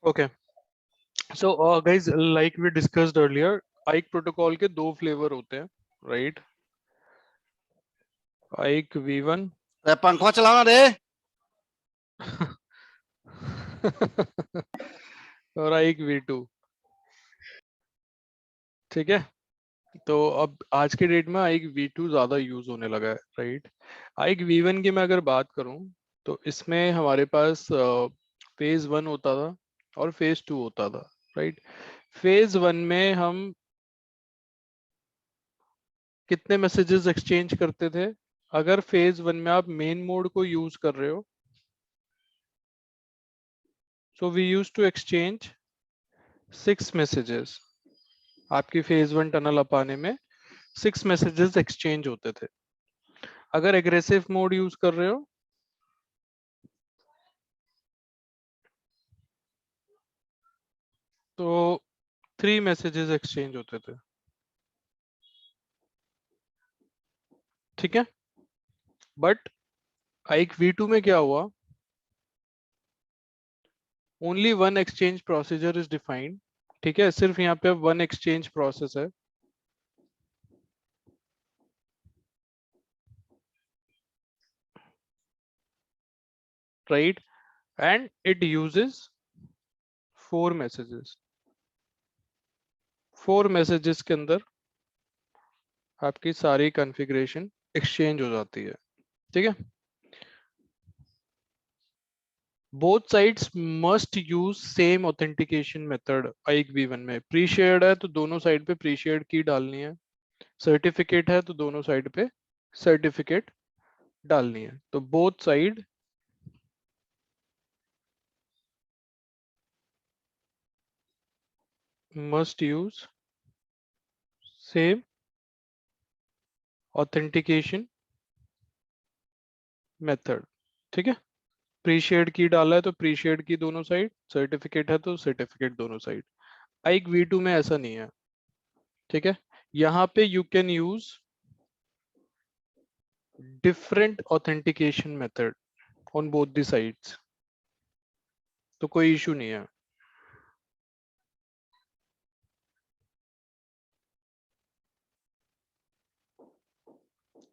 Okay. So, guys, like we discussed earlier, AIK protocol के दो flavour होते हैं, right? AIK V1 पंखा चलाना रे। और AIK V2, ठीक है। तो अब आज के डेट में AIK V2 ज्यादा यूज होने लगा है, राइट। AIK V1 की मैं अगर बात करूं तो इसमें हमारे पास फेज 1 होता था और फेज 2 होता था, राइट। फेज 1 में हम कितने मैसेजेस एक्सचेंज करते थे? अगर फेज 1 में आप मेन मोड को यूज कर रहे हो, so we use to exchange 6 messages. आपकी फेज 1 टनल अप आने में 6 मैसेजेस एक्सचेंज होते थे। अगर एग्रेसिव मोड यूज कर रहे हो तो 3 मैसेजेस एक्सचेंज होते थे, ठीक है। बट AIK V2 में क्या हुआ? Only one exchange procedure is defined, ठीक है। सिर्फ यहाँ पे वन एक्सचेंज प्रोसेस है, right. And it uses 4 messages. 4 messages के अंदर आपकी सारी कॉन्फ़िगरेशन एक्सचेंज हो जाती है, ठीक है। Both sides must use same authentication method. AIK V1 में प्री शेयर्ड है तो दोनों साइड पे प्री शेयर्ड की डालनी है, सर्टिफिकेट है तो दोनों साइड पे सर्टिफिकेट डालनी है। तो both side must use same authentication method, ठीक है। प्री शेयर्ड की डाला है तो प्री शेयर्ड की दोनों साइड, सर्टिफिकेट है तो सर्टिफिकेट दोनों साइड। AIK V2 में ऐसा नहीं है, ठीक है। यहाँ पे you can use different authentication method on both the sides, तो कोई इशू नहीं है,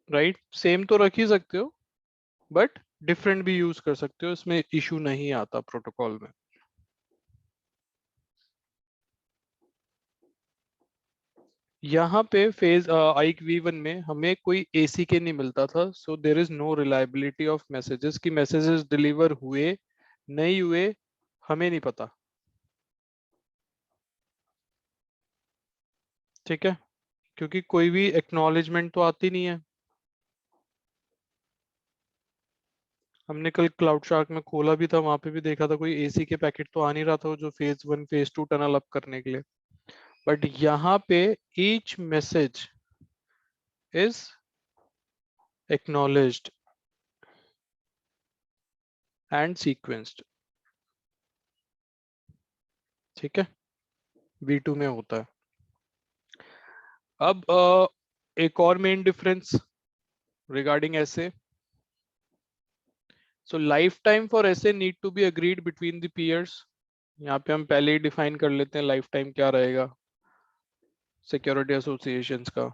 राइट। सेम तो रख ही सकते हो बट डिफरेंट भी यूज कर सकते हो, इसमें इशू नहीं आता प्रोटोकॉल में। यहाँ पे फेज AIK V1 में हमें कोई ACK नहीं मिलता था, so there is no reliability of messages कि मैसेजेस डिलीवर हुए नहीं हुए हमें नहीं पता, ठीक है। क्योंकि कोई भी एक्नॉलेजमेंट तो आती नहीं है। हमने कल क्लाउड शार्क में खोला भी था, वहां पे भी देखा था कोई ACK पैकेट तो आ नहीं रहा था जो फेज 1 फेज 2 टनल अप करने के लिए। बट यहाँ पे each message is acknowledged and sequenced, ठीक है। V2 में होता है। अब एक और main difference regarding SA, so life time for SA need to be agreed between the peers. यहाँ पे हम पहले ही डिफाइन कर लेते हैं लाइफ टाइम क्या रहेगा सिक्योरिटी एसोसिएशंस का।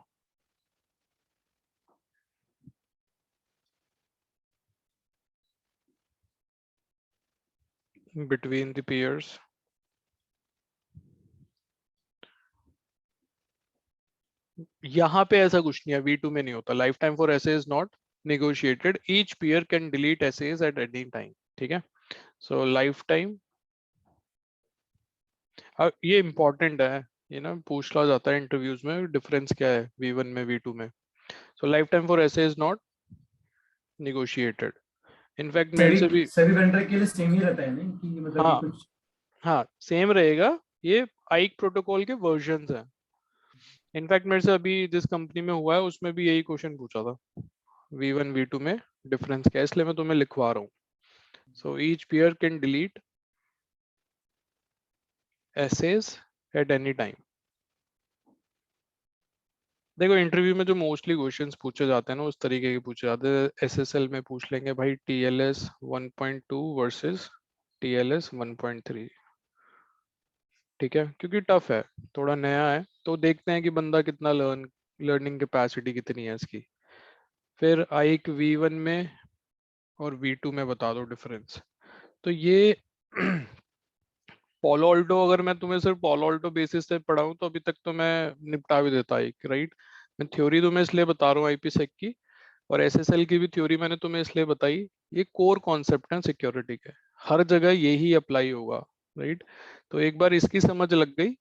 बिटवीन द पीयर्स यहाँ पे ऐसा कुछ नहीं है, V2 में नहीं होता। लाइफ टाइम फॉर ऐसे is not negotiated, each peer can delete essays at any time, ठीक है। सो लाइफ टाइम, ये इंपॉर्टेंट है, ये ना पूछा जाता है इंटरव्यूज में, डिफरेंस क्या है V1 में V2 में। सो लाइफ टाइम फॉर ऐसे इज नॉट negotiated। इनफैक्ट मेरे सभी से भी, सभी वेंडर के लिए सेम ही रहता है ना कि मतलब कि हाँ कुछ हाँ सेम रहेगा। ये AIK प्रोटोकॉल के वर्जन्स हैं। इनफैक्ट मेरे से अभी जिस कंपनी में हुआ है उसमें भी यही क्वेश्चन पूछा था, V1 V2 में डिफरेंस क्या है, इसलिए मैं तुम्हें लिखवा रहा हूँ। So each pair can delete essays at any time। देखो इंटरव्यू में जो मोस्टली क्वेश्चंस पूछे जाते हैं ना उस तरीके के पूछे जाते हैं। SSL में पूछ लेंगे भाई TLS 1.2 वर्सेस TLS 1.3, ठीक है, क्योंकि टफ है, थोड़ा नया है, तो देखते हैं कि बंदा कितना लर्निंग कैपेसिटी कितनी है इसकी। फिर आइक V1 में और V2 में बता दो डिफरेंस। तो ये पोलो ऑल्टो, अगर मैं तुम्हें सिर्फ पोलो ऑल्टो बेसिस से पढ़ाऊँ तो अभी तक तो मैं निपटा भी देता एक, राइट। मैं थ्योरी तुम्हें इसलिए बता रहा हूँ IPsec की, और SSL की भी थ्योरी मैंने तुम्हें इसलिए बताई, ये कोर कॉन्सेप्ट है सिक्योरिटी के, हर जगह यही अप्लाई होगा, राइट। तो एक बार इसकी समझ लग गई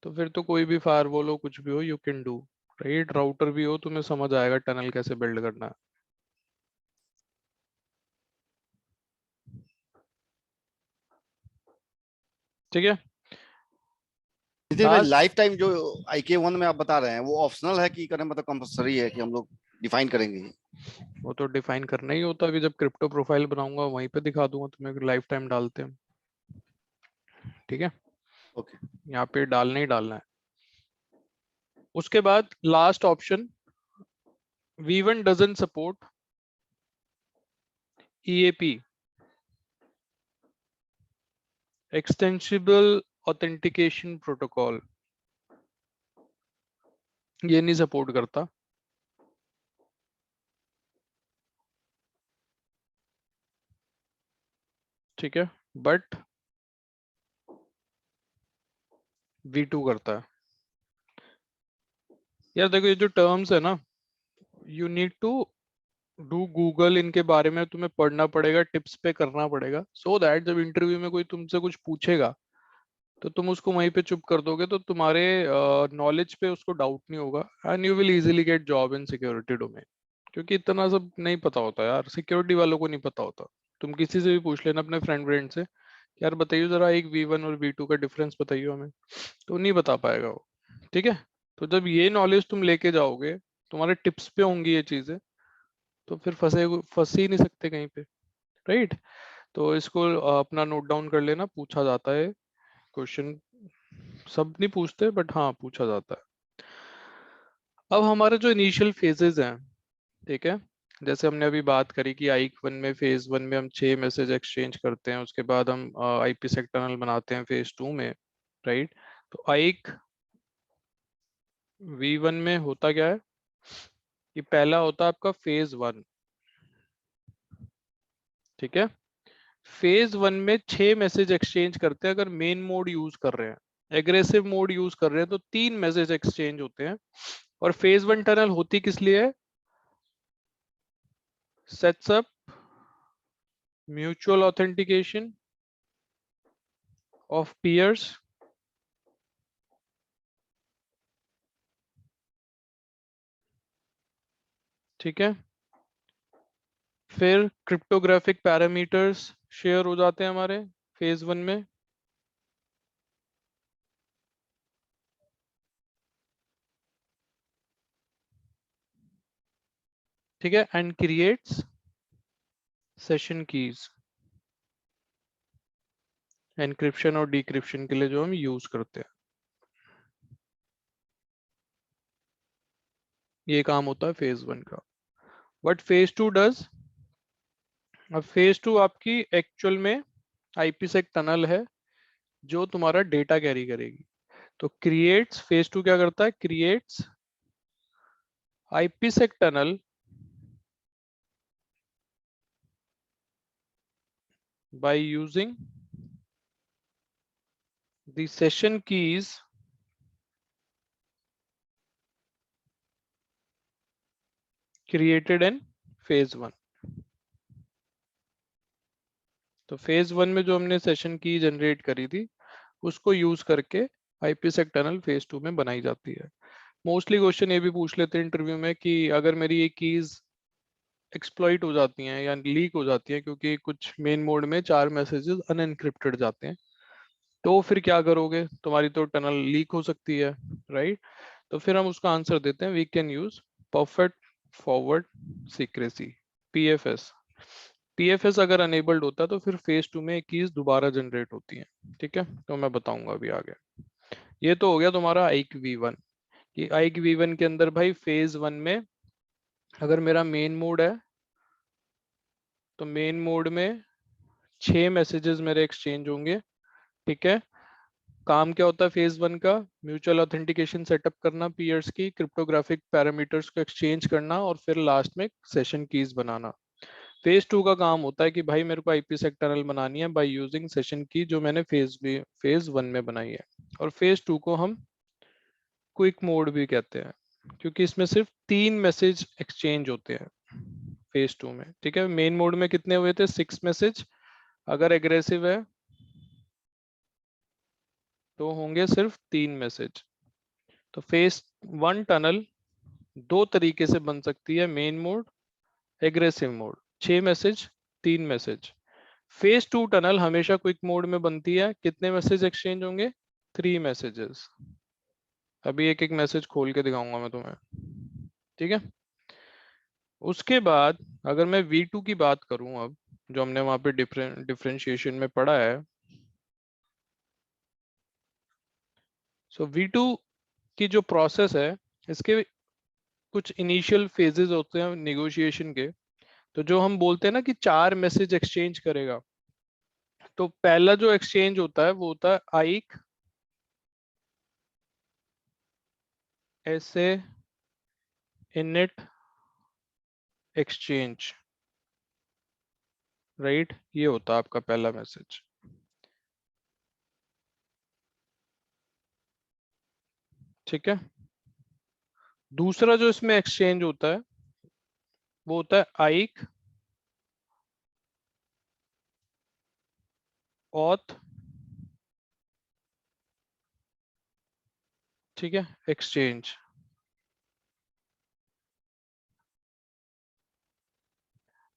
तो फिर तो कोई भी फायरवॉल हो, कुछ भी हो, you can do, right. Router भी हो, तुम्हें समझ आएगा टनल कैसे बिल्ड करना है। ठीक है। नितिन भाई, लास्ट, लाइफ टाइम जो IK1 में आप बता रहे हैं वो ऑप्शनल है कि करना मतलब कंपलसरी है कि हम लोग डिफाइन करेंगे? वो तो डिफाइन करना ही होता है, अभी जब क्रिप्टो प्रोफाइल बनाऊंगा वहीं पे दिखा दूंगा तुम्हें, लाइफ टाइम डालते हैं। ठीक है, ओके। यहाँ पे डालना ही डालना है। उसके बाद last option, V1 doesn't support EAP, extensible authentication protocol, ये नहीं सपोर्ट करता। ठीक है, बट V2 करता है। यार देखो, ये जो टर्म्स है ना, you need to do Google, इनके बारे में तुम्हें पढ़ना पड़ेगा, टिप्स पे करना पड़ेगा, सो दैट जब इंटरव्यू में कोई तुमसे कुछ पूछेगा तो तुम उसको वहीं पे चुप कर दोगे, तो तुम्हारे नॉलेज पे उसको डाउट नहीं होगा, and you will easily get job in security domain. क्योंकि इतना सब नहीं पता होता यार, सिक्योरिटी वालों को नहीं पता होता। तुम किसी से भी पूछ लेना अपने फ्रेंड से, यार बताइए जरा एक V1 और V2 का डिफरेंस बताइए हमें, तो नहीं बता पाएगा वो। ठीक है, तो जब ये नॉलेज तुम लेके जाओगे, तुम्हारे टिप्स पे होंगी ये चीजें, तो फिर फंस ही नहीं सकते कहीं पे, राइट। तो इसको अपना नोट डाउन कर लेना, पूछा जाता है क्वेश्चन, सब नहीं पूछते बट हाँ पूछा जाता है। अब हमारे जो इनिशियल फेजेस हैं, ठीक है, जैसे हमने अभी बात करी कि आइक 1 में, फेज 1 में हम 6 मैसेज एक्सचेंज करते हैं, उसके बाद हम IPsec टनल बनाते हैं फेज 2 में, राइट। तो आइक V1 में होता क्या है कि पहला होता है आपका फेज 1, ठीक है। फेज 1 में 6 मैसेज एक्सचेंज करते हैं अगर मेन मोड यूज कर रहे हैं। एग्रेसिव मोड यूज कर रहे हैं तो 3 मैसेज एक्सचेंज होते हैं। और फेज 1 टनल होती किस लिए है? Sets up mutual authentication of peers, ठीक है। फिर क्रिप्टोग्राफिक पैरामीटर्स शेयर हो जाते हैं हमारे फेज 1 में, ठीक है। And creates session keys, encryption और डिक्रिप्शन के लिए जो हम यूज करते हैं, ये काम होता है फेज 1 का। बट फेज 2 डज, अब फेज 2 आपकी एक्चुअल में IPsec टनल है जो तुम्हारा डेटा कैरी करेगी। तो क्रिएट्स, फेज 2 क्या करता है? Creates IPsec tunnel by using the session keys created in phase 1। तो फेज 1 में जो हमने सेशन की जनरेट करी थी उसको यूज करके IPsec टनल फेज 2 में बनाई जाती है। मोस्टली क्वेश्चन ये भी पूछ लेते हैं इंटरव्यू में कि अगर मेरी ये कीज एक्सप्लॉइट हो जाती हैं या लीक हो जाती हैं, क्योंकि कुछ मेन मोड में 4 मैसेजेस अनएनक्रिप्टेड जाते हैं, तो फिर क्या करोगे? तुम्हारी तो टनल लीक हो सकती है, राइट। तो फिर हम उसका आंसर देते हैं, we can use perfect forward secrecy, PFS। PFS अगर अनेबल्ड होता है तो फिर फेज 2 में कीज दोबारा जनरेट होती हैं, ठीक है। तो मैं बताऊंगा अभी आगे। ये तो हो गया तुम्हारा आइक V1 कि आइक V1 के अंदर भाई फेज 1 में अगर मेरा मेन मोड है तो मेन मोड में 6 मैसेजेस मेरे एक्सचेंज होंगे, ठीक है। काम क्या होता है फेज 1 का? म्यूचुअल ऑथेंटिकेशन सेटअप करना, पीयर्स की क्रिप्टोग्राफिक पैरामीटर्स को एक्सचेंज करना और फिर लास्ट में सेशन कीज बनाना। फेज 2 का काम होता है कि भाई मेरे को आईपी टनल बनानी है बाय यूजिंग सेशन की जो मैंने फेज 1 में बनाई है। और फेज 2 को हम क्विक मोड भी कहते हैं क्योंकि इसमें सिर्फ 3 मैसेज एक्सचेंज होते हैं फेज 2 में। ठीक है, मेन मोड में कितने हुए थे? 6 मैसेज। अगर एग्रेसिव है तो होंगे सिर्फ 3 मैसेज। तो फेज 1 टनल 2 तरीके से बन सकती है, main mode, aggressive mode. 6 message, 3 message. Phase 2 tunnel हमेशा क्विक मोड में बनती है। कितने मैसेज एक्सचेंज होंगे? 3 मैसेजेस। अभी एक एक मैसेज खोल के दिखाऊंगा मैं तुम्हें। ठीक है, उसके बाद अगर मैं V2 की बात करूं, अब जो हमने वहां पे डिफरेंशिएशन में पढ़ा है, सो V2 की जो प्रोसेस है इसके कुछ इनिशियल फेजेस होते हैं नेगोशिएशन के। तो जो हम बोलते हैं ना कि 4 मैसेज एक्सचेंज करेगा, तो पहला जो एक्सचेंज होता है वो होता है आइक ऐसे इनिट एक्सचेंज, राइट? ये होता है आपका पहला मैसेज। ठीक है, दूसरा जो इसमें एक्सचेंज होता है वो होता है आइक ऑथ, ठीक है, एक्सचेंज।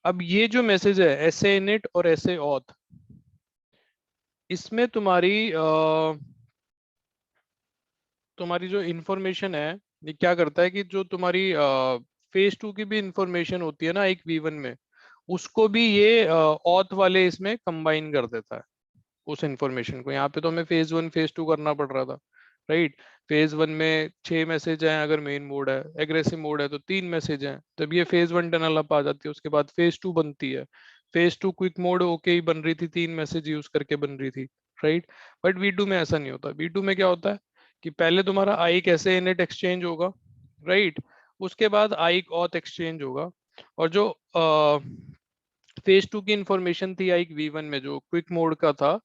अब ये जो मैसेज है ऐसे इनिट और ऐसे ऑथ, इसमें तुम्हारी जो इंफॉर्मेशन है, ये क्या करता है कि जो तुम्हारी फेज 2 की भी इंफॉर्मेशन होती है ना एक V1 में, उसको भी ये ऑथ वाले इसमें कंबाइन कर देता है उस इंफॉर्मेशन को। यहाँ पे तो हमें फेज 1 फेज 2 करना पड़ रहा था, राइट? फेज 1 में 6 मैसेज हैं अगर मेन मोड है, एग्रेसिव मोड है तो 3 मैसेज हैं। जब ये फेज 1 टनल अप आ जाती है उसके बाद फेज 2 बनती है। फेज 2 क्विक मोड ओके ही बन रही थी, 3 मैसेज यूज करके बन रही थी, राइट? बट V2 में ऐसा नहीं होता। V2 में क्या होता है कि पहले तुम्हारा आई कैसे इनिट एक्सचेंज होगा, राइट? उसके बाद आई ऑथ एक्सचेंज होगा। और जो फेज 2 की इंफॉर्मेशन थी आई V1 में जो क्विक मोड का था,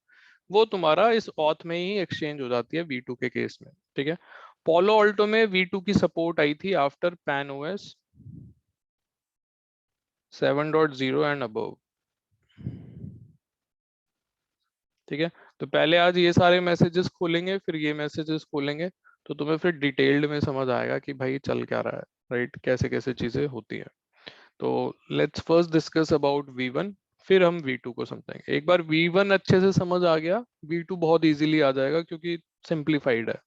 वो तुम्हारा इस ऑथ में ही एक्सचेंज हो जाती है V2 के केस में। ठीक है, पोलो ऑल्टो में V2 की सपोर्ट आई थी after pan OS 7.0 and above. ठीक है, तो पहले आज ये सारे मैसेजेस खोलेंगे फिर ये मैसेजेस खोलेंगे, तो तुम्हें फिर डिटेल्ड में समझ आएगा कि भाई चल क्या रहा है, राइट? कैसे कैसे चीजें होती हैं। तो let's first discuss about V1, फिर हम V2 को समझेंगे। एक बार V1 अच्छे से समझ आ गया, V2 बहुत इजीली आ जाएगा क्योंकि सिंप्लीफाइड है,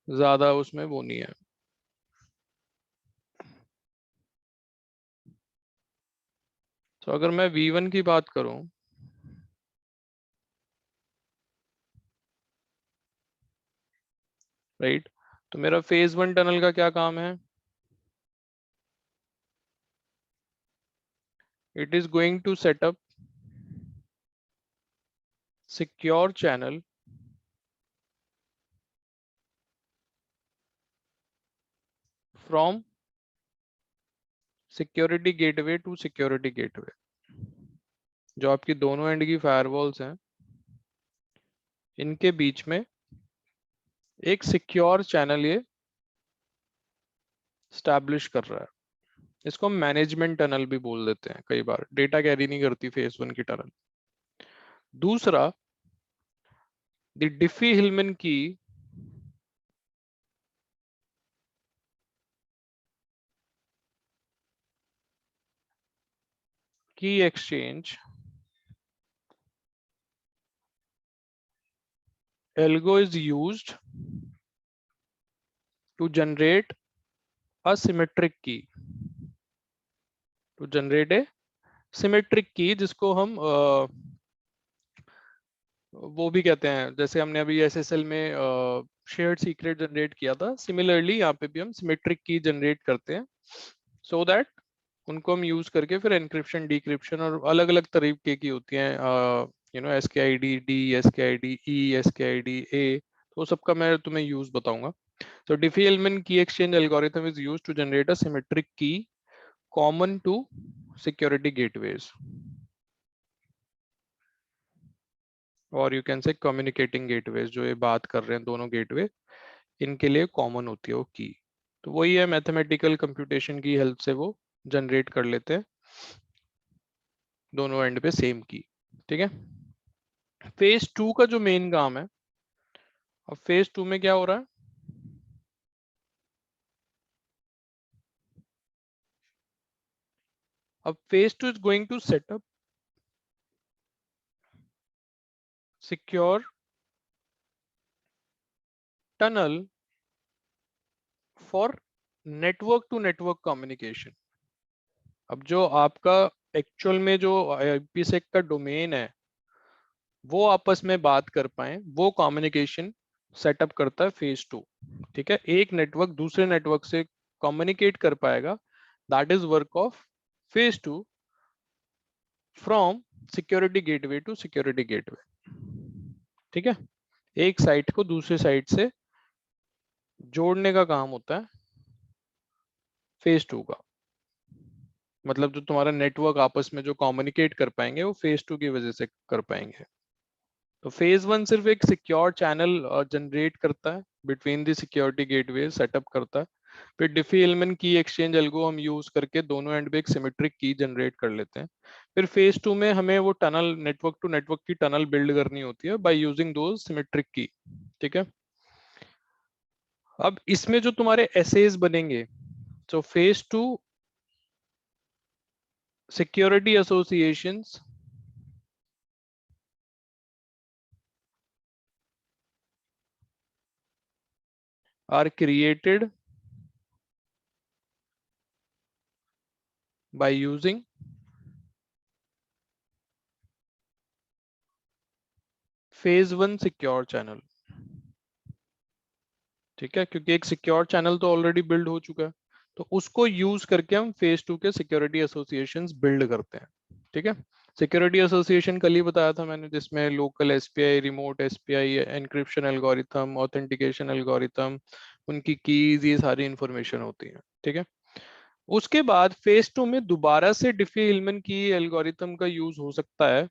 ज्यादा उसमें वो नहीं है। तो अगर मैं V1 की बात करूं, राइट, तो मेरा फेज 1 टनल का क्या काम है? It is going to set up secure channel from security gateway to security gateway. जो आपकी दोनों एंड की फायरवॉल्स हैं इनके बीच में एक सिक्योर चैनल ये स्टैब्लिश कर रहा है। इसको हम मैनेजमेंट टनल भी बोल देते हैं, कई बार डेटा कैरी नहीं करती फेज 1 की टनल। दूसरा, द डिफी हिलमैन की exchange algo is used to generate a symmetric key, to generate a symmetric key, जिसको हम वो भी कहते हैं, जैसे हमने अभी SSL में शेयर्ड सीक्रेट जनरेट किया था, सिमिलरली यहाँ पे भी हम सिमेट्रिक की जनरेट करते हैं सो दैट उनको हम यूज करके फिर एनक्रिप्शन डिक्रिप्शन और अलग अलग तरीके की होती हैं SKID D, SKID E, SKID A, तो सबका मैं तुम्हें यूज बताऊंगा. So Diffie-Hellman key exchange algorithm is used to generate a symmetric key common to security gateways, और you can say communicating gateways. जो ये बात कर रहे हैं दोनों गेटवे, इनके लिए कॉमन होती है वो की. तो वही है, मैथमेटिकल कंप्यूटेशन की हेल्प से वो जनरेट कर लेते हैं दोनों एंड पे सेम की. ठीक है. फेज 2 का जो मेन काम है, अब फेज 2 में क्या हो रहा है, अब phase 2 is going to set up secure tunnel for network to network communication. अब जो आपका एक्चुअल में जो IPsec का डोमेन है, वो आपस में बात कर पाए, वो कम्युनिकेशन सेटअप करता है फेज 2. ठीक है. एक नेटवर्क दूसरे नेटवर्क से कम्युनिकेट कर पाएगा, that is work of phase 2 from security gateway to security gateway. ठीक है. एक साइट को दूसरे साइट से जोड़ने का काम होता है फेज 2 का. मतलब जो तुम्हारा नेटवर्क आपस में जो कम्युनिकेट कर पाएंगे, वो फेज 2 की वजह से कर पाएंगे. तो फेज 1 सिर्फ एक सिक्योर चैनल जनरेट करता है between the security gateway, setup करता है. फिर डिफी-हेलमैन की एक्सचेंज एल्गो हम यूज करके दोनों एंड पे एक सिमेट्रिक की जनरेट कर लेते हैं. फिर फेज 2 में हमें वो टनल, नेटवर्क टू नेटवर्क की टनल बिल्ड करनी होती है बाय यूजिंग दोज सिमेट्रिक की. ठीक है. अब इसमें जो तुम्हारे एसेज बनेंगे, तो phase 2 security associations are created by using phase 1 secure channel. ठीक है. क्योंकि एक सिक्योर चैनल तो ऑलरेडी बिल्ड हो चुका है, तो उसको यूज करके हम फेज 2 के सिक्योरिटी एसोसिएशंस बिल्ड करते हैं. ठीक है. सिक्योरिटी एसोसिएशन कल ही बताया था मैंने, जिसमें local SPI, remote SPI, encryption algorithm, authentication algorithm, उनकी कीज, ये सारी इंफॉर्मेशन होती है. ठीक है. उसके बाद फेज 2 में दोबारा से डिफी-हिलमैन की एल्गोरिथम का यूज हो सकता है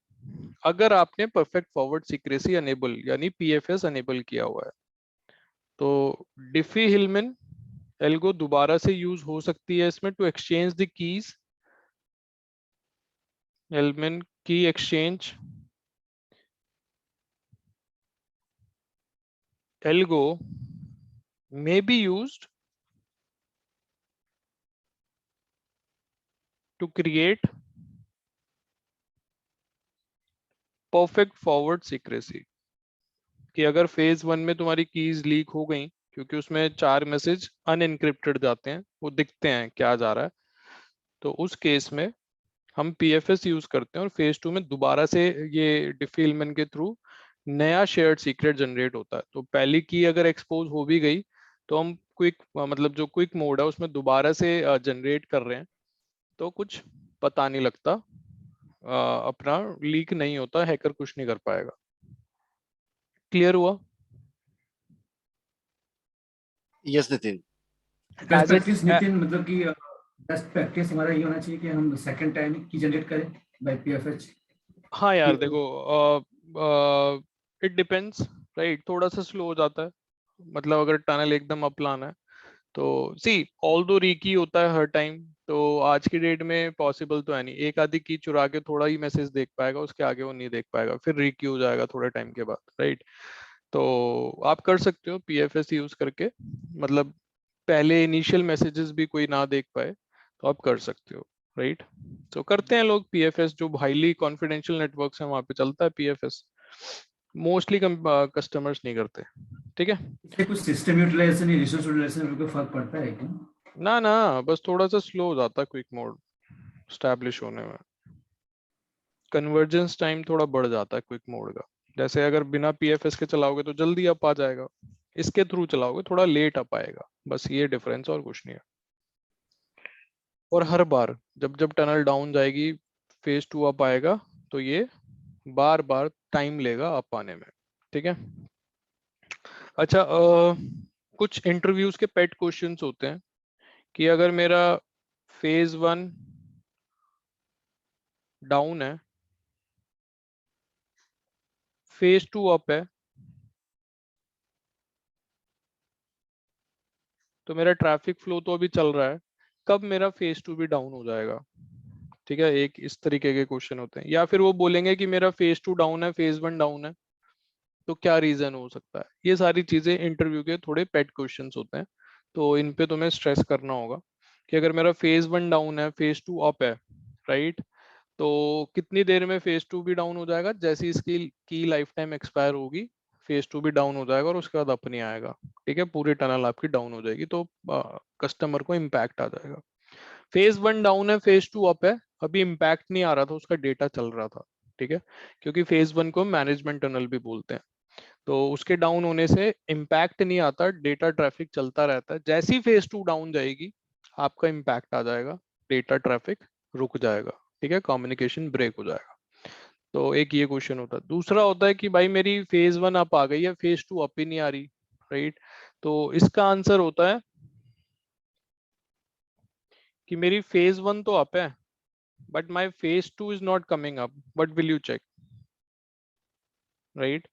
अगर आपने परफेक्ट फॉरवर्ड सीक्रेसी अनेबल यानी PFS अनेबल किया हुआ है. तो डिफी-हिलमैन एल्गो दोबारा से यूज हो सकती है इसमें to exchange the keys. Hellman की exchange algo may be used to create perfect forward secrecy. कि अगर फेज 1 में तुम्हारी कीज लीक हो गई, क्योंकि उसमें 4 मैसेज अनएनक्रिप्टेड जाते हैं, वो दिखते हैं क्या जा रहा है, तो उस केस में हम PFS यूज करते हैं और फेज 2 में दोबारा से ये डिफी-हिलमैन के थ्रू नया शेयर्ड सीक्रेट जनरेट होता है. तो पहली की अगर एक्सपोज हो भी गई, तो हम क्विक, मतलब जो क्विक मोड है उसमें दोबारा से जनरेट कर रहे हैं, तो कुछ पता नहीं लगता, अपना लीक नहीं होता, हैकर कुछ नहीं कर पाएगा. क्लियर हुआ? Yes Nitin. Best as practice A, Nitin, मतलब कि बेस्ट प्रैक्टिस हमारा ये होना चाहिए कि हम सेकंड टाइम की जनरेट करें बाय PFH. हाँ यार देखो, इट डिपेंड्स, राइट. थोड़ा सा स्लो हो जाता है, मतलब अगर टनल एकदम अप लाना है तो सी, ऑल दो रीकी होता है हर टाइम, तो आज की डेट में पॉसिबल तो है नहीं. एक आधी की चुरा के थोड़ा ही मैसेज देख पाएगा, उसके आगे वो नहीं देख पाएगा, फिर रीकी हो जाएगा थोड़े टाइम के बाद, राइट. तो आप कर सकते हो PFS यूज करके, मतलब पहले इनिशियल मैसेजेस भी कोई ना देख पाए तो आप कर सकते हो, राइट. तो करते हैं लोग PFS, जो हाईली कॉन्फिडेंशियल नेटवर्क्स हैं वहां पे चलता है PFS. मोस्टली कस्टमर्स नहीं करते. ठीक है. इससे कुछ सिस्टम यूटिलाइजेशन या रिसोर्स यूटिलाइजेशन में कोई फर्क पड़ता है क्या? ना ना, बस थोड़ा सा स्लो हो जाता है क्विक मोड स्टैब्लिश होने में. कन्वर्जेंस टाइम थोड़ा बढ़ जाता है क्विक मोड का. जैसे अगर बिना PFS के चलाओगे तो जल्दी अप आ जाएगा, इसके थ्रू चलाओगे थोड़ा लेट अप आएगा, बस ये डिफरेंस और कुछ नहीं है. और हर बार जब जब टनल डाउन जाएगी, फेज 2 अप आएगा, तो ये बार बार टाइम लेगा अप आने में। ठीक है। अच्छा, कुछ इंटरव्यूज के पेट क्वेश्चंस होते हैं कि अगर मेरा फेज 1 डाउन है, फेज 2 अप है, तो मेरा ट्रैफिक फ्लो तो अभी चल रहा है, कब मेरा फेज 2 भी डाउन हो जाएगा। ठीक है, एक इस तरीके के क्वेश्चन होते हैं। या फिर वो बोलेंगे कि मेरा फेज 2 डाउन है, फेज 1 डाउन है, तो क्या रीजन हो सकता है। ये सारी चीजें इंटरव्यू के थोड़े पेट क्वेश्चंस होते हैं, तो इन पे तुम्हें स्ट्रेस करना होगा कि अगर मेरा फेज 1 डाउन है, फेज 2 अप है, राइट, तो कितनी देर में फेज 2 भी डाउन हो जाएगा। जैसे ही इसकी की लाइफ टाइम एक्सपायर होगी, फेज 2 भी डाउन हो जाएगा और उसके बाद अप नहीं आएगा। ठीक है, पूरी टनल आपकी डाउन हो जाएगी, तो कस्टमर को इम्पैक्ट आ जाएगा। फेज 1 डाउन है, फेज 2 अप है, अभी इम्पैक्ट नहीं आ रहा था, उसका डेटा चल रहा था। ठीक है, क्योंकि फेज 1 को मैनेजमेंट टनल भी बोलते हैं, तो उसके डाउन होने से इम्पैक्ट नहीं आता, डेटा ट्रैफिक चलता रहता है। जैसी फेज 2 डाउन जाएगी, आपका इम्पैक्ट आ जाएगा, डेटा ट्रैफिक रुक जाएगा। ठीक है, कम्युनिकेशन ब्रेक हो जाएगा। तो एक ये क्वेश्चन होता है। दूसरा होता है कि भाई मेरी फेज 1 अप आ गई है, फेज 2 अप ही नहीं आ रही, राइट, तो इसका आंसर होता है कि मेरी फेज 1 तो अप है, but my phase 2 is not coming up, but will you check, right.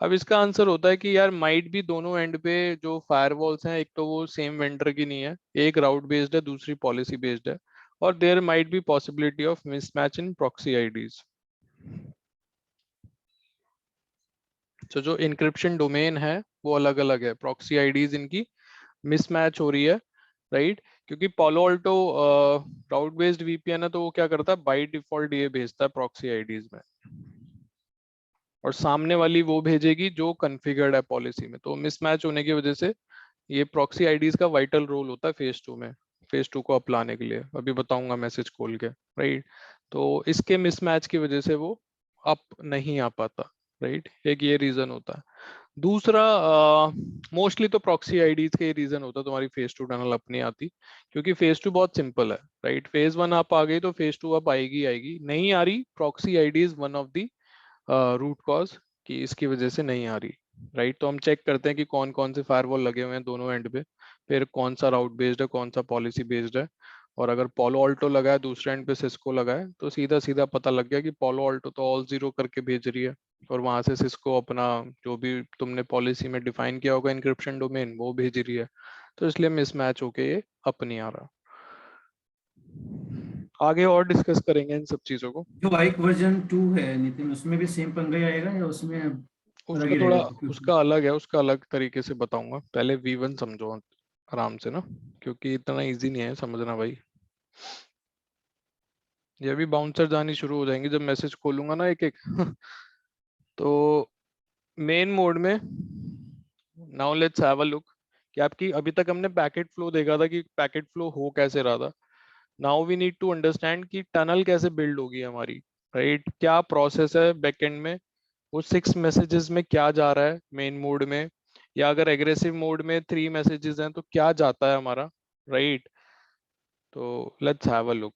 अब इसका आंसर होता है कि यार माइट भी दोनों एंड पे जो फायरवॉल्स हैं, एक तो वो सेम वेंडर की नहीं है, एक राउट बेस्ड है, दूसरी पॉलिसी बेस्ड है, और there might be possibility of mismatch in proxy IDs. तो जो इनक्रिप्शन डोमेन है वो अलग अलग है, प्रॉक्सी आईडीज इनकी मिसमैच हो रही है, राइट। क्योंकि पालो अल्टो राउट बेस्ड वीपीएन है, तो वो क्या करता है, बाय डिफॉल्ट ये भेजता है प्रॉक्सी आईडीज में, और सामने वाली वो भेजेगी जो कॉन्फ़िगर्ड है पॉलिसी में। तो मिसमैच होने की वजह से ये प्रॉक्सी आईडीज का वाइटल रोल होता है फेज 2 में, फेज 2 को अपलाने के लिए, अभी बताऊंगा मैसेज खोल के, राइट। तो इसके मिसमैच की वजह से वो अप नहीं आ पाता, राइट, एक ये रीजन होता है। दूसरा, मोस्टली तो प्रॉक्सी आईडीज के रीजन होता है तुम्हारी फेज 2 टनल अपनी आती, क्योंकि फेज 2 बहुत सिंपल है, राइट। फेज 1 आप आ गई तो फेज 2 आप आएगी आएगी, नहीं आ रही, proxy IDs one of the root cause कि इसकी वजह से नहीं आ रही, राइट। तो हम चेक करते हैं कि कौन कौन से फायरवॉल लगे हुए हैं दोनों एंड पे, फिर कौन सा राउट बेस्ड है, कौन सा पॉलिसी बेस्ड है। और अगर पोलो ऑल्टो लगा है, दूसरे एंड पे सिस्को लगा है, तो सीधा सीधा पता लग गया कि पोलो ऑल्टो तो ऑल जीरो करके भेज रही है, और वहां से सिस्को अपना जो भी तुमने पॉलिसी में डिफाइन किया होगा इंक्रिप्शन डोमेन वो भेज रही है, तो इसलिए मिसमैच होके ये अप नहीं आ रहा। आगे और डिस्कस करेंगे इन सब चीजों को। जो बाइक वर्जन 2 है नितिन, उसमें भी सेम पंगा ही आएगा या उसमें अलग उसका ही थोड़ा, रहेगा क्योंकि उसका अलग है, उसका अलग तरीके से बताऊंगा, पहले V1 समझो आराम से ना, क्योंकि इतना इजी नहीं है समझना भाई। ये भी बाउंसर जानी शुरू हो जाएंगी जब मैसेज खोलूंगा ना एक एक तो मेन मोड में, now let's have a look कि आपकी अभी तक हमने पैकेट फ्लो देखा था कि पैकेट फ्लो हो कैसे रहा था। Now we need to understand कि टनल कैसे बिल्ड होगी हमारी, राइट, क्या प्रोसेस है बैकएंड में, वो 6 मैसेजेस में क्या जा रहा है मेन मोड में, या अगर एग्रेसिव मोड में 3 मैसेजेस हैं तो क्या जाता है हमारा, राइट। तो लेट्स हैव अ लुक।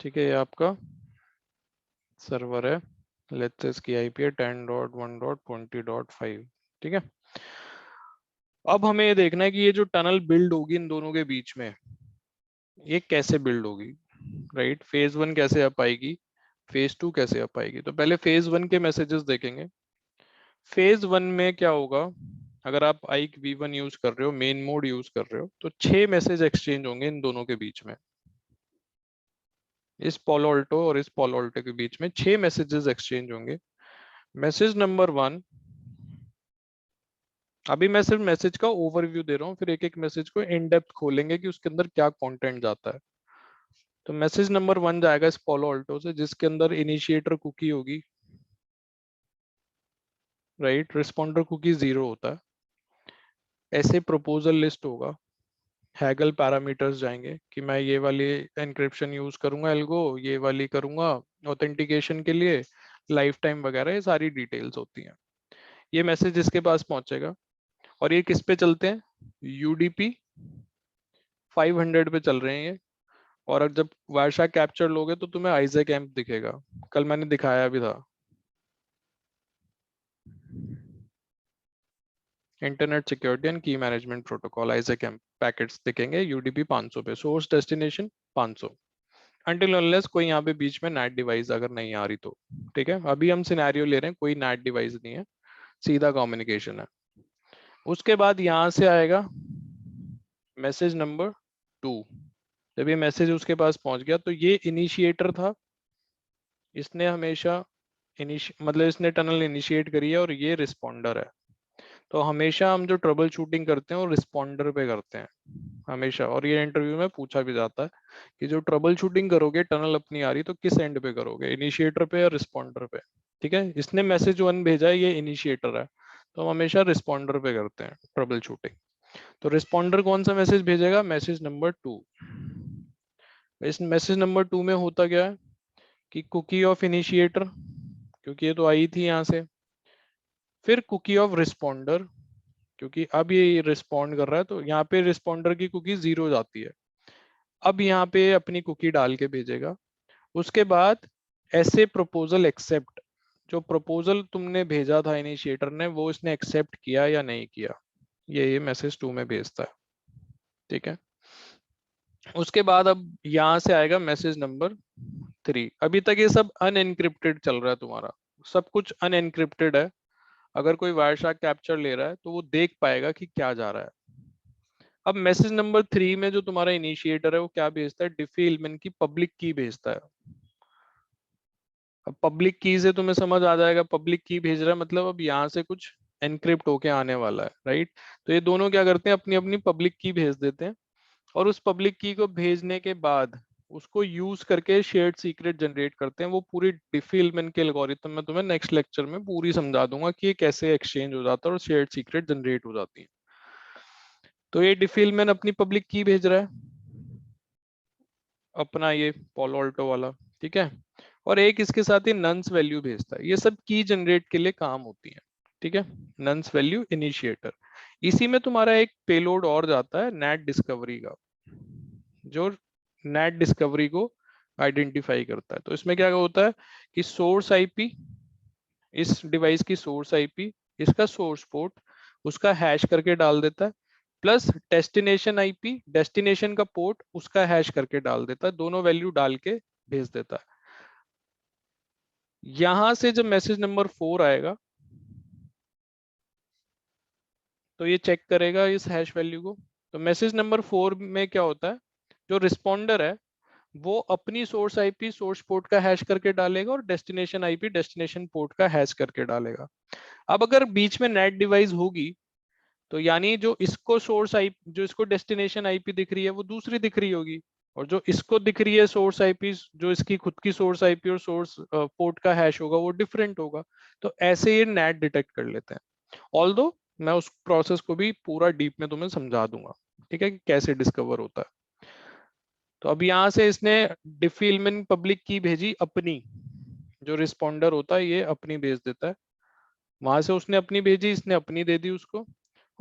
ठीक है, ये आपका सर्वर है, लेट्स से इसकी आईपी है 10.1.20.5। ठीक है, अब हमें ये देखना है कि ये जो टनल बिल्ड होगी इन दोनों के बीच में, ये कैसे बिल्ड होगी, राइट। फेज 1 कैसे अप आएगी, फेज 2 कैसे अप आएगी। तो पहले फेज 1 के मैसेजेस देखेंगे। फेज 1 में क्या होगा, अगर आप आइक V1 यूज कर रहे हो, मेन मोड यूज कर रहे हो, तो 6 मैसेज एक्सचेंज होंगे इन दोनों के बीच में, इस पोलो ऑल्टो और इस पोलो ऑल्टो के बीच में 6 मैसेजेस एक्सचेंज होंगे। मैसेज नंबर 1, अभी मैं सिर्फ मैसेज का ओवरव्यू दे रहा हूँ, फिर एक एक मैसेज को इन डेप्थ खोलेंगे कि उसके अंदर क्या कंटेंट जाता है। तो मैसेज नंबर 1 जाएगा इस पोलो ऑल्टो से, जिसके अंदर इनिशिएटर कुकी होगी, राइट, रिस्पॉन्डर कुकी 0 होता है, ऐसे प्रपोजल लिस्ट होगा, हैगल पैरामीटर्स जाएंगे कि मैं ये वाली एनक्रिप्शन यूज करूंगा एल्गो, ये वाली करूंगा ऑथेंटिकेशन के लिए, लाइफ टाइम वगैरह, ये सारी डिटेल्स होती हैं। ये मैसेज इसके पास पहुंचेगा और ये किस पे चलते हैं, यूडीपी 500 पे चल रहे हैं ये। और अब जब वायरशार्क कैप्चर लोगे तो तुम्हें आइजैक एम्प दिखेगा, कल मैंने दिखाया भी था। इंटरनेट सिक्योरिटी एंड की management protocol Isaac amp packets दिखेंगे यूडीपी 500 पे, सोर्स डेस्टिनेशन 500, अनटिल अनलेस कोई यहाँ पे बीच में नेट डिवाइस अगर नहीं आ रही तो। ठीक है, अभी हम सिनेरियो ले रहे हैं कोई नेट डिवाइस नहीं है, सीधा कम्युनिकेशन है। उसके बाद यहाँ से आएगा मैसेज नंबर 2। जब ये मैसेज उसके पास पहुंच गया तो ये इनिशिएटर था, इसने हमेशा मतलब इसने टनल इनिशिएट करी है, और ये रिस्पॉन्डर है। तो हमेशा हम जो ट्रबल शूटिंग करते हैं वो रिस्पॉन्डर पे करते हैं हमेशा, और ये इंटरव्यू में पूछा भी जाता है कि जो ट्रबल शूटिंग करोगे, टनल अपनी आ रही तो किस एंड पे करोगे, इनिशिएटर पे या रिस्पॉन्डर पे। ठीक है, इसने मैसेज 1 भेजा है, ये इनिशिएटर है, तो हम हमेशा रिस्पॉन्डर पे करते हैं ट्रबल शूटिंग। तो रिस्पॉन्डर कौन सा मैसेज भेजेगा, मैसेज नंबर 2। इस मैसेज नंबर 2 में होता क्या है कि कुकी ऑफ इनिशिएटर, क्योंकि ये तो आई थी यहाँ से, फिर कुकी ऑफ रिस्पॉन्डर, क्योंकि अब ये रिस्पॉन्ड कर रहा है तो यहाँ पे रिस्पॉन्डर की कुकी 0 जाती है। अब यहाँ पे अपनी कुकी डाल के भेजेगा। उसके बाद ऐसे प्रपोजल एक्सेप्ट, जो प्रपोजल तुमने भेजा था इनिशिएटर ने, वो इसने एक्सेप्ट किया या नहीं किया, ये मैसेज 2 में भेजता है। ठीक है, उसके बाद अब यहाँ से आएगा मैसेज नंबर 3। अभी तक ये सब अनएनक्रिप्टेड चल रहा है तुम्हारा, सब कुछ अनएनक्रिप्टेड है। अगर कोई वायरशार्क कैप्चर ले रहा है तो वो देख पाएगा कि क्या जा रहा है। अब मैसेज नंबर 3 में जो तुम्हारा इनिशिएटर है वो क्या भेजता है, डिफी इलमन की पब्लिक की भेजता है। अब पब्लिक की से तुम्हें समझ आ जाएगा, पब्लिक की भेज रहा है मतलब अब यहाँ से कुछ एनक्रिप्ट होके आने वाला है, राइट। तो ये दोनों क्या करते हैं, अपनी अपनी पब्लिक की भेज देते हैं, और उस पब्लिक की को भेजने के बाद उसको यूज करके शेयर्ड सीक्रेट जनरेट करते हैं। वो पूरी डिफी इलमन के एल्गोरिथम में तुम्हें नेक्स्ट लेक्चर में पूरी समझा दूंगा कि ये कैसे एक्सचेंज हो जाता है और शेयर्ड सीक्रेट जनरेट हो जाती है। तो ये डिफी इलमन अपनी पब्लिक की भेज रहा है, अपना ये पोलो ऑल्टो वाला, ठीक है, और एक इसके साथ ही नन्स वैल्यू भेजता है। ये सब की जनरेट के लिए काम होती है। ठीक है, नन्स वैल्यू इनिशिएटर। इसी में तुम्हारा एक पेलोड और जाता है नेट डिस्कवरी का, जो नेट डिस्कवरी को आइडेंटिफाई करता है। तो इसमें क्या होता है कि सोर्स आईपी, इस डिवाइस की सोर्स आईपी, इसका सोर्स पोर्ट, उसका हैश करके डाल देता है, प्लस डेस्टिनेशन आईपी, डेस्टिनेशन का पोर्ट, उसका हैश करके डाल देता है, दोनों वैल्यू डाल के भेज देता है। यहां से जब मैसेज नंबर 4 आएगा तो ये चेक करेगा इस हैश वैल्यू को। तो मैसेज नंबर 4 में क्या होता है, जो रिस्पॉन्डर है वो अपनी सोर्स आईपी सोर्स पोर्ट का हैश करके डालेगा, और डेस्टिनेशन आईपी डेस्टिनेशन पोर्ट का हैश करके डालेगा। अब अगर बीच में नेट डिवाइस होगी तो यानी जो इसको सोर्स आई, जो इसको डेस्टिनेशन आईपी दिख रही है वो दूसरी दिख रही होगी, और जो इसको दिख रही है सोर्स आईपी, जो इसकी खुद की सोर्स आईपी और सोर्स पोर्ट का हैश होगा वो डिफरेंट होगा। तो ऐसे ये नेट डिटेक्ट कर लेते हैं। ऑल्दो मैं उस प्रोसेस को भी पूरा डीप में तुम्हें समझा दूंगा, ठीक है, कि कैसे डिस्कवर होता है। तो अब यहाँ से इसने डिफिलमेंट पब्लिक की भेजी अपनी, जो रिस्पॉन्डर होता है ये अपनी भेज देता है, वहां से उसने अपनी भेजी, इसने अपनी दे दी उसको,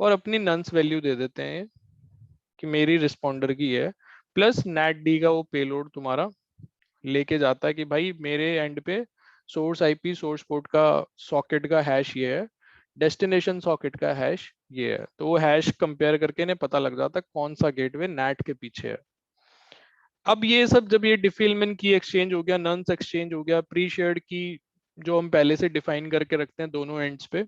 और अपनी नन्स वैल्यू दे देते हैं कि मेरी रिस्पॉन्डर की है, प्लस नेट डी का वो पेलोड तुम्हारा लेके जाता है कि भाई मेरे एंड पे सोर्स आईपी सोर्स पोर्ट का सॉकेट का हैश ये है, डेस्टिनेशन सॉकेट का हैश ये है। तो वो हैश कंपेयर करके इन्हें पता लग जाता है कौन सा गेटवे नेट के पीछे है। अब ये सब जब ये डिफिलमेंट की एक्सचेंज हो गया, नन्स एक्सचेंज हो गया, प्री शेयर्ड की जो हम पहले से डिफाइन करके रखते हैं दोनों एंड्स पे,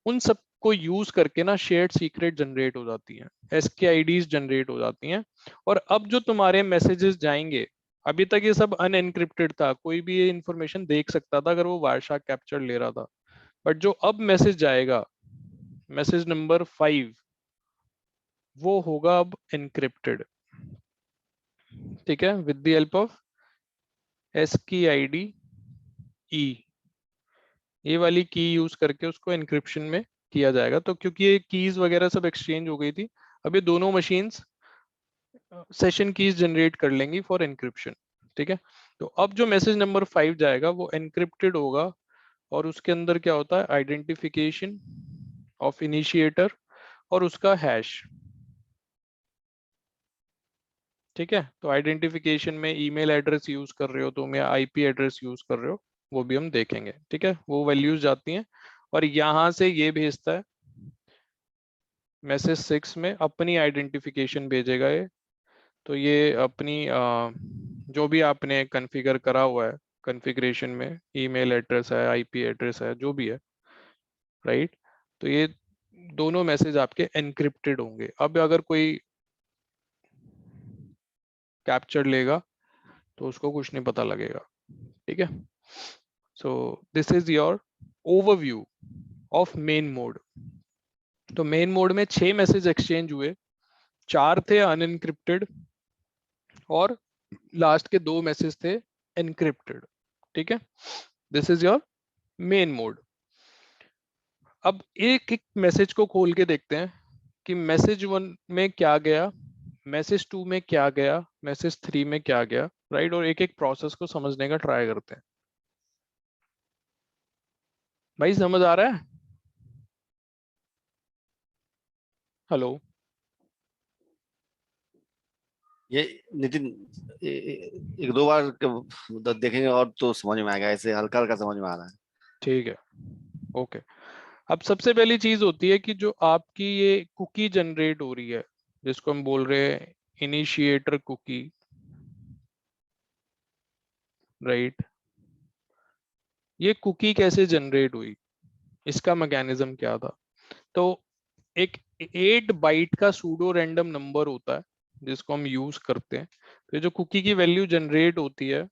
उन सब को यूज करके ना शेयर्ड सीक्रेट जनरेट हो जाती हैं, एसकेआईडीज जनरेट हो जाती हैं। और अब जो तुम्हारे मैसेजेस जाएंगे, अभी तक ये सब अनएनक्रिप्टेड था, कोई भी ये इंफॉर्मेशन देख सकता था अगर वो वायरशार्क कैप्चर ले रहा था, बट जो अब मैसेज जाएगा, मैसेज नंबर 5, वो होगा अब एनक्रिप्टेड। ठीक है, विद द हेल्प ऑफ एसकेआईडी ई, ये वाली की यूज करके उसको एनक्रिप्शन में किया जाएगा। तो क्योंकि ये कीज वगैरह सब एक्सचेंज हो गई थी, अब ये दोनों मशीन्स सेशन कीज जनरेट कर लेंगी फॉर एनक्रिप्शन। ठीक है, तो अब जो मैसेज नंबर 5 जाएगा वो एनक्रिप्टेड होगा और उसके अंदर क्या होता है, आइडेंटिफिकेशन ऑफ इनिशिएटर और उसका हैश। ठीक है, तो आइडेंटिफिकेशन में ईमेल एड्रेस यूज कर रहे हो तुम या आईपी एड्रेस यूज कर रहे हो, वो भी हम देखेंगे। ठीक है, वो वैल्यूज जाती हैं और यहां से ये भेजता है मैसेज 6 में अपनी आइडेंटिफिकेशन भेजेगा ये। तो ये अपनी जो भी आपने कॉन्फ़िगर करा हुआ है कॉन्फ़िगरेशन में, ईमेल एड्रेस है, आईपी एड्रेस है, जो भी है, राइट। तो ये दोनों मैसेज आपके एनक्रिप्टेड होंगे। अब अगर कोई कैप्चर लेगा तो उसको कुछ नहीं पता लगेगा। ठीक है, so this is your overview of main mode. तो मेन मोड में 6 मैसेज एक्सचेंज हुए, 4 थे अनएनक्रिप्टेड और लास्ट के 2 मैसेज थे एनक्रिप्टेड। ठीक है, this is your main mode. अब एक एक मैसेज को खोल के देखते हैं कि मैसेज 1 में क्या गया, मैसेज 2 में क्या गया, मैसेज 3 में क्या गया, राइट। और एक एक प्रोसेस को समझने का ट्राई करते हैं। भाई समझ आ रहा है? हेलो? ये नितिन एक दो बार देखेंगे और तो समझ में आएगा, ऐसे हल्का हल्का समझ में आ रहा है। ठीक है, ओके। अब सबसे पहली चीज होती है कि जो आपकी ये कुकी जनरेट हो रही है, जिसको हम बोल रहे हैं इनिशिएटर कुकी, राइट। ये कुकी कैसे जनरेट हुई, इसका मैकेनिज्म क्या था? तो एक 8 बाइट का सूडो रैंडम नंबर होता है जिसको हम यूज करते हैं। तो जो कुकी की वैल्यू जनरेट होती है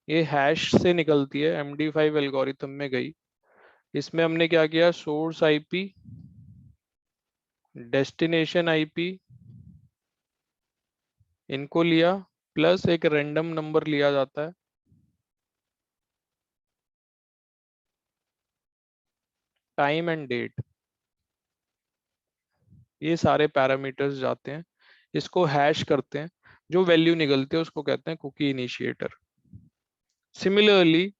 ये हैश से निकलती है, MD5 एल्गोरिथम में गई। इसमें हमने क्या किया, सोर्स आईपी, डेस्टिनेशन आईपी, इनको लिया, प्लस एक रैंडम नंबर लिया जाता है, टाइम एंड डेट। ये सारे पैरामीटर्स जाते हैं, इसको हैश करते हैं, जो वैल्यू निकलती है उसको कहते हैं कुकी इनिशिएटर। सिमिलरली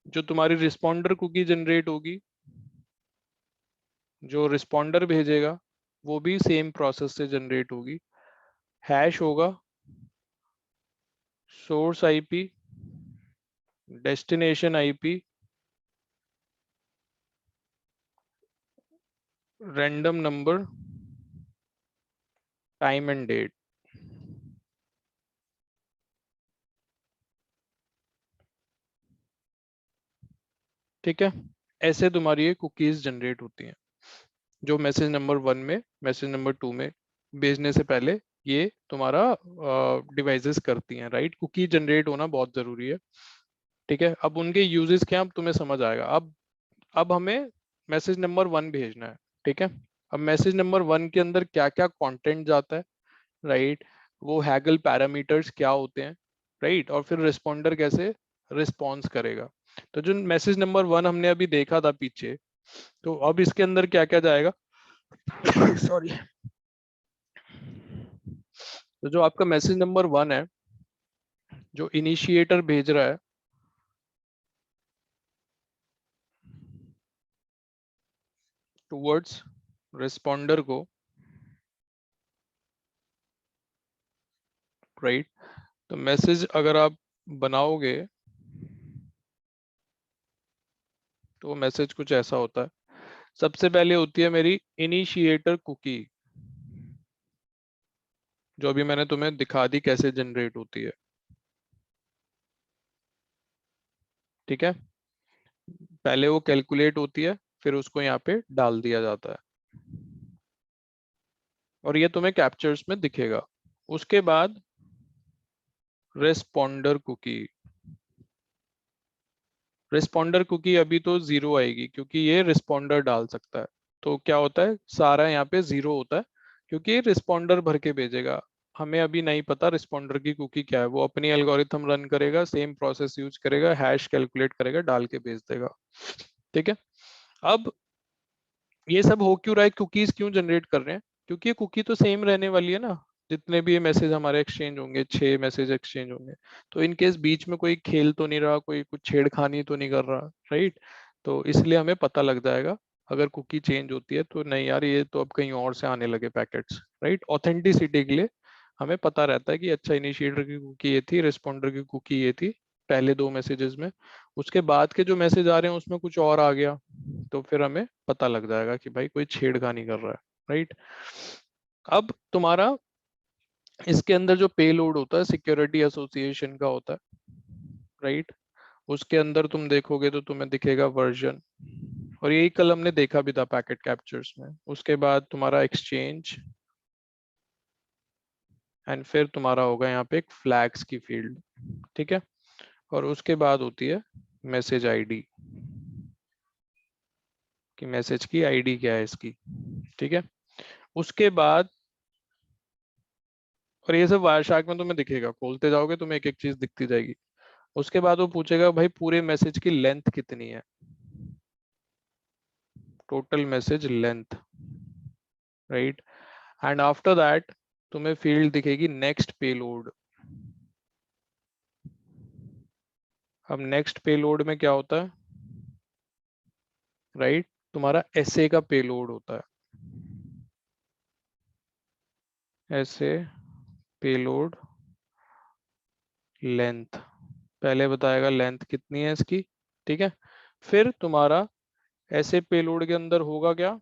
जो तुम्हारी रिस्पॉन्डर कुकी जनरेट होगी, जो रिस्पॉन्डर भेजेगा वो भी सेम प्रोसेस से जनरेट होगी। हैश होगा, source IP, destination IP, random number, time and date. ठीक है, ऐसे तुम्हारी ये कुकीज जनरेट होती हैं, जो मैसेज नंबर 1 में, मैसेज नंबर 2 में भेजने से पहले ये तुम्हारा डिवाइसेस करती हैं, राइट। कुकी जनरेट होना बहुत जरूरी है। ठीक है, अब उनके यूजेस क्या, अब तुम्हें समझ आएगा। अब हमें मैसेज नंबर 1 भेजना है। ठीक है, अब मैसेज नंबर 1 के अंदर क्या क्या कंटेंट जाता है, राइट। वो हैगल पैरामीटर्स क्या होते हैं, राइट। और फिर रिस्पॉन्डर कैसे रिस्पॉन्स करेगा। तो जो मैसेज नंबर 1 हमने अभी देखा था पीछे, तो अब इसके अंदर क्या क्या जाएगा सॉरी। तो जो आपका मैसेज नंबर 1 है, जो इनिशिएटर भेज रहा है टुवर्ड्स रिस्पॉन्डर को, राइट। तो मैसेज अगर आप बनाओगे तो मैसेज कुछ ऐसा होता है। सबसे पहले होती है मेरी इनिशिएटर कुकी, जो अभी मैंने तुम्हें दिखा दी कैसे जनरेट होती है। ठीक है, पहले वो कैलकुलेट होती है, फिर उसको यहाँ पे डाल दिया जाता है और ये तुम्हें कैप्चर्स में दिखेगा। उसके बाद रिस्पॉन्डर कुकी, रिस्पॉन्डर कुकी अभी तो 0 आएगी क्योंकि ये रिस्पॉन्डर डाल सकता है। तो क्या होता है, सारा यहाँ पे 0 होता है क्योंकि ये रिस्पॉन्डर भर के भेजेगा। हमें अभी नहीं पता रिस्पॉन्डर की कुकी क्या है, वो अपनी एल्गोरिथम रन करेगा, सेम प्रोसेस यूज करेगा, हैश कैलकुलेट करेगा, डाल के भेज देगा। ठीक है, अब ये सब हो क्यों रहा है, कुकीज क्यों जनरेट कर रहे हैं? क्योंकि ये कुकी तो सेम रहने वाली है ना, जितने भी ये मैसेज हमारे एक्सचेंज होंगे, 6 मैसेज एक्सचेंज होंगे, तो इन केस बीच में कोई खेल तो नहीं रहा, कोई कुछ छेड़खानी तो नहीं कर रहा, राइट। तो इसलिए हमें पता लग जाएगा अगर कुकी चेंज होती है तो नहीं यार ये तो अब कहीं और से आने लगे पैकेट्स, राइट। ऑथेंटिसिटी के लिए हमें पता रहता है कि अच्छा इनिशिएटर की कुकी ये थी, रिस्पॉन्डर की कुकी ये थी पहले 2 मैसेजेस में, उसके बाद के जो मैसेज आ रहे हैं उसमें कुछ और आ गया, तो फिर हमें पता लग जाएगा कि भाई कोई छेड़खानी कर रहा है, राइट। अब तुम्हारा इसके अंदर जो पेलोड होता है सिक्योरिटी एसोसिएशन का होता है, राइट। उसके अंदर तुम देखोगे तो तुम्हें दिखेगा वर्जन, और यही कल हमने देखा भी था पैकेट कैप्चर्स में। उसके बाद तुम्हारा एक्सचेंज, एंड फिर तुम्हारा होगा यहाँ पे एक फ्लैग्स की फील्ड, ठीक है। और उसके बाद होती है मैसेज आईडी, कि मैसेज की आईडी क्या है इसकी, ठीक है। उसके बाद, और ये सब वायरशार्क में तुम्हें दिखेगा, खोलते जाओगे तुम्हें एक एक चीज दिखती जाएगी। उसके बाद वो पूछेगा भाई पूरे मैसेज की लेंथ कितनी है, total message length, right. And after that तुम्हें फील्ड दिखेगी नेक्स्ट पेलोड। अब नेक्स्ट पेलोड में क्या होता है, राइट, तुम्हारा एसए का पेलोड होता है, एसए पेलोड लेंथ, पहले बताएगा लेंथ कितनी है इसकी, ठीक है। फिर तुम्हारा ऐसे पेलोड के अंदर होगा क्या,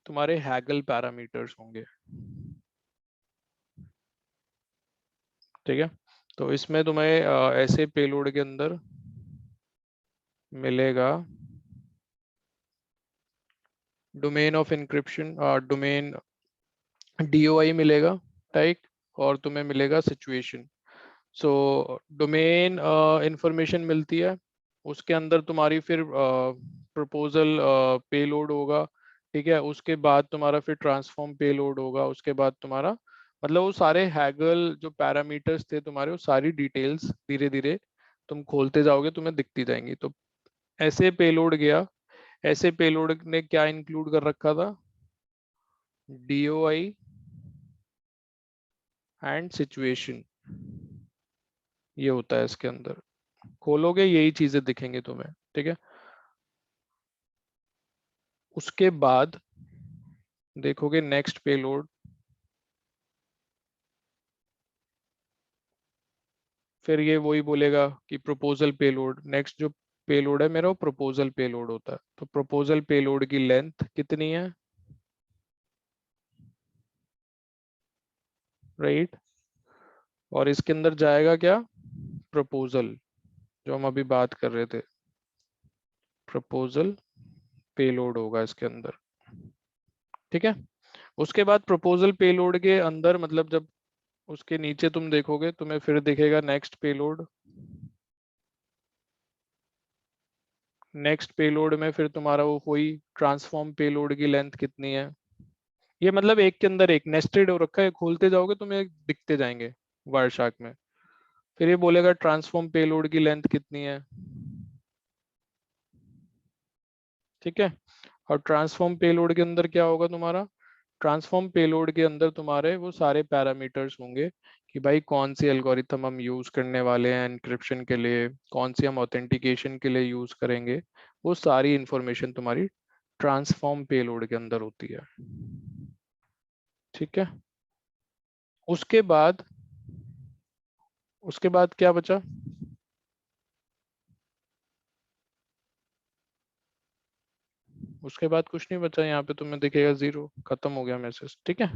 तुम्हारे हैगल पैरामीटर्स होंगे, ठीक है। तो इसमें तुम्हें ऐसे पेलोड के अंदर मिलेगा domain of encryption, domain DOI मिलेगा, टाइप, और तुम्हें मिलेगा सिचुएशन। सो डोमेन इंफॉर्मेशन मिलती है, उसके अंदर तुम्हारी फिर प्रपोजल पेलोड होगा, ठीक है। उसके बाद तुम्हारा फिर ट्रांसफॉर्म पेलोड होगा, उसके बाद तुम्हारा मतलब वो सारे हैगल जो पैरामीटर्स थे तुम्हारे, वो सारी डिटेल्स धीरे धीरे तुम खोलते जाओगे तुम्हें दिखती जाएंगी। तो ऐसे पेलोड गया, ऐसे पेलोड ने क्या इंक्लूड कर रखा था, डीओआई एंड सिचुएशन, ये होता है इसके अंदर। खोलोगे यही चीजें दिखेंगे तुम्हें, ठीक है। उसके बाद देखोगे नेक्स्ट पेलोड, फिर ये वही बोलेगा कि प्रपोजल पेलोड, नेक्स्ट जो पेलोड है मेरा वो प्रपोजल पेलोड होता है। तो प्रपोजल पेलोड की लेंथ कितनी है, राइट। और इसके अंदर जाएगा क्या, प्रपोजल, जो हम अभी बात कर रहे थे, प्रपोजल पेलोड होगा इसके अंदर, ठीक है। उसके बाद प्रपोजल पेलोड के अंदर मतलब जब उसके नीचे तुम देखोगे तुम्हें फिर दिखेगा नेक्स्ट पेलोड, नेक्स्ट पेलोड में फिर तुम्हारा वो कोई ट्रांसफॉर्म पेलोड की लेंथ कितनी है, ये मतलब एक के अंदर एक नेस्टेड हो रखा है, खोलते जाओगे तुम्हें दिखते जाएंगे वायरशार्क में। फिर ये बोलेगा ट्रांसफॉर्म पेलोड की लेंथ कितनी है, ठीक है। और ट्रांसफॉर्म पेलोड के अंदर क्या होगा तुम्हारा, ट्रांसफॉर्म पेलोड के अंदर तुम्हारे वो सारे पैरामीटर्स होंगे कि भाई कौन सी एल्गोरिथम हम यूज करने वाले हैं एनक्रिप्शन के लिए, कौन सी हम ऑथेंटिकेशन के लिए यूज करेंगे, वो सारी इंफॉर्मेशन तुम्हारी ट्रांसफॉर्म पेलोड के अंदर होती है, ठीक है। उसके बाद, उसके बाद क्या बचा, उसके बाद कुछ नहीं बचा, यहाँ पे तुम्हें दिखेगा 0, खत्म हो गया मैसेज, ठीक है।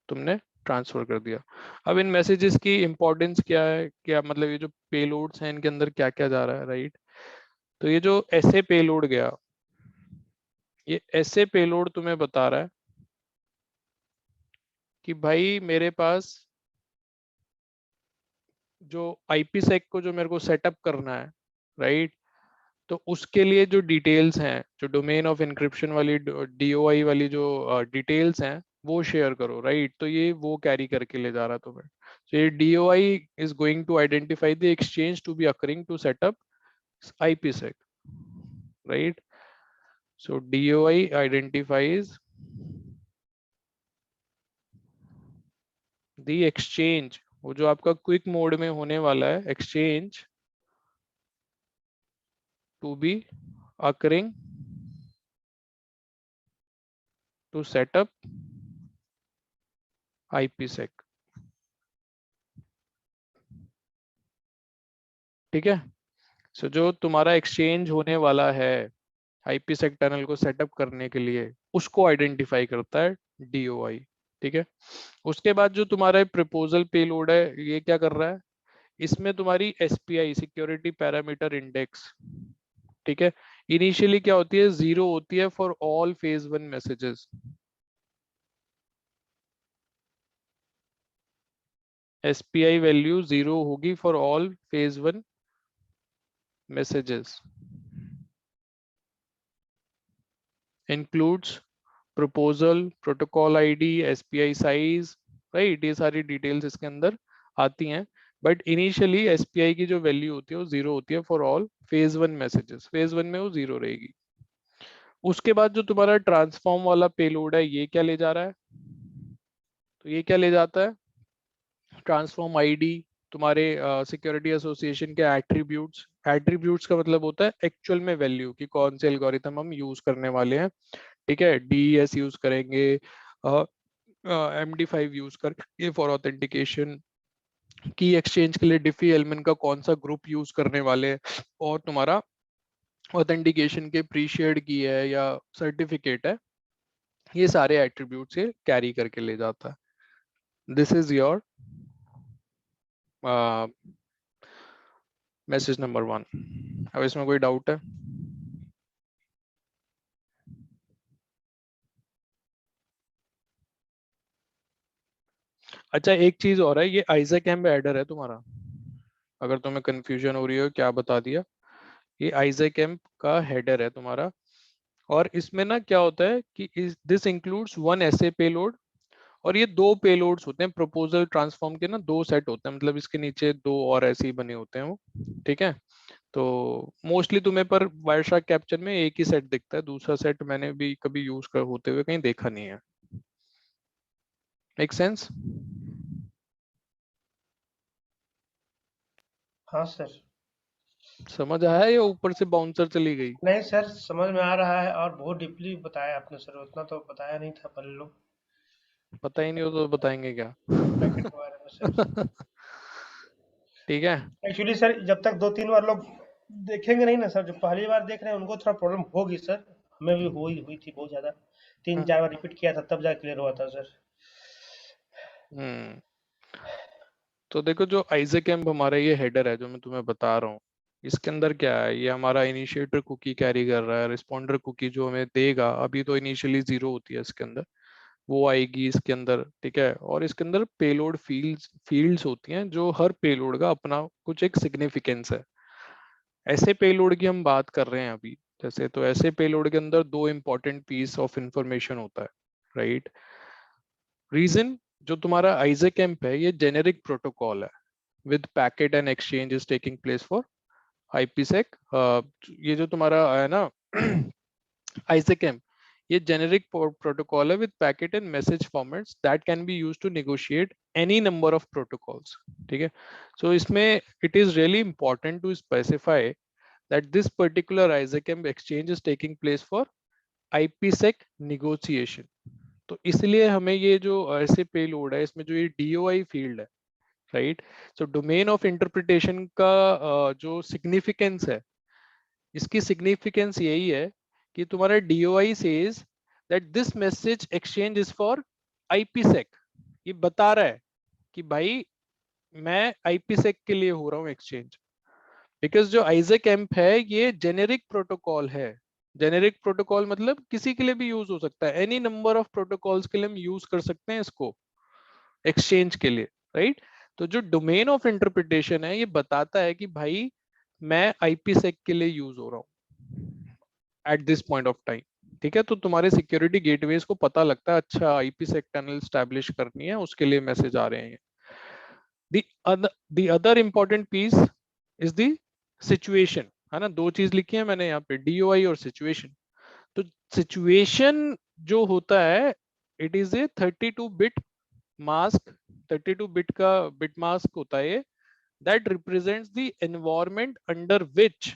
तुमने ट्रांसफर कर दिया। अब इन मैसेजेस की इंपॉर्टेंस क्या है, क्या मतलब ये जो पेलोड्स हैं इनके अंदर क्या क्या जा रहा है, राइट। तो ये जो ऐसे पेलोड गया, ये ऐसे पेलोड तुम्हें बता रहा है कि भाई मेरे पास जो आईपीसेक को जो मेरे को सेटअप करना है, राइट, तो उसके लिए जो डिटेल्स हैं, जो डोमेन ऑफ इंक्रिप्शन वाली डीओआई वाली जो डिटेल्स हैं वो शेयर करो, राइट। तो ये वो कैरी करके ले जा रहा है तुम्हें। तो ये DOI is going to identify the exchange to be occurring to set up IPsec, right. So DOI identifies the exchange, वो जो आपका क्विक मोड में होने वाला है exchange to be occurring to set up IPsec. ठीक है, सो जो तुम्हारा एक्सचेंज होने वाला है IPsec टनल को सेटअप करने के लिए, उसको आइडेंटिफाई करता है DOI। ठीक है, उसके बाद जो तुम्हारा प्रपोजल पेलोड है ये क्या कर रहा है, इसमें तुम्हारी SPI सिक्योरिटी पैरामीटर इंडेक्स, ठीक है, इनिशियली क्या होती है, 0 होती है for all phase 1 messages. SPI value 0 होगी for all phase 1 messages, includes proposal, protocol ID, SPI size, right, ये सारी डिटेल्स इसके अंदर आती हैं। बट इनिशियली SPI की जो वैल्यू होती है वो 0 होती है for all phase 1 messages, phase 1 में वो 0 रहेगी। उसके बाद जो तुम्हारा ट्रांसफॉर्म वाला पेलोड है ये क्या ले जा रहा है, तो ये क्या ले जाता है, ट्रांसफॉर्म आईडी, तुम्हारे सिक्योरिटी एसोसिएशन के एट्रीब्यूट्स, एट्रीब्यूट्स का मतलब होता है एक्चुअल में वैल्यू कि कौन से एल्गोरिथम हम यूज करने वाले हैं। ठीक है, DES यूज करेंगे, MD5 यूज करेंगे फॉर ऑथेंटिकेशन, की एक्सचेंज के लिए डिफी एलिमेंट का कौन सा ग्रुप यूज करने वाले हैं, और तुम्हारा ऑथेंटिकेशन के प्री शेयर्ड की है या सर्टिफिकेट है, ये सारे एट्रीब्यूट से कैरी करके ले जाता है। This is your message number 1। अब इसमें कोई डाउट है? अच्छा, एक चीज और है, ये आइजैक एडर है तुम्हारा, अगर तुम्हें कंफ्यूजन हो रही हो क्या बता दिया, ये आइजैक का हेडर है तुम्हारा। और इसमें ना क्या होता है कि दिस इंक्लूड्स 1 SA पेलोड, और ये 2 पेलोड्स होते हैं प्रपोजल ट्रांसफॉर्म के ना, 2 सेट होते हैं, मतलब इसके नीचे 2 और ऐसे ही बने होते हैं वो। ठीक है, तो मोस्टली तुम्हें पर वायरशार्क कैप्चर में एक ही सेट दिखता है, दूसरा सेट मैंने भी कभी यूज कर होते हुए कहीं देखा नहीं है। Make sense? हाँ सर। समझ आया या ऊपर से बाउंसर चली गई? नहीं सर, समझ में आ रहा है और बहुत डीपली बताया आपने सर, उतना तो बताया नहीं था पहले लोग पता ही नहीं हो तो बताएंगे क्या? पैकेट के बारे में सर। ठीक है, एक्चुअली सर जब तक 2-3 बार लोग देखेंगे नहीं ना सर, जो पहली बार देख रहे हैं उनको थोड़ा प्रॉब्लम होगी सर, हमें भी हुई थी बहुत ज़्यादा, 3-4 बार रिपीट किया था तब जा क्लियर हुआ था सर। हम्म, तो देखो जो आइजैक हमारा ये हेडर है जो मैं तुम्हें बता रहा हूँ, इसके अंदर क्या है, ये हमारा इनिशिएटर कुकी कैरी कर रहा है, रिस्पॉन्डर कुकी जो हमें देगा, अभी तो इनिशियली 0 होती है इसके अंदर, वो आएगी इसके अंदर। ठीक है, और इसके अंदर पेलोड फील्ड्स होती हैं, जो हर पेलोड का अपना कुछ एक सिग्निफिकेंस है। ऐसे पेलोड की हम बात कर रहे हैं अभी, जैसे तो ऐसे पेलोड के अंदर 2 इंपॉर्टेंट पीस ऑफ इंफॉर्मेशन होता है, राइट। रीजन, जो तुम्हारा आइजैक है ये जेनेरिक प्रोटोकॉल है, with packet and exchange is taking place for IPsec। ये जो तुम्हारा है ना आइजैक, ये जेनेरिक प्रोटोकॉल है with packet and message formats that can be used to negotiate any number of protocols. ठीक है, सो इसमें it is really important to specify that this particular ISACM exchange is taking place for IPsec negotiation। तो इसलिए हमें ये जो ऐसे payload है इसमें जो ये DOI फील्ड है, right, so domain of interpretation का जो सिग्निफिकेंस है, इसकी सिग्निफिकेंस यही है कि तुम्हारा DOI says that this message exchange is for IPsec। ये बता रहा है कि भाई मैं IPsec के लिए हो रहा हूँ एक्सचेंज, बिकॉज जो आइजैक है ये जेनेरिक प्रोटोकॉल है। जेनेरिक प्रोटोकॉल मतलब किसी के लिए भी यूज हो सकता है, एनी नंबर ऑफ प्रोटोकॉल्स के लिए हम यूज कर सकते हैं इसको एक्सचेंज के लिए, राइट। तो जो डोमेन ऑफ इंटरप्रिटेशन है ये बताता है कि भाई मैं IPsec के लिए यूज हो रहा हूँ at this point of time. ठीक है, तो तुम्हारे सिक्योरिटी गेटवेज को पता लगता है, अच्छा IPsec टनल स्टैब्लिश करनी है, उसके लिए मैसेज आ रहे हैं। the other important piece is the situation, है ना, 2 चीज लिखी है मैंने यहाँ पे, DOI और सिचुएशन। तो सिचुएशन जो होता है it is a 32 bit mask, 32 bit का बिट मास्क होता है ये, that represents the environment under which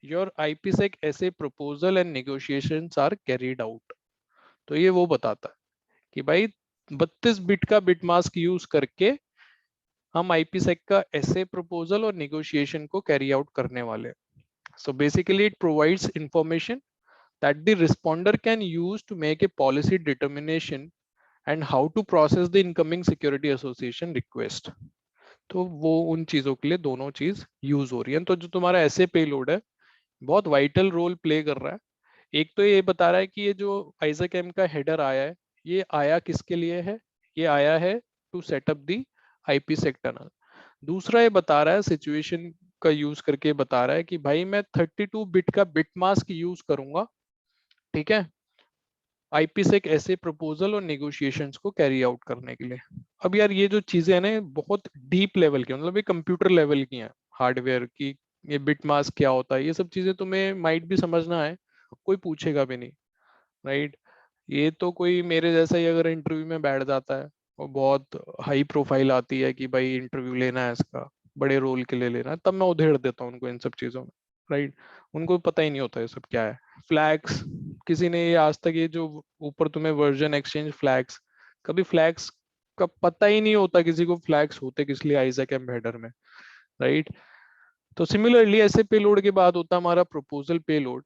your IPsec essay proposal and negotiations are carried out। तो ये वो बताता है कि भाई 32 बिट का बिट मास्क यूज करके हम IPsec का essay proposal और negotiation को carry out करने वाले हैं। So basically it provides information that the responder can use to make a policy determination and how to process the incoming security association request। तो वो उन चीजों के लिए दोनों चीज यूज हो रही है। तो जो तुम्हारा ऐसे पेलोड है बहुत वाइटल रोल प्ले कर रहा है। एक तो ये बता रहा है कि ये जो आइजैक का हेडर आया है ये आया किसके लिए है, ये आया है to set up the IPsec tunnel. दूसरा ये बता रहा है सिचुएशन का यूज करके बता रहा है कि भाई मैं 32 बिट का बिट मास्क यूज करूंगा, ठीक है, IPsec ऐसे प्रपोजल और नेगोशिएशंस को कैरी आउट करने के लिए। अब यार ये जो चीजें हैं ना बहुत डीप लेवल की, मतलब ये कंप्यूटर लेवल की हैं, हार्डवेयर की। ये बिट मास्क क्या होता है ये सब चीजें तुम्हें माइट भी समझना है, कोई पूछेगा भी नहीं, राइट। ये तो कोई मेरे जैसा ही अगर इंटरव्यू में बैठ जाता है और बहुत हाई प्रोफाइल आती है कि भाई इंटरव्यू लेना है इसका, बड़े रोल के लिए लेना है, तब मैं उधेड़ देता हूँ उनको इन सब चीजों में, राइट। उनको पता ही नहीं होता ये सब क्या है। फ्लैग्स, किसी ने ये आज तक ये जो ऊपर तुम्हें वर्जन एक्सचेंज फ्लैग्स, कभी फ्लैग्स का पता ही नहीं होता किसी को, फ्लैग्स होते किस लिए आइजैक हेडर में, राइट। तो सिमिलरली ऐसे पेलोड के बाद होता है हमारा प्रपोजल पेलोड,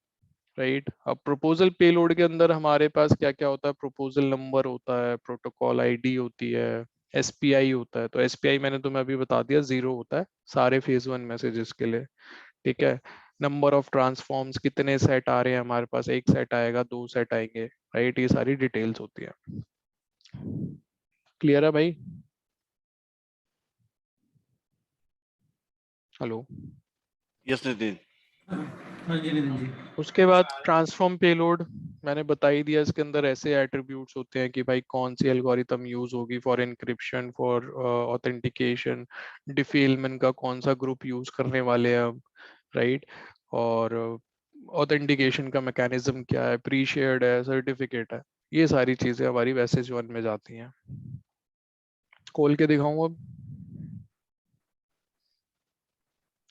राइट। अब प्रपोजल पेलोड के अंदर हमारे पास क्या क्या होता है, प्रपोजल नंबर होता है, प्रोटोकॉल आईडी होती है, SPI होता है। तो SPI मैंने तुम्हें अभी बता दिया 0 होता है सारे फेज 1 मैसेजेस के लिए, ठीक है। नंबर ऑफ ट्रांसफॉर्म्स कितने सेट आ रहे हैं हमारे पास, एक सेट आएगा, 2 सेट आएंगे, राइट। ये सारी डिटेल्स होती है। क्लियर है भाई? हेलो। यस नितिन। हाँ जी नितिन जी। उसके बाद ट्रांसफॉर्म पेलोड मैंने बता ही दिया, इसके अंदर ऐसे एट्रीब्यूट्स होते हैं कि भाई कौन सी एल्गोरिथम यूज होगी फॉर एनक्रिप्शन, फॉर ऑथेंटिकेशन, डिफेलमेंट का कौन सा ग्रुप यूज करने वाले हैं हम, राइट। और ऑथेंटिकेशन का मैकेनिज्म क्या है, प्री शेयर्ड है, सर्टिफिकेट है, ये सारी चीजें हमारी मैसेज 1 में जाती हैं। खोल के दिखाऊं अब?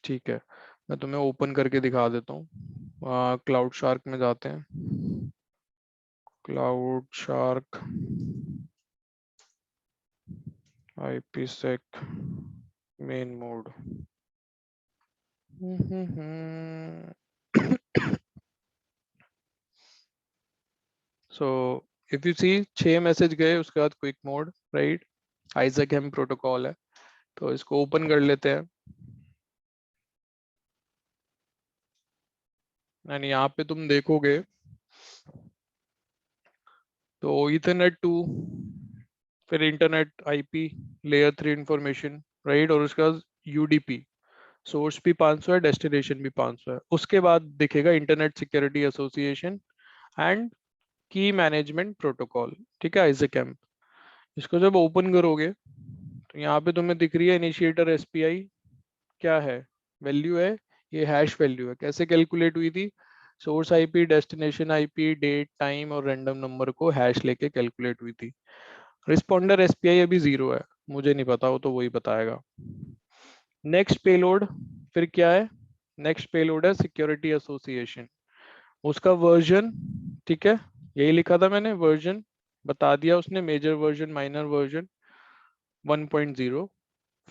ठीक है, मैं तुम्हें ओपन करके दिखा देता हूँ। क्लाउड शार्क में जाते हैं। Cloud shark IPsec main mode. So if you see 6 message गए, उसके बाद quick mode, right. ISAKMP protocol है, तो इसको ओपन कर लेते हैं। एंड यहाँ पे तुम देखोगे तो ईथरनेट 2, फिर internet IP layer 3 information, right. और उसके बाद UDP, सोर्स भी 500 है, डेस्टिनेशन भी 500 है। उसके बाद दिखेगा इंटरनेट सिक्योरिटी एसोसिएशन एंड की मैनेजमेंट प्रोटोकॉल, ठीक है, आइजैक। इसको जब ओपन करोगे तो यहाँ पे तुम्हें दिख रही है इनिशिएटर SPI क्या है, वैल्यू है, ये हैश वैल्यू है। कैसे कैलकुलेट हुई थी, source IP, destination IP, date, time और रैंडम नंबर को हैश लेके कैलकुलेट हुई थी। रिस्पॉन्डर SPI अभी 0 है, मुझे नहीं पता, वो तो वही बताएगा। नेक्स्ट पेलोड फिर क्या है, नेक्स्ट पेलोड है सिक्योरिटी एसोसिएशन, उसका वर्जन, ठीक है, यही लिखा था मैंने, वर्जन बता दिया उसने, मेजर वर्जन, माइनर वर्जन 1.0।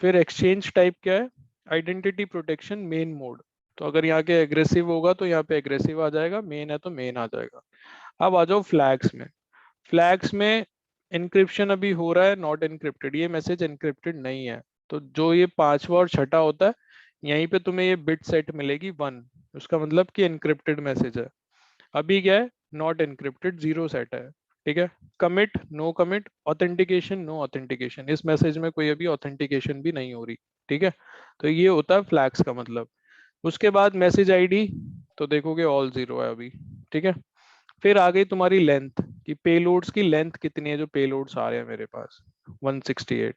फिर एक्सचेंज टाइप क्या है, आइडेंटिटी प्रोटेक्शन मेन मोड। तो अगर यहाँ के एग्रेसिव होगा तो यहाँ पे एग्रेसिव आ जाएगा, मेन है तो मेन आ जाएगा। अब आ जाओ फ्लैग्स में। फ्लैग्स में एनक्रिप्शन अभी हो रहा है, नॉट एनक्रिप्टेड, ये मैसेज एनक्रिप्टेड नहीं है। तो जो ये 5वां और 6ठा होता है, यहीं पे तुम्हें ये बिट सेट मिलेगी 1, उसका मतलब कि एनक्रिप्टेड मैसेज है। अभी क्या है, नॉट एनक्रिप्टेड 0 सेट है, ठीक है। Commit, no commit, authentication, no authentication, इस मैसेज में कोई अभी ऑथेंटिकेशन भी नहीं हो रही, ठीक है। तो ये होता है फ्लैग्स का मतलब। उसके बाद मैसेज ID तो देखोगे ऑल 0 है अभी, ठीक है। फिर आ गई तुम्हारी लेंथ, कि पेलोड्स की लेंथ कितनी है, जो पेलोड्स आ रहे हैं मेरे पास 168।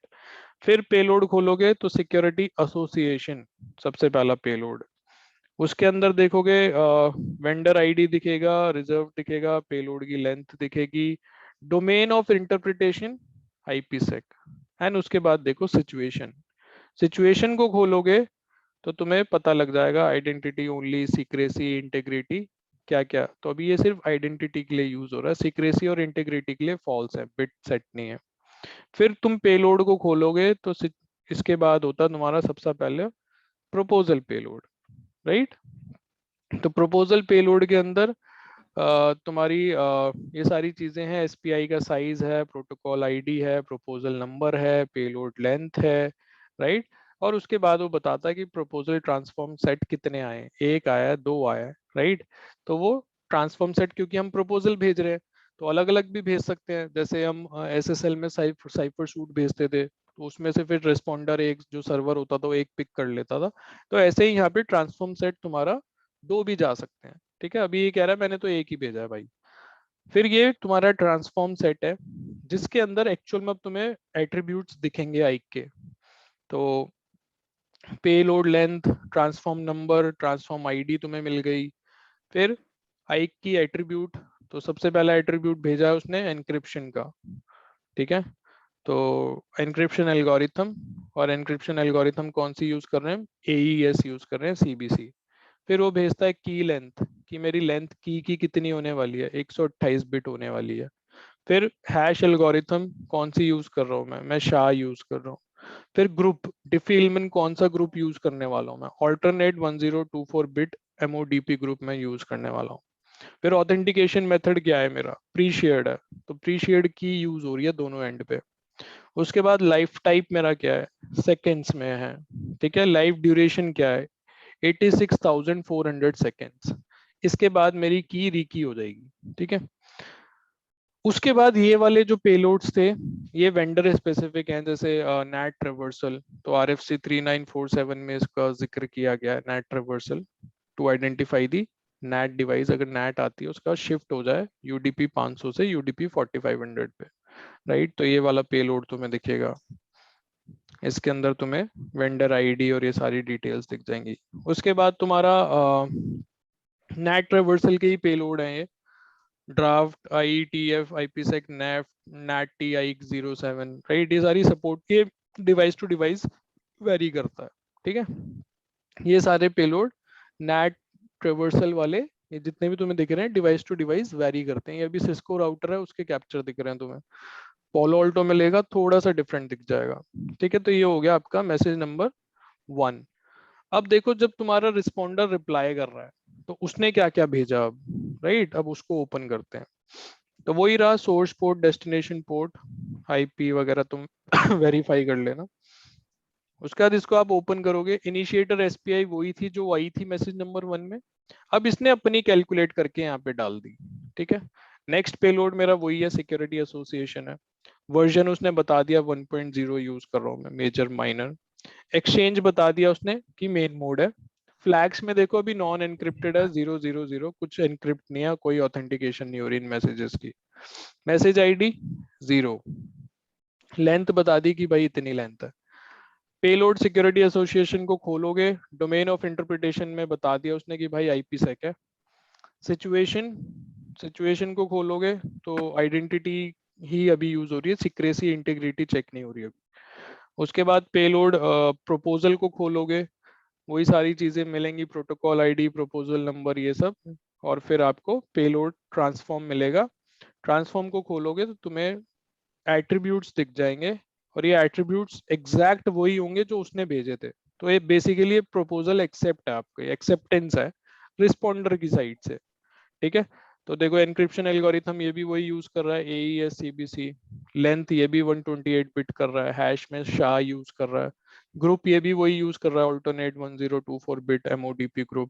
फिर पेलोड खोलोगे तो सिक्योरिटी एसोसिएशन सबसे पहला पेलोड, उसके अंदर देखोगे वेंडर आईडी दिखेगा, रिजर्व दिखेगा, पेलोड की लेंथ दिखेगी, domain of interpretation IPsec, and उसके बाद देखो सिचुएशन। सिचुएशन को खोलोगे तो तुम्हें पता लग जाएगा आइडेंटिटी ओनली, सीक्रेसी, इंटीग्रिटी क्या क्या। तो अभी ये सिर्फ आइडेंटिटी के लिए यूज हो रहा है, सीक्रेसी और इंटीग्रिटी के लिए फॉल्स है, बिट सेट नहीं है। फिर तुम पेलोड को खोलोगे तो इसके बाद होता है तुम्हारा सबसे पहले प्रोपोजल पेलोड, राइट। तो प्रोपोजल पेलोड के अंदर तुम्हारी ये सारी चीजें हैं, एसपीआई का साइज है, प्रोटोकॉल आईडी है, प्रोपोजल नंबर है, पेलोड लेंथ है, राइट। और उसके बाद वो बताता है कि प्रोपोजल ट्रांसफॉर्म सेट कितने आए, एक आया, दो आया, राइट। तो वो ट्रांसफॉर्म सेट, क्योंकि हम प्रोपोजल भेज रहे हैं तो अलग अलग भी भेज सकते हैं। जैसे हम एसएसएल में साइफर शूट भेजते थे तो उसमें से फिर रिस्पॉन्डर एक जो सर्वर होता था वो एक पिक कर लेता था। तो ऐसे ही यहाँ पे ट्रांसफॉर्म सेट तुम्हारा दो भी जा सकते हैं, ठीक है। अभी ये कह रहा है मैंने तो एक ही भेजा है भाई। फिर ये तुम्हारा ट्रांसफॉर्म सेट है जिसके अंदर एक्चुअल में अब तुम्हें एट्रीब्यूट्स दिखेंगे आइक के। तो payload length, transform number, transform ID तुम्हें मिल गई। फिर आइक की एट्रीब्यूट, तो सबसे पहला एट्रीब्यूट भेजा है उसने एनक्रिप्शन का, ठीक है। तो एनक्रिप्शन एल्गोरिथम, और एनक्रिप्शन एल्गोरिथम कौन सी यूज कर रहे हैं, एईएस यूज कर रहे हैं, सीबीसी। फिर वो भेजता है की लेंथ, कि मेरी लेंथ की कितनी होने वाली है, 128 बिट होने वाली है। फिर हैश एल्गोरिथम कौन सी यूज कर रहा हूँ मैं शाह यूज कर रहा हूँ। फिर ग्रुप डिफिलमेंट, कौन सा ग्रुप यूज करने वाला हूँ मैं, ऑल्टरनेट 1024 बिट एमओडीपी ग्रुप में यूज करने वाला हूँ। फिर ऑथेंटिकेशन मेथड क्या है मेरा, प्री शेयर्ड है, तो प्री शेयर्ड की यूज हो रही है दोनों एंड पे। उसके बाद लाइफ टाइप मेरा क्या है, सेकेंड्स में है, ठीक है। लाइफ ड्यूरेशन क्या है, 86,400 सेकेंड्स। इसके बाद मेरी की रीकी हो जाएगी, ठीक है। उसके बाद ये वाले जो पेलोड्स थे ये वेंडर स्पेसिफिक हैं, जैसे नेट रिवर्सल, तो RFC 3947 में इसका जिक्र किया गया है, NAT traversal to identify the NAT device, अगर नेट आती है उसका शिफ्ट हो जाए UDP 500 से UDP 4500 पे, राइट। तो ये वाला पेलोड तुम्हें दिखेगा, इसके अंदर तुम्हें वेंडर आईडी और ये सारी डिटेल्स दिख जाएंगी। उसके बाद तुम्हारा नेट रिवर्सल के ही पेलोड है ये, draft IETF IPsec net net TI07, right. ये सारी सपोर्ट के डिवाइस टू डिवाइस वेरी करता है, ठीक है। ये सारे पेलोड नेट ट्रेवर्सल वाले, ये जितने भी तुम्हें दिख रहे हैं डिवाइस टू डिवाइस वेरी करते हैं। ये अभी सिस्को राउटर है उसके कैप्चर दिख रहे हैं तुम्हें, पोलो ऑल्टो में लेगा थोड़ा सा डिफरेंट दिख जाएगा, ठीक है। तो ये हो गया आपका मैसेज नंबर 1। अब देखो जब तुम्हारा रिस्पॉन्डर रिप्लाई कर रहा है तो उसने क्या क्या भेजा, अब राइट, अब उसको ओपन करते हैं। तो वही रहा source port, destination port, IP वगैरह तुम वेरीफाई कर लेना। उसके बाद इसको आप ओपन करोगे, इनिशिएटर SPI वही थी जो आई थी मैसेज नंबर 1 में, अब इसने अपनी कैलकुलेट करके यहाँ पे डाल दी, ठीक है। नेक्स्ट पेलोड मेरा वही है, सिक्योरिटी एसोसिएशन है, वर्जन उसने बता दिया 1.0 यूज कर रहा हूँ मैं, मेजर माइनर। एक्सचेंज बता दिया उसने कि मेन मोड है। फ्लैग्स में देखो अभी नॉन एनक्रिप्टेड है, 000, कुछ एनक्रिप्ट नहीं है, कोई ऑथेंटिकेशन नहीं हो रही इन मैसेजेस की। मैसेज आईडी 0, लेंथ बता दी कि भाई इतनी लेंथ है। पेलोड सिक्योरिटी एसोसिएशन को खोलोगे, डोमेन ऑफ इंटरप्रिटेशन में बता दिया उसने कि भाई IPsec है। सिचुएशन, सिचुएशन को खोलोगे तो आइडेंटिटी ही अभी यूज हो रही है, सिक्रेसी इंटीग्रिटी चेक नहीं हो रही है। उसके बाद पेलोड प्रोपोजल को खोलोगे, वही सारी चीजें मिलेंगी, प्रोटोकॉल आईडी, प्रोपोजल नंबर, ये सब। और फिर आपको पेलोड ट्रांसफॉर्म मिलेगा। ट्रांसफॉर्म को खोलोगे तो तुम्हें एट्रीब्यूट्स दिख जाएंगे, और ये एट्रीब्यूट्स एग्जैक्ट वही होंगे जो उसने भेजे थे। तो ये बेसिकली प्रपोजल एक्सेप्ट है, आपको एक्सेप्टेंस है रिस्पॉन्डर की साइड से, ठीक है। तो देखो एनक्रिप्शन एल्गोरिथम ये भी वही यूज कर रहा है, AES CBC। लेंथ ये भी 128 बिट कर रहा है, हैश में SHA यूज कर रहा है। ग्रुप ये भी वही यूज कर रहा है, ऑल्टरनेट 1024 बिट MODP ग्रुप,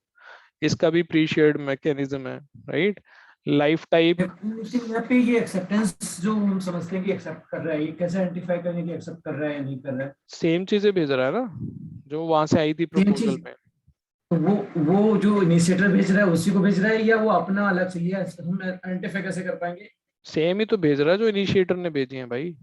इसका भी प्री शेयर्ड मैकेनिज्म है, राइट। लाइफ टाइप, यहाँ पे ये एक्सेप्टेंस जो हम समझते हैं कि एक्सेप्ट कर रहा है, ये कैसे आइडेंटिफाई करें कि एक्सेप्ट कर रहा है या नहीं कर रहा है? सेम चीजें भेज रहा है ना जो वहां से आई थी सेम प्रपोजल चीज, में। तो वो जो इनिशिएटर भेज रहा है उसी को भेज रहा है, या वो अपना अलग से, ये हम आइडेंटिफाई कैसे कर पाएंगे? सेम ही तो भेज रहा है जो इनिशिएटर ने भेजी है भाई।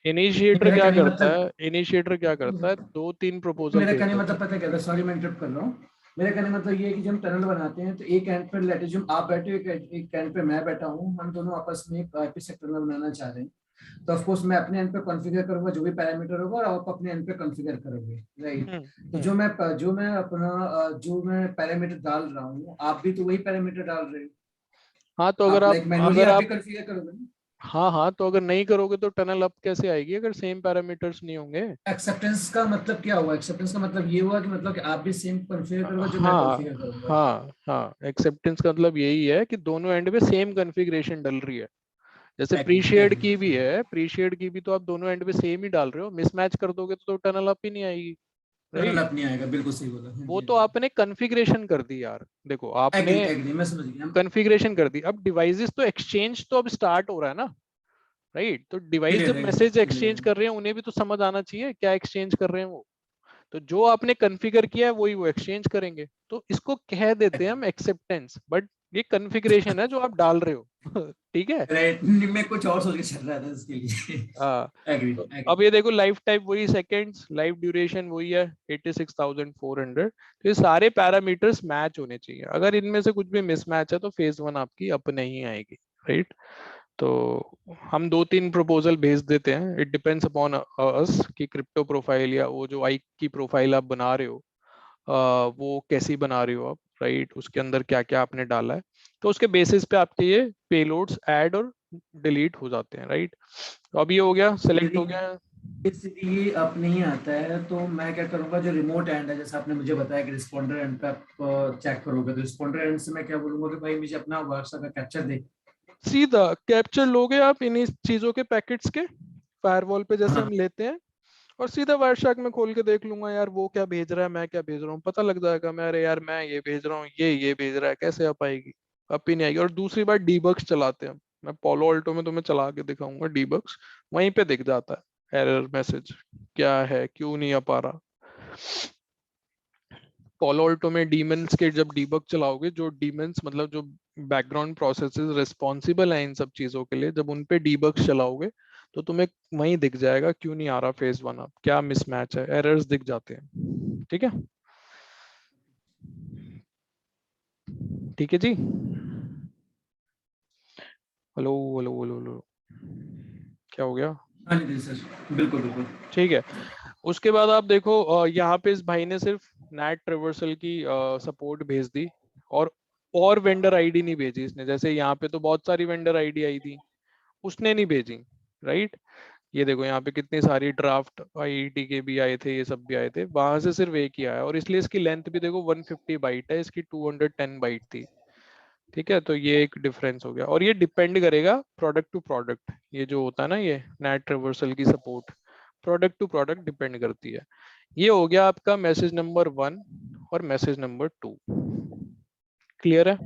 इनिशिएटर मेरा क्या कहने का करता मतलब, है, इनिशिएटर क्या करता है, 2-3 प्रपोजल मेरा भेज कहने का देता मतलब पता क्या था, सॉरी मैं इंटरप्ट कर रहा हूँ। मेरे कहने का मतलब ये है कि जब हम टनल बनाते हैं तो एक एंड पर लेट जो आप बैठे हो, एक एंड पे मैं बैठा हूँ, हम दोनों आपस में एक आईपी सेक्टर बनाना चाह रहे हैं। तो ऑफ कोर्स मैं अपने एंड पे कॉन्फ़िगर करूंगा जो भी पैरामीटर होगा, और आप अपने एंड पे कॉन्फ़िगर करोगे, राइट। तो जो मैं पैरामीटर डाल रहा हूँ, आप भी तो वही पैरामीटर डाल रहे हो। हाँ तो आप लाइक मैन्युअली अगर आप भी आप कॉन्फ़िगर करोगे ना। हाँ हाँ, तो अगर नहीं करोगे तो टनल अप कैसे आएगी अगर सेम पैरामीटर्स नहीं होंगे? एक्सेप्टेंस का मतलब क्या हुआ? एक्सेप्टेंस का मतलब ये हुआ कि मतलब कि आप भी सेम कॉन्फ़िगर करोगे जो मैं हाँ कॉन्फ़िगर करूंगा। हाँ हाँ, एक्सेप्टेंस का मतलब यही है कि दोनों एंड पे सेम कॉन्फ़िगरेशन डल रही है। जैसे प्री एग्री शेयर्ड एग्री। की भी है, प्री शेयर्ड की भी तो आप दोनों एंड पे सेम ही डाल रहे हो, मिसमैच कर दोगे तो टनल अप ही नहीं आएगी, टनल राइट। अप नहीं आएगा, बिल्कुल सही बोला, हाँ वो जी हाँ तो जी। आपने कॉन्फ़िगरेशन कर दी यार, देखो आपने एग्री एग्री, मैं समझ गया। कॉन्फ़िगरेशन कर दी। अब डिवाइसेस तो एक्सचेंज तो अब स्टार्ट हो रहा है ना, राइट। तो डिवाइस क्लियर जब है, मैसेज क्लियर एक्सचेंज है। कर रहे हैं उन्हें भी तो समझ आना चाहिए क्या एक्सचेंज कर रहे हैं वो। तो जो आपने कॉन्फ़िगर किया है वही वो एक्सचेंज करेंगे, तो इसको कह देते हैं हम एक्सेप्टेंस, बट ये कॉन्फ़िगरेशन है जो आप डाल रहे हो। ठीक है। राइट, मैं कुछ और सोच के चल रहा था इसके लिए। हाँ, एग्री तो एग्री। अब ये देखो लाइफ टाइम वही, सेकेंड्स, लाइफ ड्यूरेशन वही है 86,400। तो ये सारे पैरामीटर्स मैच होने चाहिए, अगर इनमें से कुछ भी मिसमैच है तो फेज वन आपकी अप नहीं आएगी, राइट। तो हम 2-3 प्रपोजल भेज देते हैं, इट डिपेंड्स अपॉन अस कि क्रिप्टो प्रोफाइल या वो जो आई की प्रोफाइल आप बना रहे हो वो कैसी बना रहे हो आप, राइट, उसके अंदर क्या क्या आपने डाला है। तो उसके बेसिस पे आपके ये पेलोड्स ऐड और डिलीट हो जाते हैं, राइट। तो अब ये हो गया, सेलेक्ट यदि हो गया। यदि आप नहीं आता है तो मैं क्या करूंगा, जो रिमोट एंड है, जैसे आपने मुझे बताया कि रिस्पॉन्डर एंड पे आप चेक करोगे, तो रिस्पॉन्डर एंड से मैं क्या बोलूंगा कि भाई मुझे अपना व्हाट्सएप का कैप्चर दे। सीधा कैप्चर लोगे आप इन्हीं चीजों के पैकेट्स के, फायरवॉल पे जैसे हाँ हम लेते हैं, और सीधा वायरशार्क में खोल के देख लूंगा यार वो क्या भेज रहा है, मैं क्या भेज रहा हूँ, पता लग जाएगा। मैं अरे यार मैं ये भेज रहा हूँ, ये भेज रहा है, कैसे आ पाएगी? अप ही नहीं आएगी। और दूसरी बात, डीबग्स चलाते हैं, मैं पोलो अल्टो में तुम्हें चला के दिखाऊंगा डीबग्स, वहीं पे दिख जाता है एरर मैसेज क्या है, क्यों नहीं आ पा रहा। पोलो अल्टो में डीमंस के जब डीबग चलाओगे, जो डीमंस मतलब जो बैकग्राउंड प्रोसेसेस रिस्पॉन्सिबल हैं इन सब चीजों के लिए, जब उन पे डीबग चलाओगे तो तुम्हें वहीं दिख जाएगा क्यों नहीं आ रहा फेज वन, अब क्या मिसमैच है, एरर्स दिख जाते हैं, ठीक है। ठीक है जी। हेलो हेलो हेलो हेलो, क्या हो गया? हाँ जी सर, बिल्कुल बिल्कुल। ठीक है। उसके बाद आप देखो यहाँ पे इस भाई ने सिर्फ नेट ट्रेवर्सल की सपोर्ट भेज दी, और वेंडर आईडी नहीं भेजी इसने। जैसे यहाँ पे तो बहुत सारी वेंडर आईडी आई थी, उसने नहीं भेजी, राइट। ये देखो यहाँ पे कितनी सारी ड्राफ्ट आईईटी के भी आए थे, ये सब भी आए थे, वहां से सिर्फ एक ही आया, और इसलिए इसकी लेंथ भी देखो 150 बाइट है, इसकी 210 बाइट थी। ठीक है, तो ये एक डिफरेंस हो गया, और ये डिपेंड करेगा प्रोडक्ट टू प्रोडक्ट। ये जो होता है ना, ये नेट रिवर्सल की support product to product depend करती है। ये हो गया आपका मैसेज नंबर 1 और मैसेज नंबर 2। क्लियर है?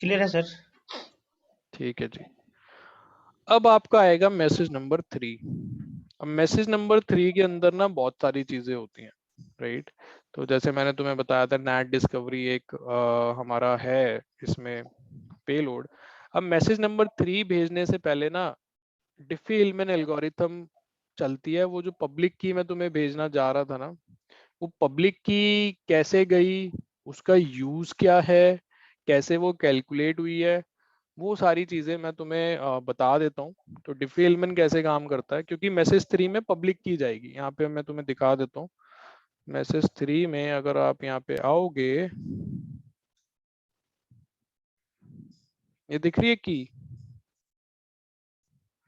क्लियर है सर। ठीक है जी। अब आपका आएगा मैसेज नंबर 3। अब मैसेज नंबर 3 के अंदर ना बहुत सारी चीजें होती हैं, राइट। तो जैसे मैंने तुम्हें बताया था, नेट डिस्कवरी एक हमारा है इसमें पेलोड। अब मैसेज नंबर 3 भेजने से पहले ना डिफी हिलमैन एल्गोरिथम चलती है। वो जो पब्लिक की मैं तुम्हें भेजना जा रहा था ना, वो पब्लिक की कैसे गई, उसका यूज क्या है, कैसे वो कैलकुलेट हुई है, वो सारी चीजें मैं तुम्हें बता देता हूँ। तो डिफी हिलमैन कैसे काम करता है, क्योंकि मैसेज 3 में पब्लिक की जाएगी। यहाँ पे मैं तुम्हें दिखा देता हूँ। मैसेज 3 में अगर आप यहाँ पे आओगे, ये दिख रही है की,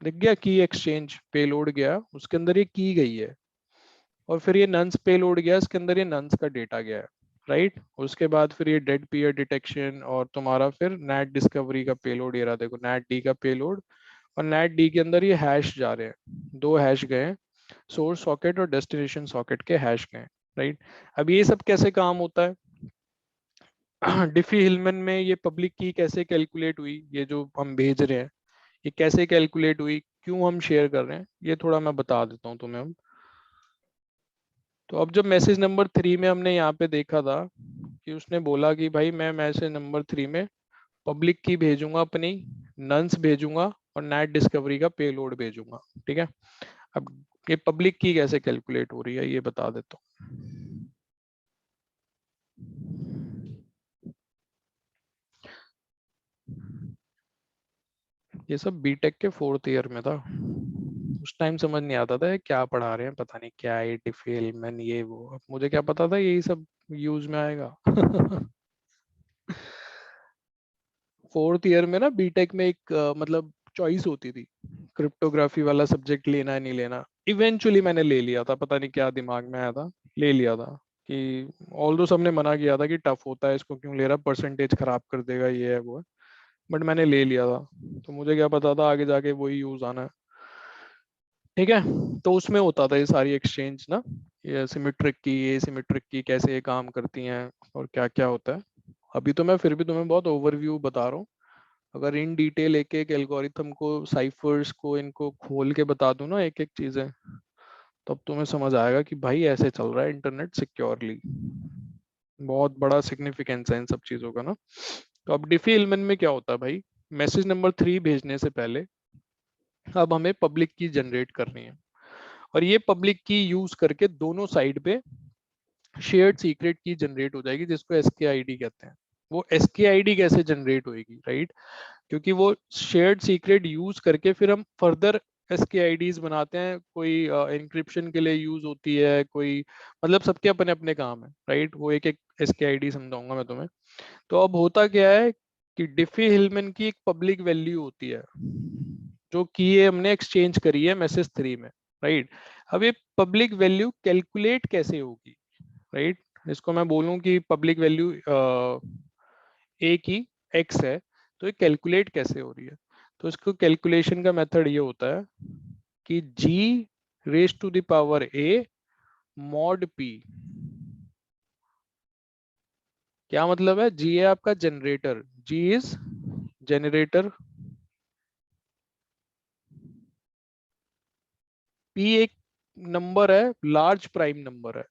दिख गया की एक्सचेंज पेलोड गया, उसके अंदर ये की गई है, और फिर ये नंस पेलोड गया, इसके अंदर ये नंस का डेटा गया है, राइट। उसके बाद फिर ये डेड पीयर डिटेक्शन, और तुम्हारा फिर नेट डिस्कवरी का पेलोड, ये रहा देखो नेट डी का पेलोड। और नेट डी के अंदर ये हैश जा रहे हैं, 2 हैश गए हैं, सोर्स सॉकेट और डेस्टिनेशन सॉकेट के हैश गए, राइट। अब ये सब कैसे काम होता है? डिफी हिलमैन में ये पब्लिक की कैसे कैलकुलेट हुई, ये जो हम भेज रहे हैं ये कैसे कैलकुलेट हुई, क्यों हम शेयर कर रहे हैं, ये थोड़ा मैं बता देता हूँ तुम्हें। तो अब जब मैसेज नंबर 3 में हमने यहाँ पे देखा था कि उसने बोला कि भाई मैं मैसेज नंबर 3 में पब्लिक की भेजूंगा अपनी, नंस भेजूंगा और नेट डिस्कवरी का पेलोड भेजूंगा, ठीक है। अब ये पब्लिक की कैसे कैलकुलेट हो रही है ये बता देता हूँ। ये सब बीटेक के 4th ईयर में था, उस टाइम समझ नहीं आता था ये क्या पढ़ा रहे हैं, पता नहीं क्या है डिफेलमेंट ये वो, अब मुझे क्या पता था यही सब यूज में आएगा। 4th ईयर में ना बीटेक में एक मतलब चॉइस होती थी, क्रिप्टोग्राफी वाला सब्जेक्ट लेना है नहीं लेना। इवेंचुअली मैंने ले लिया था, पता नहीं क्या दिमाग में आया था, ले लिया था कि ऑल्दो सबने मना किया था कि टफ होता है इसको क्यों ले रहा, परसेंटेज खराब कर देगा ये है वो है, बट मैंने ले लिया था। तो मुझे क्या पता था आगे जाके वही यूज आना है। ठीक है, तो उसमें होता था ये सारी एक्सचेंज ना, ये सिमेट्रिक की ये सिमेट्रिक की कैसे ये काम करती हैं और क्या क्या होता है। अभी तो मैं फिर भी तुम्हें बहुत ओवरव्यू बता रहा हूँ, अगर इन डिटेल एक एक एल्गोरिथम को साइफर्स को इनको खोल के बता दूं ना एक एक चीजें, तब तुम्हें समझ आएगा कि भाई ऐसे चल रहा है इंटरनेट सिक्योरली। बहुत बड़ा सिग्निफिकेंस है इन सब चीजों का ना। तो अब डिफी-एलिमेंट में क्या होता है भाई, मैसेज नंबर 3 भेजने से पहले अब हमें पब्लिक की जनरेट करनी है, और ये पब्लिक की यूज करके दोनों साइड पे शेयर्ड सीक्रेट की जनरेट हो जाएगी जिसको एसकेआईडी कहते हैं। वो एसकेआईडी कैसे जनरेट होएगी, राइट, क्योंकि वो शेयर्ड सीक्रेट यूज करके फिर हम फर्दर एसकेआईडीज बनाते हैं, कोई एन्क्रिप्शन के लिए यूज होती है, कोई मतलब सबके अपने अपने काम है, राइट। वो एक एक एसकेआईडी समझाऊंगा मैं तुम्हें। तो अब होता क्या है कि डिफी हिलमैन की एक पब्लिक वैल्यू होती है जो कि ये हमने एक्सचेंज करी है मैसेज 3 में, राइट। अब ये पब्लिक वैल्यू कैलकुलेट कैसे होगी, राइट। इसको मैं बोलूं कि पब्लिक वैल्यू ए की एक्स है, तो ये कैलकुलेट कैसे हो रही है। तो इसको कैलकुलेशन का मेथड ये होता है कि G raise to the power A mod P. क्या मतलब है, जी है आपका generator, G is generator, P एक नंबर है, लार्ज प्राइम नंबर है,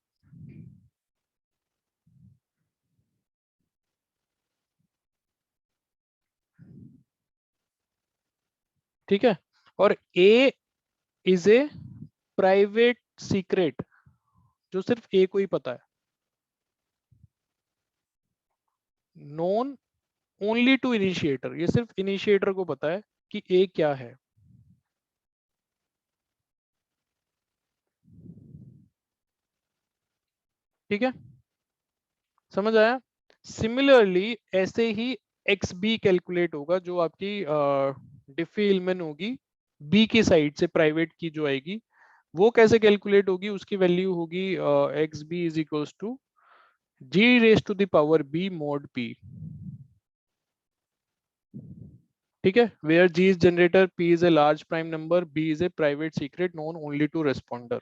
ठीक है। और A is a private secret जो सिर्फ ए को ही पता है, नोन ओनली टू इनिशिएटर, ये सिर्फ इनिशिएटर को पता है कि ए क्या है। ठीक है, समझ आया। सिमिलरली ऐसे ही एक्स बी कैलकुलेट होगा जो आपकी डिफी-हिलमैन होगी, बी की साइड से प्राइवेट की जो आएगी वो कैसे कैलकुलेट होगी, उसकी वैल्यू होगी X B is equals to G raise to the power B mod P. ठीक है, where G is generator, P is a large prime number, B is a private secret known only to responder,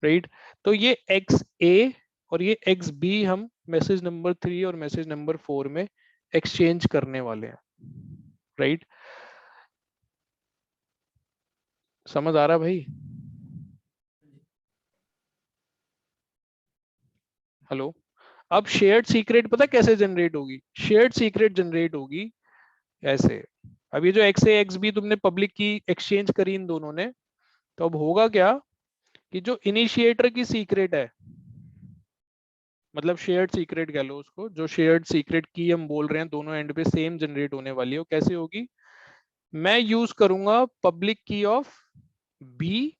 right. तो ये X A और ये X B हम message number 3 और message number 4 में exchange करने वाले हैं, राइट। समझ आ रहा है भाई? हेलो। अब शेयर्ड सीक्रेट पता कैसे जनरेट होगी, शेयर्ड सीक्रेट जनरेट होगी ऐसे। अब ये जो एक्स ए एक्स बी तुमने पब्लिक की एक्सचेंज करी इन दोनों ने, तो अब होगा क्या कि जो इनिशिएटर की सीक्रेट है, मतलब शेयर्ड सीक्रेट कह लो उसको, जो शेयर्ड सीक्रेट की हम बोल रहे हैं दोनों एंड पे सेम जनरेट होने वाली है, वो कैसे होगी, मैं यूज करूंगा public key of B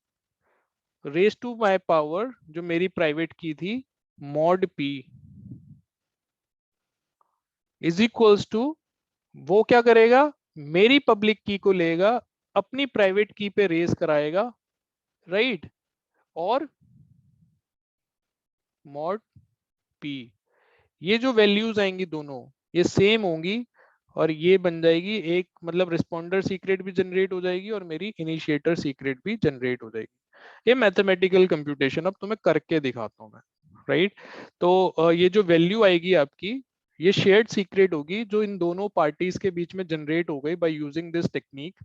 raise to my power जो मेरी प्राइवेट की थी mod P is equals to, वो क्या करेगा, मेरी पब्लिक की को लेगा, अपनी प्राइवेट की पे रेज कराएगा, राइट, और मॉड पी, ये जो वैल्यूज आएंगी दोनों ये सेम होंगी, और ये बन जाएगी एक, मतलब रिस्पॉन्डर सीक्रेट भी जनरेट हो जाएगी और मेरी इनिशिएटर सीक्रेट भी जनरेट हो जाएगी। ये मैथमेटिकल कंप्यूटेशन अब तुम्हें करके दिखाता हूं मैं, राइट। तो ये जो वैल्यू आएगी आपकी, ये शेयर्ड सीक्रेट होगी जो इन दोनों पार्टीज के बीच में जनरेट हो गई by using this technique,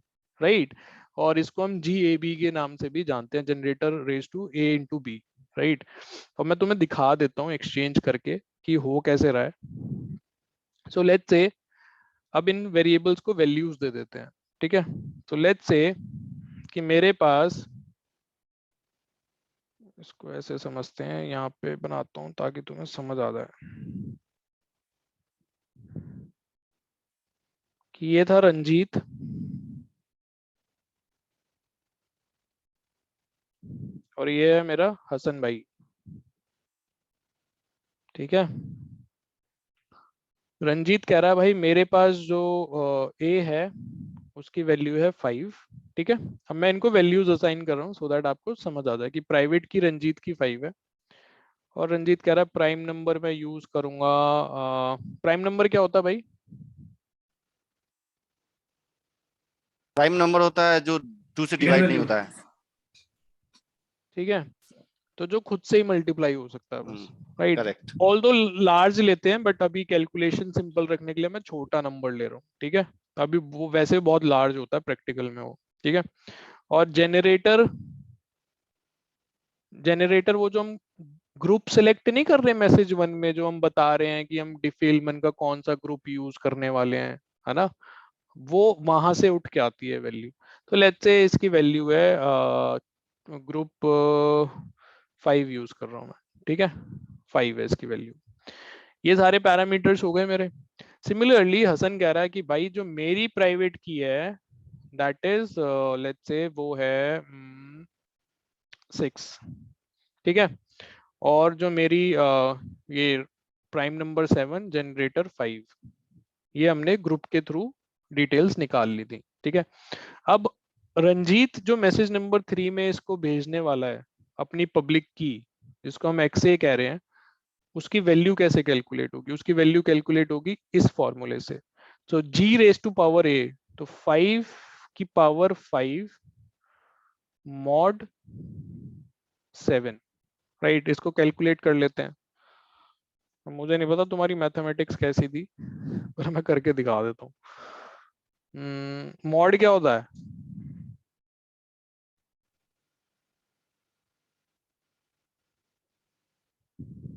right. और इसको हम जी ए बी के नाम से भी जानते हैं, generator raise to A into B, right. और मैं तुम्हें दिखा देता हूँ एक्सचेंज करके कि हो कैसे रहा है। सो लेट्स से अब इन वेरिएबल्स को वैल्यूज दे देते हैं, ठीक है। तो लेट्स से कि मेरे पास इसको ऐसे समझते हैं, यहाँ पे बनाता हूँ ताकि तुम्हें समझ आ जाए कि ये था रंजीत, और ये है मेरा हसन भाई। ठीक है, रंजीत कह रहा है भाई मेरे पास जो ए है उसकी वैल्यू है 5। ठीक है, अब मैं इनको वैल्यूज असाइन कर रहा हूँ सो दैट आपको समझ आ जाए कि प्राइवेट की रंजीत की 5 है, और रंजीत कह रहा है प्राइम नंबर मैं यूज करूंगा। प्राइम नंबर क्या होता है भाई? प्राइम नंबर होता है जो 2 से इवन डिवाइड नहीं वैल्यू। होता है। ठीक है, तो जो खुद से ही मल्टीप्लाई हो सकता है बस, राइट। करेक्ट। ऑल दो लार्ज लेते हैं बट अभी कैलकुलेशन सिंपल रखने के लिए मैं छोटा नंबर ले रहा हूँ। ठीक है, अभी वो वैसे बहुत लार्ज होता है प्रैक्टिकल में वो। ठीक है, और जेनरेटर, जेनरेटर वो जो हम ग्रुप सेलेक्ट नहीं कर रहे मैसेज वन में, जो हम बता रहे हैं कि हम डिफेलमन का कौन सा ग्रुप यूज करने वाले हैं, है ना, वो वहां से उठ के आती है वैल्यू। तो लेट्स से इसकी वैल्यू है ग्रुप 5 यूज कर रहा हूँ मैं। ठीक है, 5 है इसकी वैल्यू। ये सारे पैरामीटर्स हो गए मेरे। सिमिलरली हसन कह रहा है कि भाई जो मेरी प्राइवेट की है दैट इज लेट्स से वो है 6। ठीक है, और जो मेरी ये प्राइम नंबर 7 जनरेटर 5, ये हमने ग्रुप के थ्रू डिटेल्स निकाल ली थी। ठीक है, अब रंजीत जो मैसेज नंबर 3 में इसको भेजने वाला है अपनी पब्लिक की, जिसको हम एक्स ए कह रहे हैं, उसकी वैल्यू कैसे कैलकुलेट होगी? उसकी वैल्यू कैलकुलेट होगी इस फॉर्मूले से। तो जी रेस टू पावर ए, तो 5 की पावर 5 मॉड 7, राइट। इसको कैलकुलेट कर लेते हैं। मुझे नहीं पता तुम्हारी मैथमेटिक्स कैसी थी, पर मैं करके दिखा देता हूँ। मॉड क्या होता है?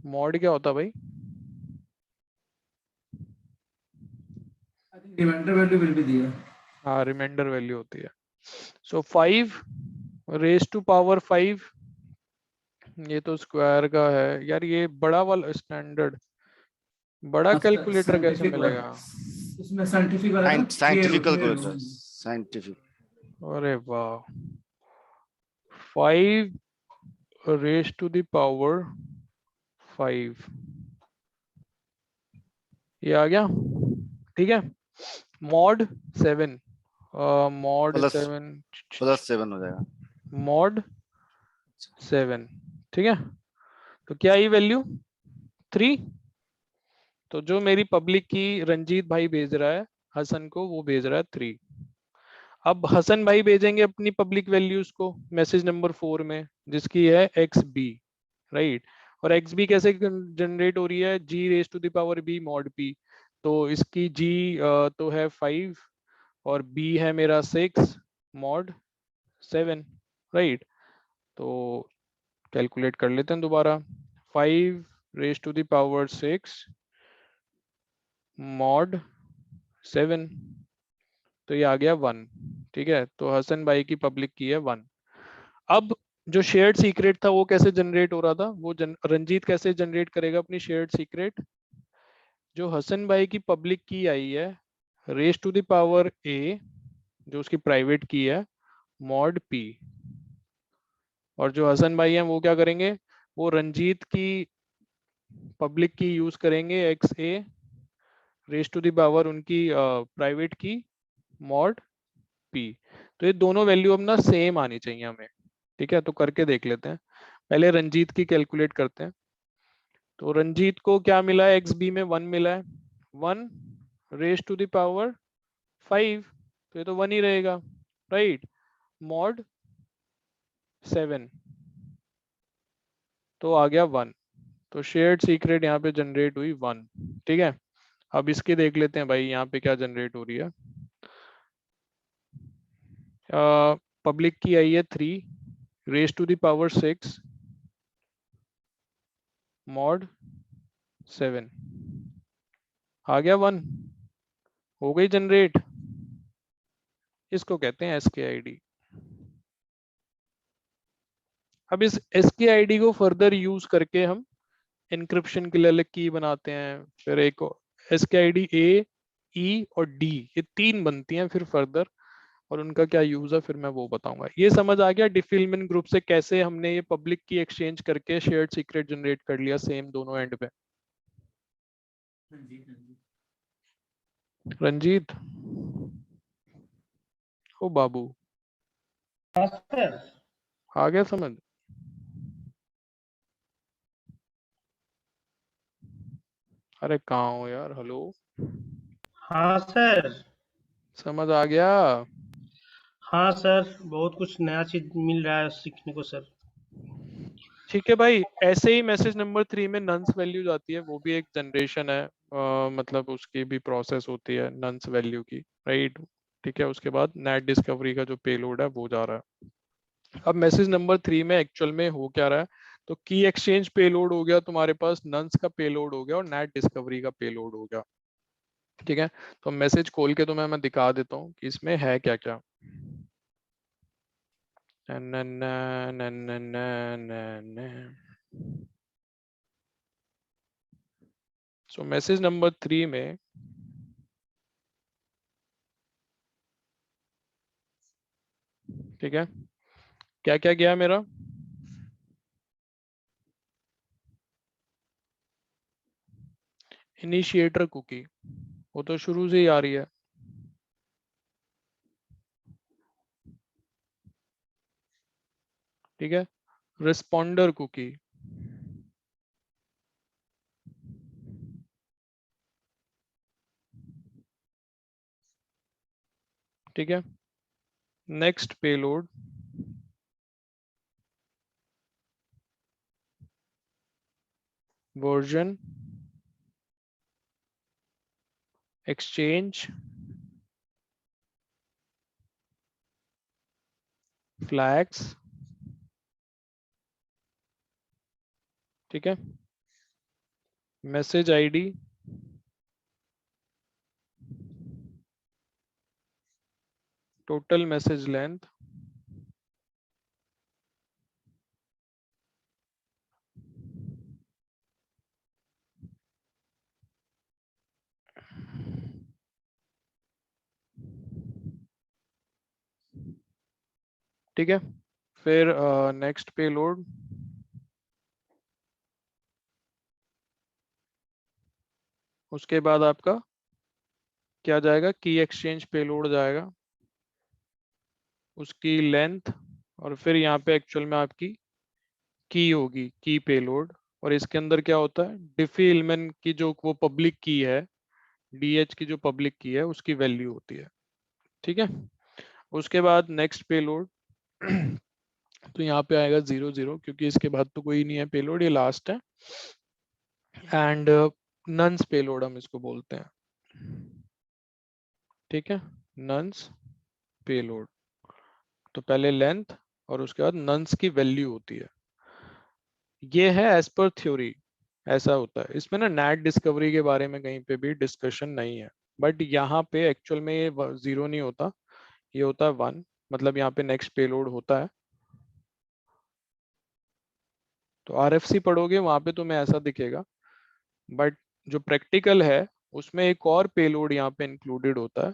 मॉड क्या होता है भाई? रिमाइंडर वैल्यू विल बी दिया। हाँ, रिमाइंडर वैल्यू होती है। सो 5 रेस टू पावर 5, ये तो स्क्वायर का है यार, ये बड़ा वाला स्टैंडर्ड बड़ा कैलकुलेटर कैसे साइंटिफिक मिलेगा? वाला, इसमें साइंटिफिक वाला ना, clear scientific clear. Calculator, scientific. अरे वाह, 5 रेस टू द पावर 5, ये आ गया। ठीक है, मॉड 7, मॉड प्लस 7, +7 हो जाएगा। मॉड 7। ठीक है, तो क्या ये वैल्यू 3? तो जो मेरी पब्लिक की रंजीत भाई भेज रहा है हसन को, वो भेज रहा है 3। अब हसन भाई भेजेंगे अपनी पब्लिक वैल्यूज को मैसेज नंबर 4 में, जिसकी है एक्स बी, राइट। और एक्स बी कैसे जनरेट हो रही है? G raise to the power B mod P. तो इसकी जी तो है 5 और बी है मेरा 6 मॉड 7, राइट। तो कैलकुलेट कर लेते हैं दोबारा। 5 raise to the power 6 mod 7, तो ये आ गया 1। ठीक है, तो हसन भाई की पब्लिक की है 1। अब जो शेयर्ड सीक्रेट था वो कैसे जनरेट हो रहा था? वो रंजीत कैसे जनरेट करेगा अपनी शेयर्ड सीक्रेट? जो हसन भाई की पब्लिक की आई है रेस टू द पावर ए, जो उसकी प्राइवेट की है, मॉड पी। और जो हसन भाई हैं वो क्या करेंगे? वो रंजीत की पब्लिक की यूज करेंगे X A raise to the power उनकी प्राइवेट की मॉड पी। तो ये दोनों वैल्यू अब ना सेम आनी चाहिए हमें। ठीक है, तो करके देख लेते हैं। पहले रंजीत की कैलकुलेट करते हैं। तो रंजीत को क्या मिला है? एक्स बी में 1 मिला है। 1 रेस टू द पावर 5, तो ये तो 1 ही रहेगा, राइट। मॉड 7, तो आ गया 1। तो शेयर्ड सीक्रेट यहाँ पे जनरेट हुई 1। ठीक है, अब इसके देख लेते हैं भाई यहाँ पे क्या जनरेट हो रही है। पब्लिक की आई है 3 raise to the power 6 mod 7, आ गया 1, हो गई जनरेट। इसको कहते हैं एसके आईडी। अब इस SKID को फर्दर यूज करके हम इंक्रिप्शन के लिए अलग की बनाते हैं, फिर एक SKID A, E और D, ये 3 बनती हैं फिर फर्दर, और उनका क्या यूज है फिर मैं वो बताऊंगा। ये समझ आ गया डिफिलमेंट ग्रुप से कैसे हमने ये पब्लिक की एक्सचेंज करके शेयर्ड सीक्रेट जनरेट कर लिया सेम दोनों एंड पे। हाँ जी, हाँ जी। रंजीत ओ बाबू, हाँ सर। आ गया समझ? अरे कहाँ हो यार, हेलो, हाँ सर। समझ आ गया? हाँ सर, बहुत कुछ नया चीज मिल रहा है सीखने को सर। ठीक है भाई, ऐसे ही मैसेज नंबर 3 में नंस वैल्यूज आती है, वो भी एक जनरेशन है, मतलब उसकी भी प्रोसेस होती है नंस वैल्यू की, राइट? ठीक है, उसके बाद नेट डिस्कवरी का जो पेलोड है वो जा रहा है। अब मैसेज नंबर 3 में एक्चुअल में हो क्या रहा है, तो की एक्सचेंज पेलोड हो गया तुम्हारे पास, नंस का पेलोड हो गया और नेट डिस्कवरी का पेलोड हो गया। ठीक है, तो मैसेज खोल के तुम्हें मैं दिखा देता हूँ कि इसमें है क्या क्या। सो मैसेज नंबर 3 में ठीक है क्या क्या गया मेरा, इनिशिएटर कुकी, वो तो शुरू से ही आ रही है। ठीक है, रिस्पॉन्डर कुकी, ठीक है, next payload, version, exchange, flags, ठीक है, message ID, total message length, ठीक है, फिर नेक्स्ट पेलोड, उसके बाद आपका क्या जाएगा, की एक्सचेंज पेलोड जाएगा, उसकी लेंथ, और फिर यहाँ पे एक्चुअल में आपकी की होगी, की पेलोड, और इसके अंदर क्या होता है, डिफी इलमन की जो वो पब्लिक की है, DH की जो पब्लिक की है उसकी वैल्यू होती है। ठीक है, उसके बाद नेक्स्ट पेलोड तो यहाँ पे आएगा 0 0, क्योंकि इसके बाद तो कोई नहीं है पेलोड, ये लास्ट है। एंड नंस पेलोड हम इसको बोलते हैं। ठीक है, नंस पेलोड, तो पहले लेंथ और उसके बाद नंस की वैल्यू होती है। ये है एज पर थ्योरी, ऐसा होता है। इसमें ना नेट डिस्कवरी के बारे में कहीं पे भी डिस्कशन नहीं है, बट यहाँ पे एक्चुअल में ये 0 नहीं होता, ये होता है 1, मतलब यहाँ पे नेक्स्ट पेलोड होता है। तो RFC पढ़ोगे वहां पे तुम्हें ऐसा दिखेगा, बट जो प्रैक्टिकल है उसमें एक और पेलोड यहाँ पे इंक्लूडेड होता है,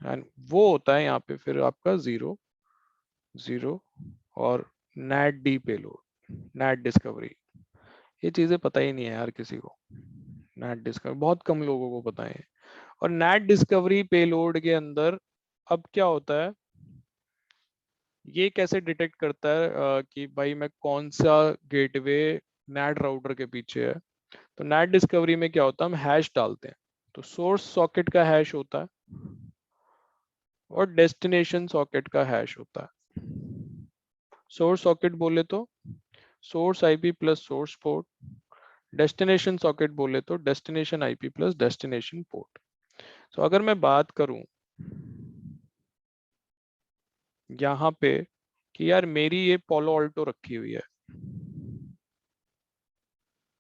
एंड वो होता है यहाँ पे फिर आपका 0 0 और net D payload, net discovery. ये चीजें पता ही नहीं है यार किसी को, नेट डिस्कवरी बहुत कम लोगों को पता है। और नेट डिस्कवरी पेलोड के अंदर अब क्या होता है, ये कैसे डिटेक्ट करता है कि भाई मैं कौन सा गेटवे नेट राउटर के पीछे है। तो नेट डिस्कवरी में क्या होता है, हम हैश डालते हैं, तो सोर्स सॉकेट का हैश होता है और डेस्टिनेशन सॉकेट का हैश होता है। सोर्स सॉकेट बोले तो source IP plus source port, destination socket बोले तो destination IP plus destination port. तो अगर मैं बात करूं यहाँ पे कि यार मेरी ये पोलो ऑल्टो रखी हुई है,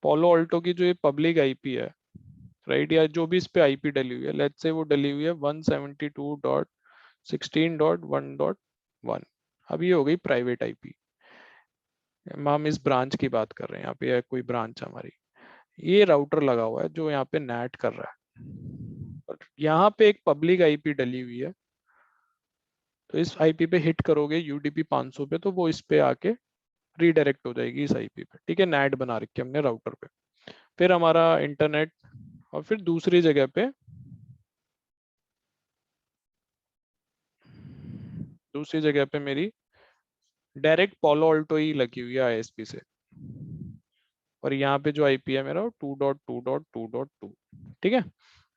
पोलो ऑल्टो की जो ये पब्लिक आईपी है, राइट, या जो भी इस पे आईपी डली हुई है, लेट्स से वो डली हुई है 172.16.1.1, अब ये हो गई प्राइवेट आईपी। हम इस ब्रांच की बात कर रहे हैं, यहाँ पे है कोई ब्रांच हमारी, ये राउटर लगा हुआ है जो यहाँ पे नेट कर रहा है, और यहाँ पे एक पब्लिक आईपी डली हुई है। तो इस आईपी पे हिट करोगे यूडीपी 500 पे, तो वो इस पे आके रीडायरेक्ट हो जाएगी इस आईपी पे। ठीक है, नेट बना रखी है हमने राउटर पे। फिर हमारा इंटरनेट, और फिर दूसरी जगह पे मेरी डायरेक्ट पोलो अल्टो ही लगी हुई है आईएसपी से, और यहाँ पे जो आईपी है मेरा 2.2.2.2। ठीक है,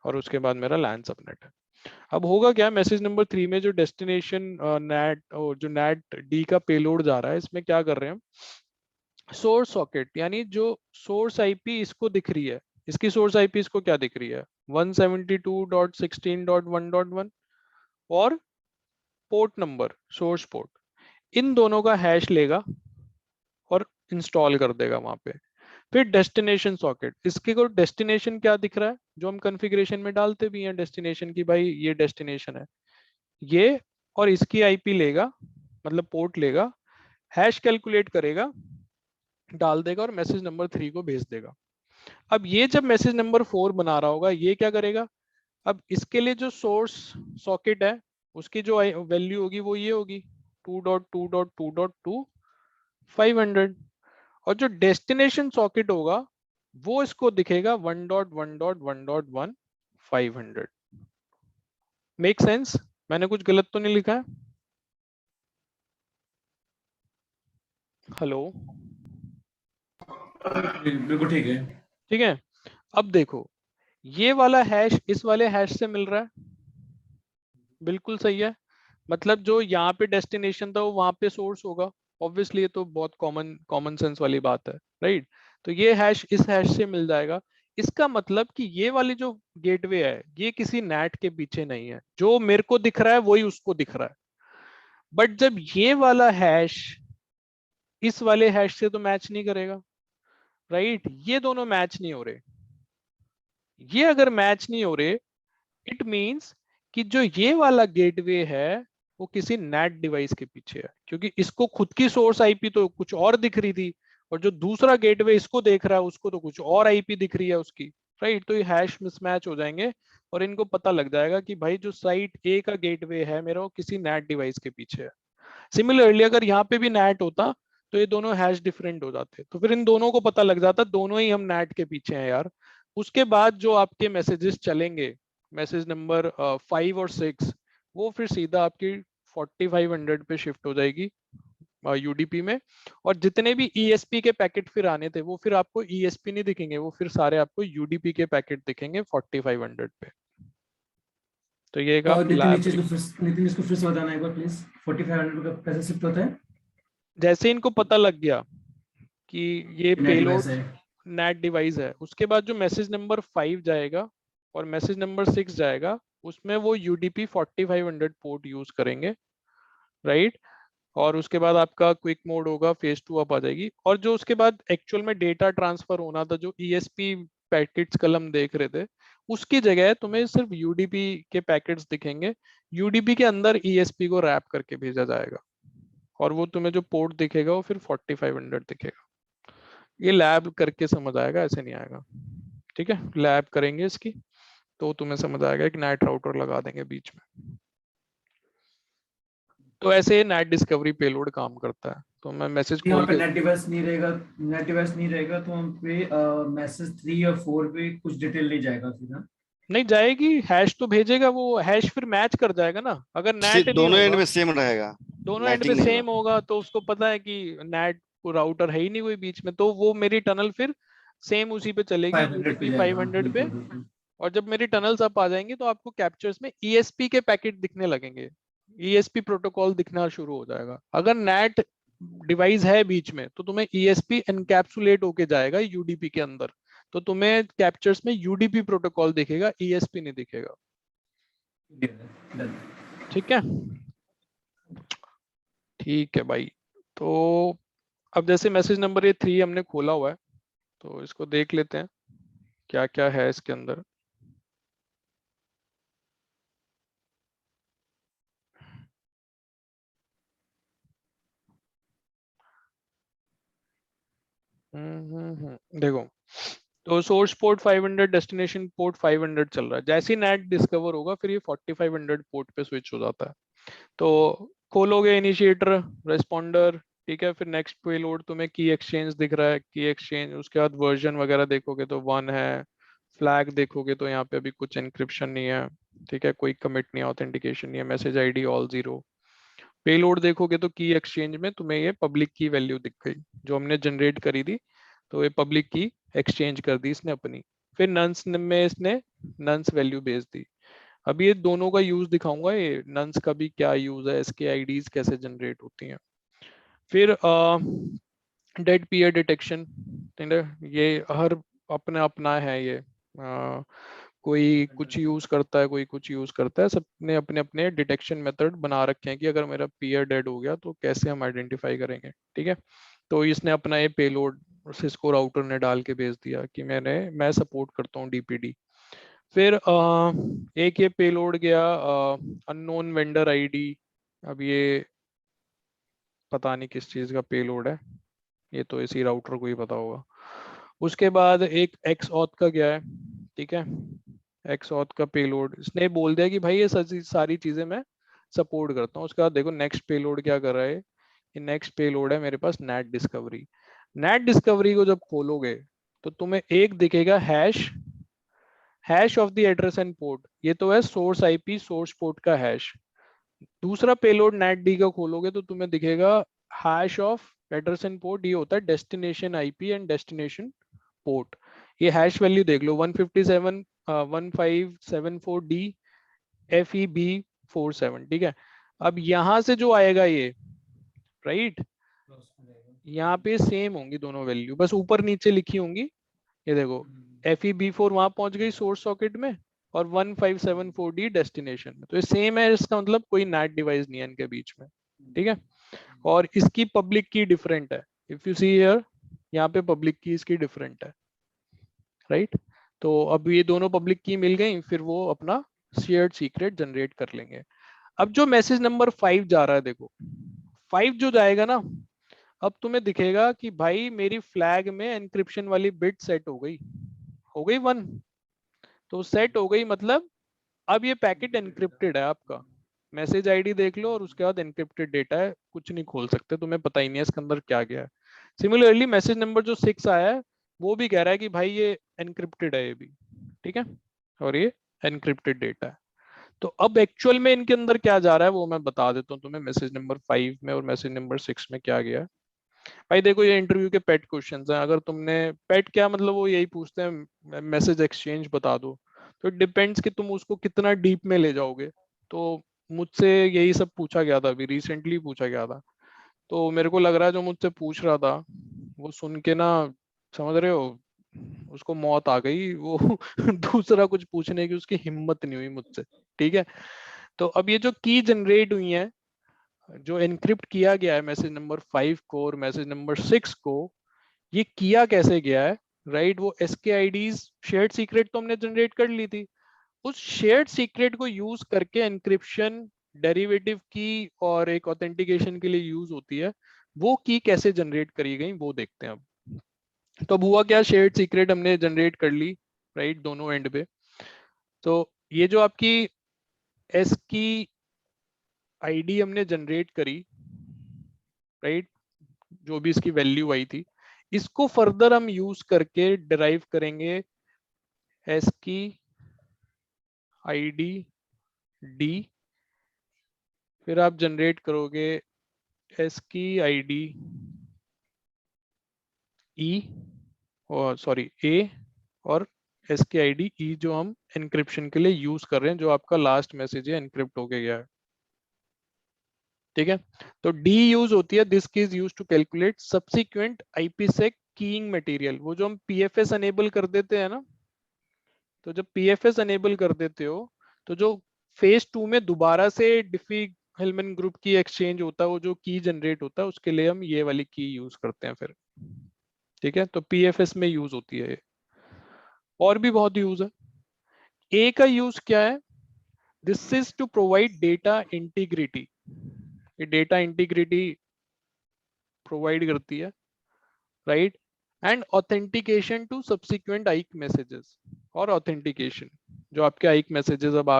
और उसके बाद मेरा लैन सबनेट है। अब होगा क्या, मैसेज नंबर 3 में जो डेस्टिनेशन नेट और जो नेट डी का पेलोड जा रहा है, इसमें क्या कर रहे हैं हम, सोर्स सॉकेट, यानी जो सोर्स आईपी इसको दिख रही है, इसकी सोर्स आईपी इसको क्या दिख रही है, 172.16.1.1, और पोर्ट नंबर, सोर्स पोर्ट, इन दोनों का हैश लेगा और इंस्टॉल कर देगा वहां पे। फिर डेस्टिनेशन सॉकेट, इसके को डेस्टिनेशन क्या दिख रहा है, जो हम कॉन्फ़िगरेशन में डालते भी हैं डेस्टिनेशन की, भाई ये डेस्टिनेशन है ये, और इसकी आईपी लेगा, मतलब पोर्ट लेगा, हैश कैलकुलेट करेगा, डाल देगा, और मैसेज नंबर 3 को भेज देगा। अब ये जब मैसेज नंबर 4 बना रहा होगा, ये क्या करेगा, अब इसके लिए जो सोर्स सॉकेट है उसकी जो वैल्यू होगी वो ये होगी 2.2.2.2 500, और जो डेस्टिनेशन सॉकेट होगा वो इसको दिखेगा 1.1.1.1 500। Make sense? मैंने कुछ गलत तो नहीं लिखा है? हेलो? बिल्कुल ठीक है। ठीक है, अब देखो, ये वाला हैश इस वाले हैश से मिल रहा है, बिल्कुल सही है। मतलब जो यहाँ पे डेस्टिनेशन था वो वहां पे सोर्स होगा, ऑब्वियसली ये तो बहुत कॉमन कॉमन सेंस वाली बात है, राइट? तो ये हैश इस हैश से मिल जाएगा। इसका मतलब कि ये वाली जो गेटवे है ये किसी नेट के पीछे नहीं है, जो मेरे को दिख रहा है वही उसको दिख रहा है। बट जब ये वाला हैश इस वाले हैश से तो मैच नहीं करेगा, राइट? ये दोनों मैच नहीं हो रहे। ये अगर मैच नहीं हो रहे, इट मींस कि जो ये वाला गेटवे है वो किसी नेट डिवाइस के पीछे है, क्योंकि इसको खुद की सोर्स आईपी तो कुछ और दिख रही थी, और जो दूसरा गेटवे इसको देख रहा है उसको तो कुछ और आईपी दिख रही है उसकी, राइट? तो ये हैश मिसमैच हो जाएंगे, और इनको पता लग जाएगा कि भाई जो साइट ए का गेटवे है मेरा वो किसी नेट डिवाइस के पीछे है। सिमिलरली अगर यहाँ पे भी नेट होता तो ये दोनों हैश डिफरेंट हो जाते, तो फिर इन दोनों को पता लग जाता दोनों ही हम नेट के पीछे हैं यार। उसके बाद जो आपके मैसेजेस चलेंगे, मैसेज नंबर 5 और 6, वो फिर सीधा आपकी 4500 पे शिफ्ट हो जाएगी यूडीपी में। और जितने भी ईएसपी के पैकेट फिर आने थे वो फिर आपको ईएसपी नहीं दिखेंगे, वो फिर सारे आपको यूडीपी के पैकेट दिखेंगे 4500 पे। तो ये एक और आप लैब, नितिन इसको फिर से बताना एक बार प्लीज, 4500 का कैसे शिफ्ट होता है? जैसे इनको पता लग गया कि ये नेट डिवाइस पेलोड है। नेट डिवाइस है, उसके बाद जो मैसेज नंबर 5 जाएगा और मैसेज नंबर 6 जाएगा, उसमें वो यूडीपी 4500 पोर्ट यूज करेंगे, राइट? और उसके बाद आपका क्विक मोड होगा, फेज 2 अप आ जाएगी, और जो उसके बाद एक्चुअल में डेटा ट्रांसफर होना था, जो ईएसपी पैकेट्स कल हम देख रहे थे, उसकी जगह तुम्हें सिर्फ यूडीपी के पैकेट्स दिखेंगे। यूडीपी के अंदर ईएसपी को रैप करके भेजा जाएगा, और वो तुम्हें जो पोर्ट दिखेगा वो फिर 4500 दिखेगा। ये लैब करके समझ आएगा, ऐसे नहीं आएगा। ठीक है, लैब करेंगे इसकी तो तुम्हें समझ आएगा, एक नाइट राउटर लगा देंगे बीच में। तो ऐसे नेट डिस्कवरी पेलोड काम करता है। तो मैं मैसेज यहाँ खोल पे के, नेट डिवाइस नहीं रहेगा तो हम पे मैसेज 3 और 4 पे कुछ डिटेल नहीं जाएगा फिर, हाँ? नहीं जाएगी, हैश तो भेजेगा, वो हैश फिर मैच कर जाएगा ना। अगर नेट नहीं दोनों एंड होगा, में सेम रहेगा, दोनों एंड पे मैचिंग नहीं होगा। सेम होगा, तो उसको पता है कि नेट को राउटर है ही नहीं कोई बीच में, तो वो मेरी टनल फिर सेम उसी पे चलेगी 500 पे यूडीपी जाएगा, हाँ, 500 पे। बिल्कुल बिल्कुल। और जब मेरी टनल्स अप आ जाएंगी तो आपको कैप्चर्स में ईएसपी के पैकेट दिखने लगेंगे, ईएसपी प्रोटोकॉल दिखना शुरू हो जाएगा। अगर नेट डिवाइस है बीच में तो तुम्हें ईएसपी एनकैप्सुलेट होके जाएगा यूडीपी के अंदर, तो तुम्हें कैप्चर्स में यूडीपी प्रोटोकॉल दिखेगा, ईएसपी नहीं दिखेगा। डन। ठीक है, ठीक है भाई। तो अब जैसे मैसेज नंबर ये 3 हमने खोला हुआ है, तो इसको देख लेते हैं क्या क्या है इसके अंदर। देखो, तो सोर्स पोर्ट 500, डेस्टिनेशन पोर्ट 500 चल रहा है। जैसे ही नेट डिस्कवर होगा फिर ये 4500 पोर्ट पे स्विच हो जाता है। तो खोलोगे इनिशिएटर, रेस्पॉन्डर, ठीक है, फिर नेक्स्ट पेलोड तुम्हें की एक्सचेंज दिख रहा है, की एक्सचेंज, उसके बाद वर्जन वगैरह देखोगे तो 1 है, फ्लैग देखोगे तो यहाँ पे अभी कुछ एनक्रिप्शन नहीं है, ठीक है, कोई कमिट नहीं है, ऑथेंटिकेशन नहीं है, मैसेज आईडी ऑल 0। पेलोड देखोगे तो की एक्सचेंज में तुम्हें ये पब्लिक की वैल्यू दिख गई जो हमने जनरेट करी थी, तो ये पब्लिक की एक्सचेंज कर दी इसने अपनी। फिर नंस में इसने नंस वैल्यू भेज दी। अभी ये दोनों का यूज दिखाऊंगा, ये नंस का भी क्या यूज है, इसके आईडीज कैसे जनरेट होती हैं। फिर डेड पीयर डिटेक्शन, ठीक है, ये हर अपना अपना है ये, कोई कुछ यूज करता है, कोई कुछ यूज करता है, सबने अपने अपने डिटेक्शन मेथड बना रखे हैं कि अगर मेरा पीयर डेड हो गया तो कैसे हम आइडेंटिफाई करेंगे, ठीक है। तो इसने अपना ये पेलोड सिस्को राउटर ने डाल के भेज दिया कि मैं सपोर्ट करता हूँ डीपीडी। फिर एक ये पेलोड गया अननोन वेंडर आईडी। अब ये पता नहीं किस चीज का पेलोड है, ये तो इसी राउटर को ही पता होगा। उसके बाद एक एक्स ऑथ का गया है, ठीक है, एक्स ऑथ का पेलोड इसने बोल दिया कि भाई ये सारी चीजें मैं सपोर्ट करता हूँ। उसके बाद देखो नेक्स्ट पेलोड क्या कर रहा है, ये नेक्स्ट पेलोड है मेरे पास नेट डिस्कवरी। नेट डिस्कवरी को जब खोलोगे तो तुम्हें एक दिखेगा hash of the address and port, ये तो है सोर्स आईपी सोर्स पोर्ट का हैश। दूसरा पेलोड नेट डी का खोलोगे तो तुम्हें दिखेगा hash of address and port, ये होता है destination IP and destination port. ये हैश वैल्यू देख लो 157 1574 डी FEB47, ठीक है। अब यहां से जो आएगा ये, राइट, यहाँ पे सेम होंगी दोनों वैल्यू, बस ऊपर नीचे लिखी होंगी। ये देखो FEB4 वहां पहुंच गई सोर्स सॉकेट में और 1574D डेस्टिनेशन में, तो ये सेम है, इसका मतलब कोई नेट डिवाइस नहीं है इनके बीच में, ठीक है। और इसकी पब्लिक की डिफरेंट है, इफ यू सी हियर, यहाँ पे पब्लिक की इसकी डिफरेंट है, राइट। तो अब ये दोनों पब्लिक की मिल गई, फिर वो अपना शेयर्ड सीक्रेट जनरेट कर लेंगे। अब जो मैसेज नंबर 5 जा रहा है, देखो 5 जो जाएगा ना, अब तुम्हें दिखेगा कि भाई मेरी फ्लैग में एनक्रिप्शन वाली बिट सेट हो गई 1, तो सेट हो गई मतलब अब ये पैकेट एनक्रिप्टेड है आपका। मैसेज आईडी देख लो और उसके बाद एनक्रिप्टेड डेटा है, कुछ नहीं खोल सकते, तुम्हें पता ही नहीं है इसके अंदर क्या गया है। सिमिलरली मैसेज नंबर जो 6 आया है वो भी कह रहा है कि भाई ये एनक्रिप्टेड है ये भी, ठीक है, और ये एनक्रिप्टेड डेटा है। तो अब एक्चुअल में इनके अंदर क्या जा रहा है वो मैं बता देता हूँ तुम्हें, मैसेज नंबर 5 में और मैसेज नंबर 6 में क्या गया है। भाई देखो ये इंटरव्यू के पेट क्वेश्चंस हैं, अगर तुमने पेट क्या मतलब वो यही पूछते हैं मैसेज एक्सचेंज बता दो, तो इट डिपेंड्स कि तुम उसको कितना डीप में ले जाओगे। तो मुझसे यही सब पूछा गया था, अभी रिसेंटली पूछा गया था, तो मेरे को लग रहा है जो मुझसे पूछ रहा था वो सुन के ना, समझ रहे हो, उसको मौत आ गई वो दूसरा कुछ पूछने की उसकी हिम्मत नहीं हुई मुझसे, ठीक है। तो अब ये जो की जनरेट हुई है, जो एनक्रिप्ट किया गया है मैसेज नंबर 5 को और मैसेज नंबर 6 को, ये किया कैसे गया है, राइट। वो SKIDs शेयर्ड सीक्रेट तो हमने जनरेट कर ली थी, उस शेयर्ड सीक्रेट को यूज करके एनक्रिप्शन, डेरिवेटिव की और एक ऑथेंटिकेशन के लिए यूज होती है, वो की कैसे जनरेट करी गई वो देखते हैं अब। तो अब हुआ क्या, शेयर्ड सीक्रेट हमने जनरेट कर ली, राइट, दोनों एंड पे। तो ये जो आपकी एस की आईडी हमने जनरेट करी, राइट, जो भी इसकी वैल्यू आई थी, इसको फर्दर हम यूज करके डिराइव करेंगे एस की आईडी डी, फिर आप जनरेट करोगे एस की आईडी ई, और सॉरी ए, और एस की आईडी ई जो हम एनक्रिप्शन के लिए यूज कर रहे हैं, जो आपका लास्ट मैसेज है एनक्रिप्ट हो गया है, ठीक है। तो डी यूज होती है, this key is use to calculate subsequent IPsec keying material. वो जो हम पीएफएस अनेबल कर देते हैं ना, तो जब पीएफएस अनेबल कर देते हो तो जो फेज 2 में दोबारा से डिफी हेल्मन ग्रुप की एक्सचेंज होता है, वो जो की जनरेट होता है उसके लिए हम ये वाली की यूज करते हैं फिर, ठीक है। तो पीएफएस में यूज होती है ये, और भी बहुत यूज है। ए का यूज क्या है, this is to provide data integrity, ये डेटा इंटीग्रिटी प्रोवाइड करती है, right. And authentication to subsequent IKE messages, और ऑथेंटिकेशन जो आपके आइक मैसेजेस अब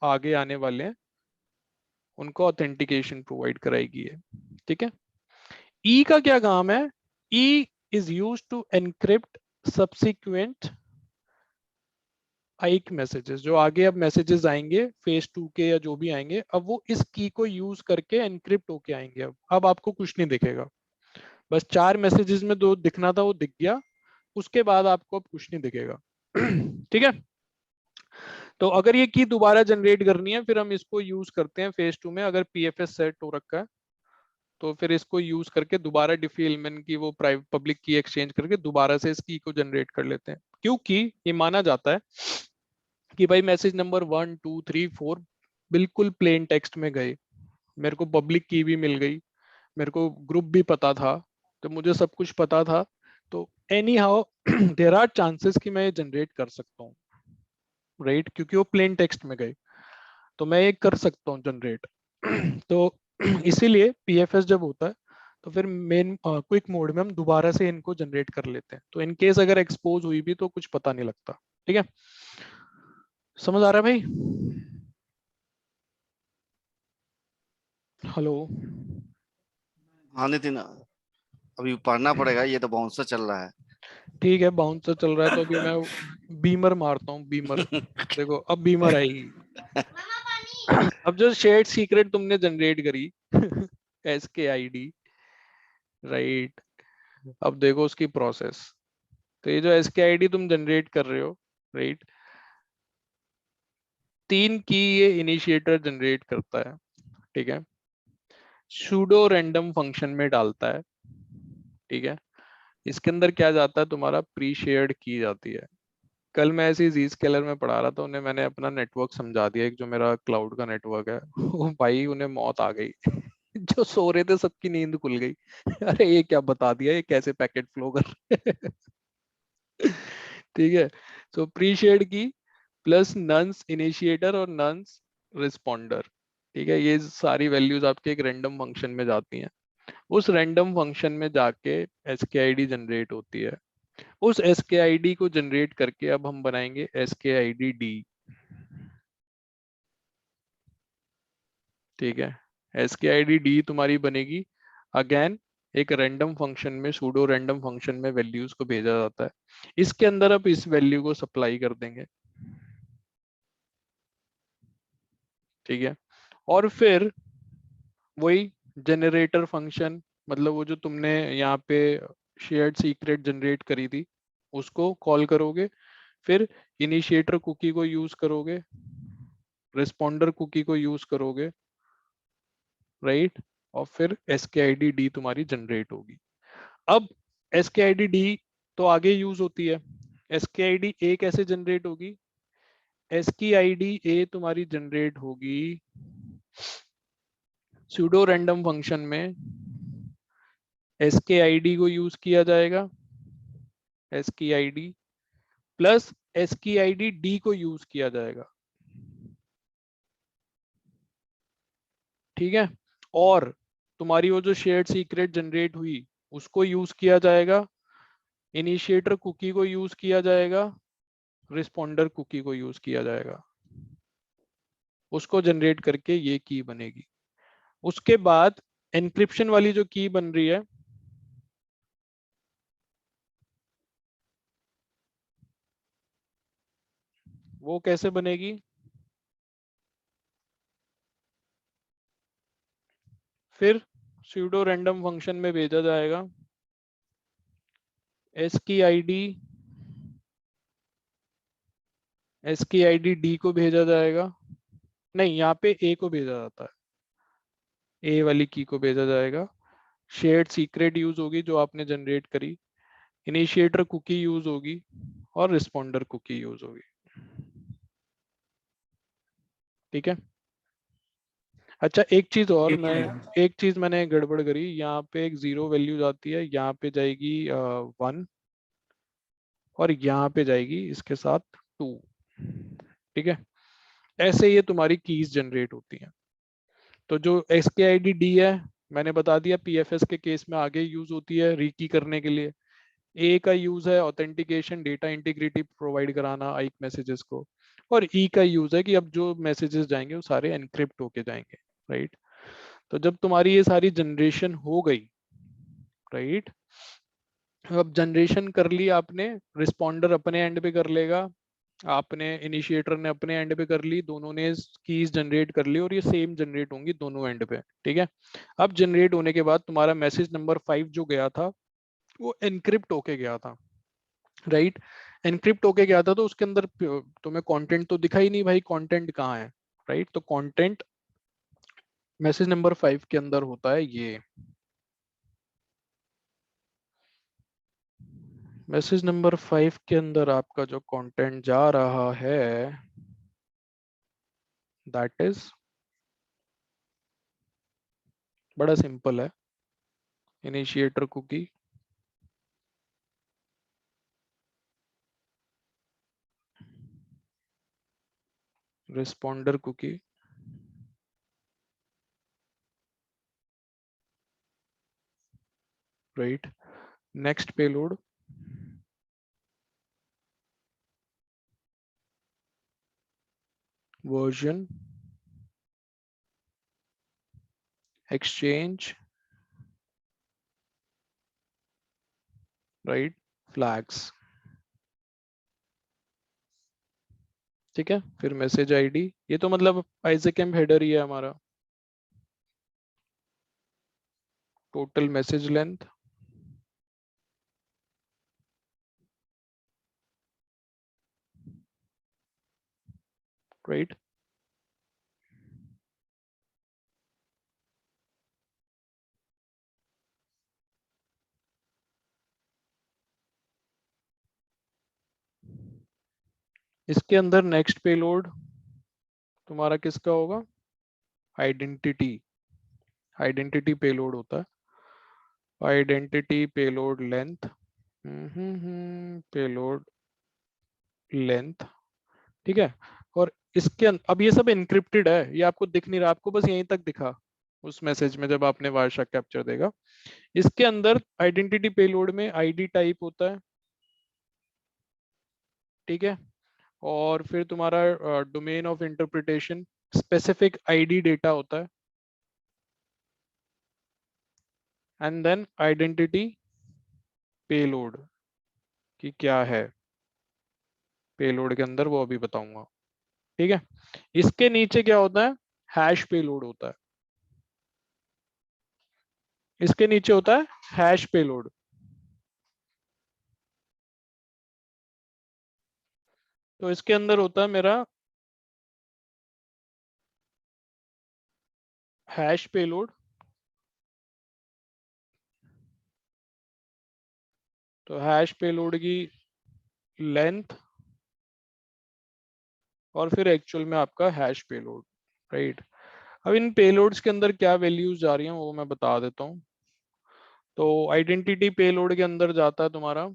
आगे आने वाले हैं उनको ऑथेंटिकेशन प्रोवाइड कराएगी है। ठीक है। ई का क्या काम है? E is use to encrypt subsequent IKE messages, जो आगे अब मैसेजेस आएंगे फेज 2 के या जो भी आएंगे, अब वो इस की को यूज करके एनक्रिप्ट होके आएंगे। अब आपको कुछ नहीं दिखेगा, बस 4 मैसेजेस में 2 दिखना था वो दिख गया, उसके बाद आपको अब कुछ नहीं दिखेगा। ठीक है। तो अगर ये की दोबारा जनरेट करनी है फिर हम इसको यूज करते हैं फेज 2 में, अगर पीएफएस सेट हो रखा है तो फिर इसको यूज करके दोबारा डिफी-एल-एम-एन की वो प्राइवेट पब्लिक की एक्सचेंज करके दोबारा से इस की को जनरेट कर लेते हैं, क्योंकि ये माना जाता है कि भाई मैसेज नंबर 1 2 3 4 बिल्कुल प्लेन टेक्स्ट में गए, मेरे को पब्लिक की भी मिल गई, मेरे को ग्रुप भी पता था, तो मुझे सब कुछ पता था, तो anyhow there are chances कि मैं ये जनरेट कर सकता हूँ, राइट, क्योंकि वो प्लेन टेक्स्ट में गए तो मैं ये कर सकता हूँ जनरेट। तो इसीलिए पीएफएस जब होता है तो फिर मेन क्विक मोड में हम दोबारा से इनको जनरेट कर लेते हैं, तो इन केस अगर एक्सपोज हुई भी तो कुछ पता नहीं लगता। ठीक है, समझ आ रहा है भाई? हेलो। हाँ नितिन, अभी पढ़ना पड़ेगा, ये तो बाउंसर चल रहा है। ठीक है, बाउंसर चल रहा है तो अभी मैं बीमर मारता हूँ, बीमर। देखो अब बीमर आएगी। अब जो शेयर्ड सीक्रेट तुमने जनरेट करी SKID, राइट, अब देखो उसकी प्रोसेस। तो ये जो SKID तुम जनरेट कर रहे हो, राइट, 3 की ये इनिशिएटर जनरेट करता है। ठीक है, सूडो रैंडम फंक्शन में डालता है। ठीक है, इसके अंदर क्या जाता है, तुम्हारा प्री शेयर्ड की जाती है। कल मैं ऐसे ही जी स्केलर में पढ़ा रहा था, उन्हें मैंने अपना नेटवर्क समझा दिया, एक जो मेरा क्लाउड का नेटवर्क है वो भाई उन्हें मौत आ गई। जो सो रहे थे सबकी नींद खुल गई। अरे ये क्या बता दिया, ये कैसे पैकेट फ्लो कर रहे हैं। ठीक है, सो प्री शेयर्ड की प्लस नन्स इनिशिएटर और नन्स रिस्पॉन्डर। ठीक है, ये सारी वैल्यूज आपके एक रैंडम फंक्शन में जाती हैं, उस रैंडम फंक्शन में जाके SKID जनरेट होती है। उस SKID को जनरेट करके अब हम बनाएंगे SKID D। ठीक है, SKID D तुम्हारी बनेगी अगेन एक रैंडम फंक्शन में, सूडो रैंडम फंक्शन में वैल्यूज को भेजा जाता है, इसके अंदर अब इस वैल्यू को सप्लाई कर देंगे। ठीक है, और फिर वही जनरेटर फंक्शन, मतलब वो जो तुमने यहाँ पे शेयर्ड सीक्रेट जनरेट करी थी उसको कॉल करोगे, फिर इनिशिएटर कुकी को यूज करोगे, रिस्पॉन्डर कुकी को यूज करोगे, राइट, और फिर SKID D तुम्हारी जनरेट होगी। अब SKID D तो आगे यूज होती है, SKID A कैसे जनरेट होगी? SKID A तुम्हारी जनरेट होगी सूडो रैंडम फंक्शन में, SKID को यूज किया जाएगा, SKID प्लस SKID D को यूज किया जाएगा। ठीक है, और तुम्हारी वो जो शेयर्ड सीक्रेट जनरेट हुई उसको यूज किया जाएगा, इनिशिएटर कुकी को यूज किया जाएगा, रिस्पॉन्डर कुकी को यूज किया जाएगा, उसको जनरेट करके ये की बनेगी। उसके बाद एनक्रिप्शन वाली जो की बन रही है वो कैसे बनेगी? फिर सूडो रैंडम फंक्शन में भेजा जाएगा, SKID D को भेजा जाएगा, नहीं यहाँ पे A को भेजा जाता है, A वाली की को भेजा जाएगा, शेयर्ड सीक्रेट यूज होगी जो आपने जनरेट करी, इनिशिएटर कुकी यूज होगी और रिस्पॉन्डर कुकी यूज होगी। ठीक है, अच्छा एक चीज और, एक चीज मैंने गड़बड़ करी, यहाँ पे एक 0 वैल्यू जाती है, यहाँ पे जाएगी 1 और यहाँ पे जाएगी इसके साथ 2। ठीक है, ऐसे ये तुम्हारी कीज जनरेट होती हैं। तो जो SKID D है मैंने बता दिया PFS के केस में आगे यूज होती है रीकी करने के लिए, ए का यूज है ऑथेंटिकेशन, डेटा इंटीग्रिटी प्रोवाइड कराना आइक मैसेजेस को, और ई का यूज है कि अब जो मैसेजेस जाएंगे वो सारे एनक्रिप्ट होके जाएंगे, राइट। तो जब तुम्हारी ये सारी जनरेशन हो गई, राइट, अब जनरेशन कर ली आपने, रिस्पॉन्डर अपने एंड पे कर लेगा, आपने इनिशिएटर ने अपने एंड पे कर ली, दोनों ने कीज जनरेट कर ली और ये सेम जनरेट होंगी दोनों एंड पे, ठीक है। अब जनरेट होने के बाद तुम्हारा मैसेज नंबर 5 जो गया था वो एनक्रिप्ट होके गया था, राइट। एनक्रिप्ट होके गया था तो उसके अंदर तुम्हें कंटेंट तो दिखा ही नहीं भाई, कंटेंट कहाँ है, राइट। तो कंटेंट मैसेज नंबर 5 के अंदर होता है ये, मैसेज नंबर 5 के अंदर आपका जो कंटेंट जा रहा है दैट इज, बड़ा सिंपल है, initiator cookie, responder cookie, right, next payload, version, exchange, right, flags, ठीक है। फिर मैसेज आईडी, ये तो मतलब आइजैकम हेडर ही है हमारा, टोटल मैसेज लेंथ, राइट। इसके अंदर नेक्स्ट पेलोड तुम्हारा किसका होगा, आइडेंटिटी, आइडेंटिटी पेलोड होता है, identity payload length, payload length, ठीक है। और इसके अब ये सब एनक्रिप्टेड है, ये आपको दिख नहीं रहा, आपको बस यहीं तक दिखा उस मैसेज में जब आपने वायरशार्क कैप्चर देगा। इसके अंदर आइडेंटिटी पेलोड में आईडी टाइप होता है, ठीक है। और फिर तुम्हारा domain of interpretation, specific ID data होता है, एंड देन आइडेंटिटी पेलोड कि क्या है पेलोड के अंदर वो अभी बताऊंगा, ठीक है। इसके नीचे क्या होता है, हैश पेलोड होता है, इसके नीचे होता है हैश पेलोड। तो इसके अंदर होता है मेरा हैश पेलोड, तो हैश पेलोड की लेंथ और फिर एक्चुअल में आपका हैश पेलोड, राइट। अब इन पेलोड्स के अंदर क्या वैल्यूज जा रही हैं वो मैं बता देता हूँ। तो आइडेंटिटी पेलोड के अंदर जाता है तुम्हारा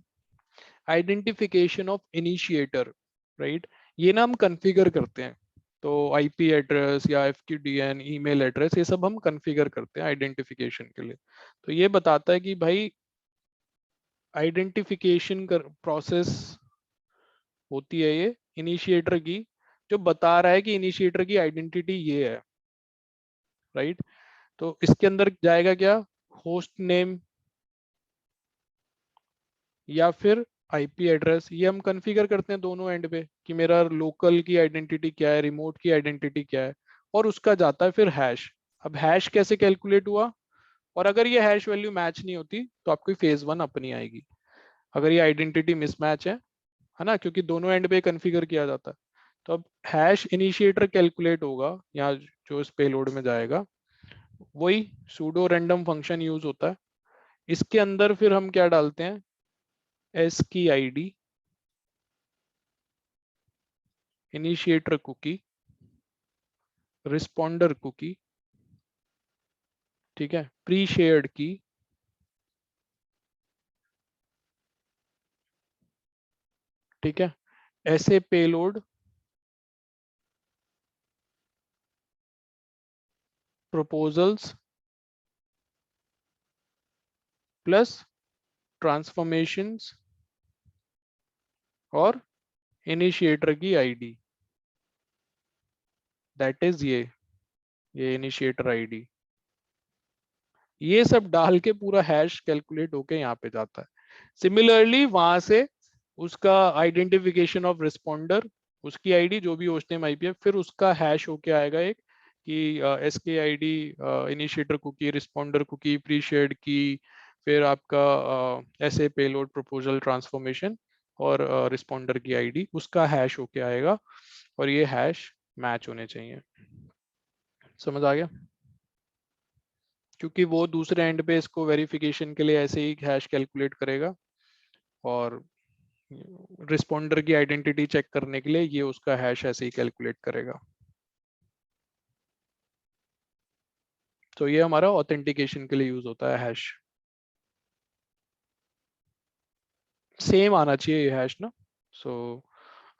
आइडेंटिफिकेशन ऑफ इनिशिएटर, राइट। ये ना हम कॉन्फ़िगर करते हैं, तो आईपी एड्रेस या एफक्यूडीएन, ईमेल एड्रेस, ये सब हम कॉन्फ़िगर करते हैं आइडेंटिफिकेशन के लिए। तो ये बताता है कि भाई आइडेंटिफिकेशन कर प्रोसेस होती है ये इनिशिएटर की, जो बता रहा है कि इनिशिएटर की आइडेंटिटी ये है, राइट। तो इसके अंदर जाएगा क्या, होस्ट नेम या फिर आईपी एड्रेस, ये हम कॉन्फ़िगर करते हैं दोनों एंड पे कि मेरा लोकल की आइडेंटिटी क्या है, रिमोट की आइडेंटिटी क्या है, और उसका जाता है फिर हैश। अब हैश कैसे कैलकुलेट हुआ, और अगर ये हैश वैल्यू मैच नहीं होती तो आपकी फेज 1 अपनी आएगी, अगर ये आइडेंटिटी मिसमैच है ना, क्योंकि दोनों एंड पे कॉन्फ़िगर किया जाता है। तो अब हैश इनिशिएटर कैलकुलेट होगा यहाँ जो इस पेलोड में जाएगा, वही सूडो रैंडम फंक्शन यूज होता है। इसके अंदर फिर हम क्या डालते हैं, S key ID, initiator cookie, responder cookie, ठीक है, प्री शेयर्ड की, ठीक है, SA payload, proposals plus transformations और इनिशिएटर की आईडी, दैट इज ये इनिशिएटर आईडी, ये सब डाल के पूरा हैश कैलकुलेट होके यहाँ पे जाता है। सिमिलरली वहां से उसका आइडेंटिफिकेशन ऑफ रिस्पॉन्डर, उसकी आईडी जो भी होस्ट नेम आईपी है, फिर उसका हैश होके आएगा एक कि SK ID, initiator cookie, responder cookie, pre shared key, फिर आपका ऐसे पेलोड प्रपोजल ट्रांसफॉर्मेशन और रिस्पॉन्डर की आईडी, उसका हैश होके आएगा और ये हैश मैच होने चाहिए। समझ आ गया? क्योंकि वो दूसरे एंड पे इसको वेरिफिकेशन के लिए ऐसे ही हैश कैलकुलेट करेगा और रिस्पॉन्डर की आइडेंटिटी चेक करने के लिए ये उसका हैश ऐसे ही कैलकुलेट करेगा। तो ये हमारा ऑथेंटिकेशन के लिए यूज होता है हैश। सेम आना चाहिए ये हैश ना। सो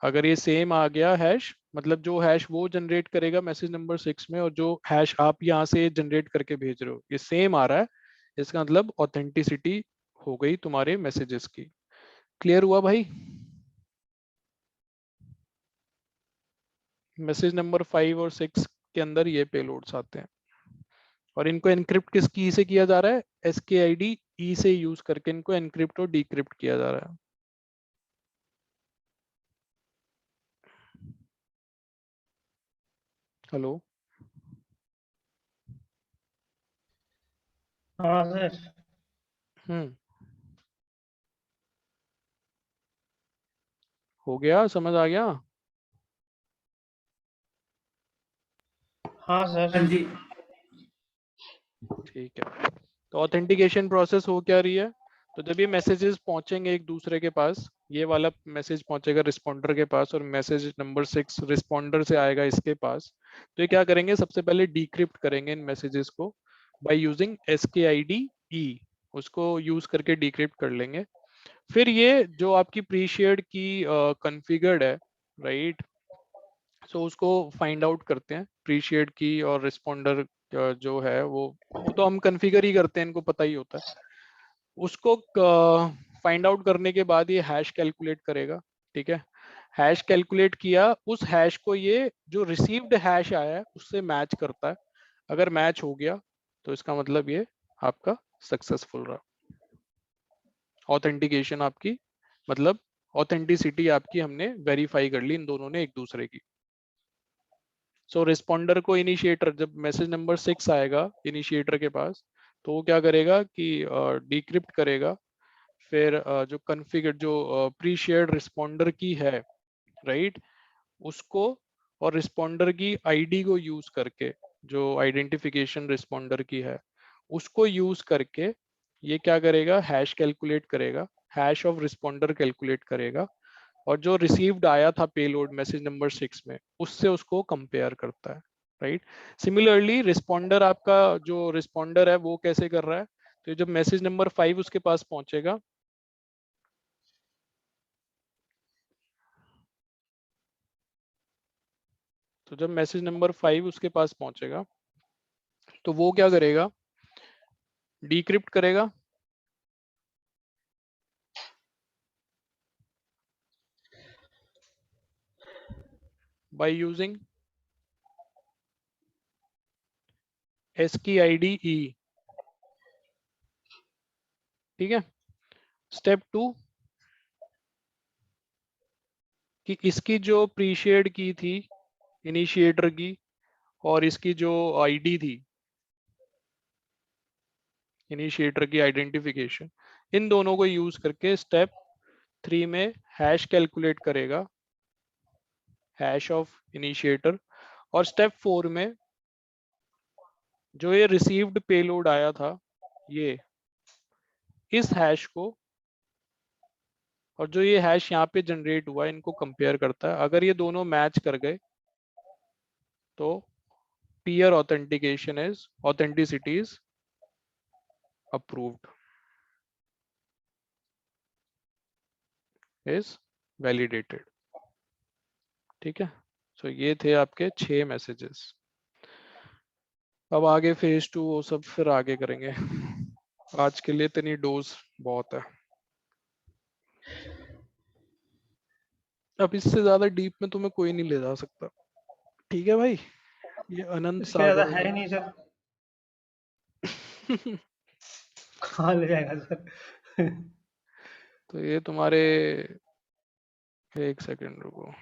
अगर ये सेम आ गया हैश, मतलब जो हैश वो जनरेट करेगा मैसेज नंबर 6 में और जो हैश आप यहाँ से जनरेट करके भेज रहे हो ये सेम आ रहा है, इसका मतलब ऑथेंटिसिटी हो गई तुम्हारे मैसेजेस की। क्लियर हुआ भाई? मैसेज नंबर 5 और 6 के अंदर ये पेलोड्स आते हैं और इनको एनक्रिप्ट किस की से किया जा रहा है? SKID E से यूज करके इनको एनक्रिप्ट और डिक्रिप्ट किया जा रहा है। हेलो? हाँ सर। हो गया, समझ आ गया? हाँ हाँ सर। जी। ठीक है, तो ऑथेंटिकेशन प्रोसेस हो क्या रही है? तो जब ये मैसेजेस पहुंचेंगे एक दूसरे के पास, ये वाला मैसेज पहुंचेगा रिस्पॉन्डर के पास और मैसेज नंबर 6 रिस्पॉन्डर से आएगा इसके पास, तो ये क्या करेंगे? सबसे पहले डिक्रिप्ट करेंगे इन मैसेजेस को बाय यूजिंग SKID E, उसको यूज करके डिक्रिप्ट कर लेंगे। फिर ये जो आपकी प्रीशेयर्ड की कॉन्फ़िगर्ड है, राइट, सो उसको फाइंड आउट करते हैं। प्रीशेयर्ड की और रिस्पॉन्डर जो है वो तो हम कॉन्फ़िगर ही करते हैं, इनको पता ही होता है। उसको फाइंड आउट करने के बाद ये हैश कैलकुलेट करेगा, ठीक है। हैश कैलकुलेट किया, उस हैश को ये जो रिसीव्ड हैश आया है उससे मैच करता है। अगर मैच हो गया तो इसका मतलब ये आपका सक्सेसफुल रहा। ऑथेंटिकेशन आपकी, मतलब ऑथेंटिसिटी आपकी हमने वेरीफाई कर ली इन दोनों ने एक दूसरे की। सो रिस्पॉन्डर को इनिशिएटर, जब मैसेज नंबर 6 आएगा इनिशिएटर के पास, तो वो क्या करेगा कि डिक्रिप्ट करेगा, फिर जो कॉन्फ़िगर जो प्री शेयर्ड रिस्पॉन्डर की है, राइट, उसको और रिस्पॉन्डर की आईडी को यूज करके, जो आइडेंटिफिकेशन रिस्पॉन्डर की है उसको यूज करके ये क्या करेगा? हैश कैलकुलेट करेगा, हैश ऑफ रिस्पॉन्डर कैलकुलेट करेगा और जो रिसीव्ड आया था पेलोड मैसेज नंबर 6 में उससे उसको कंपेयर करता है, राइट। सिमिलरली रिस्पॉन्डर, आपका जो रिस्पॉन्डर है वो कैसे कर रहा है? तो जब मैसेज नंबर 5 उसके पास पहुंचेगा, तो जब मैसेज नंबर 5 उसके पास पहुंचेगा तो वो क्या करेगा? डिक्रिप्ट करेगा, बाय यूजिंग SKID E, ठीक है। स्टेप 2 कि इसकी जो प्रीशेयर्ड की थी इनिशिएटर की और इसकी जो आईडी थी इनिशिएटर की आइडेंटिफिकेशन, इन दोनों को यूज करके स्टेप 3 में हैश कैलकुलेट करेगा, हैश ऑफ इनिशिएटर, और स्टेप 4 में जो ये रिसीव्ड पेलोड आया था ये, इस हैश को और जो ये हैश यहाँ पे जनरेट हुआ इनको कंपेयर करता है। अगर ये दोनों मैच कर गए तो peer authentication is authenticity is approved, is validated, ठीक है। सो ये थे आपके 6 मैसेजेस। अब आगे फेज 2 वो सब फिर आगे करेंगे, आज के लिए इतनी डोज बहुत है। अब इससे ज्यादा डीप में तुम्हें कोई नहीं ले जा सकता। ठीक है भाई, ये अनंत इसके ज्यादा सागर है ही नहीं सर, कहाँ ले जाएगा सर। तो ये तुम्हारे, एक सेकंड रुको।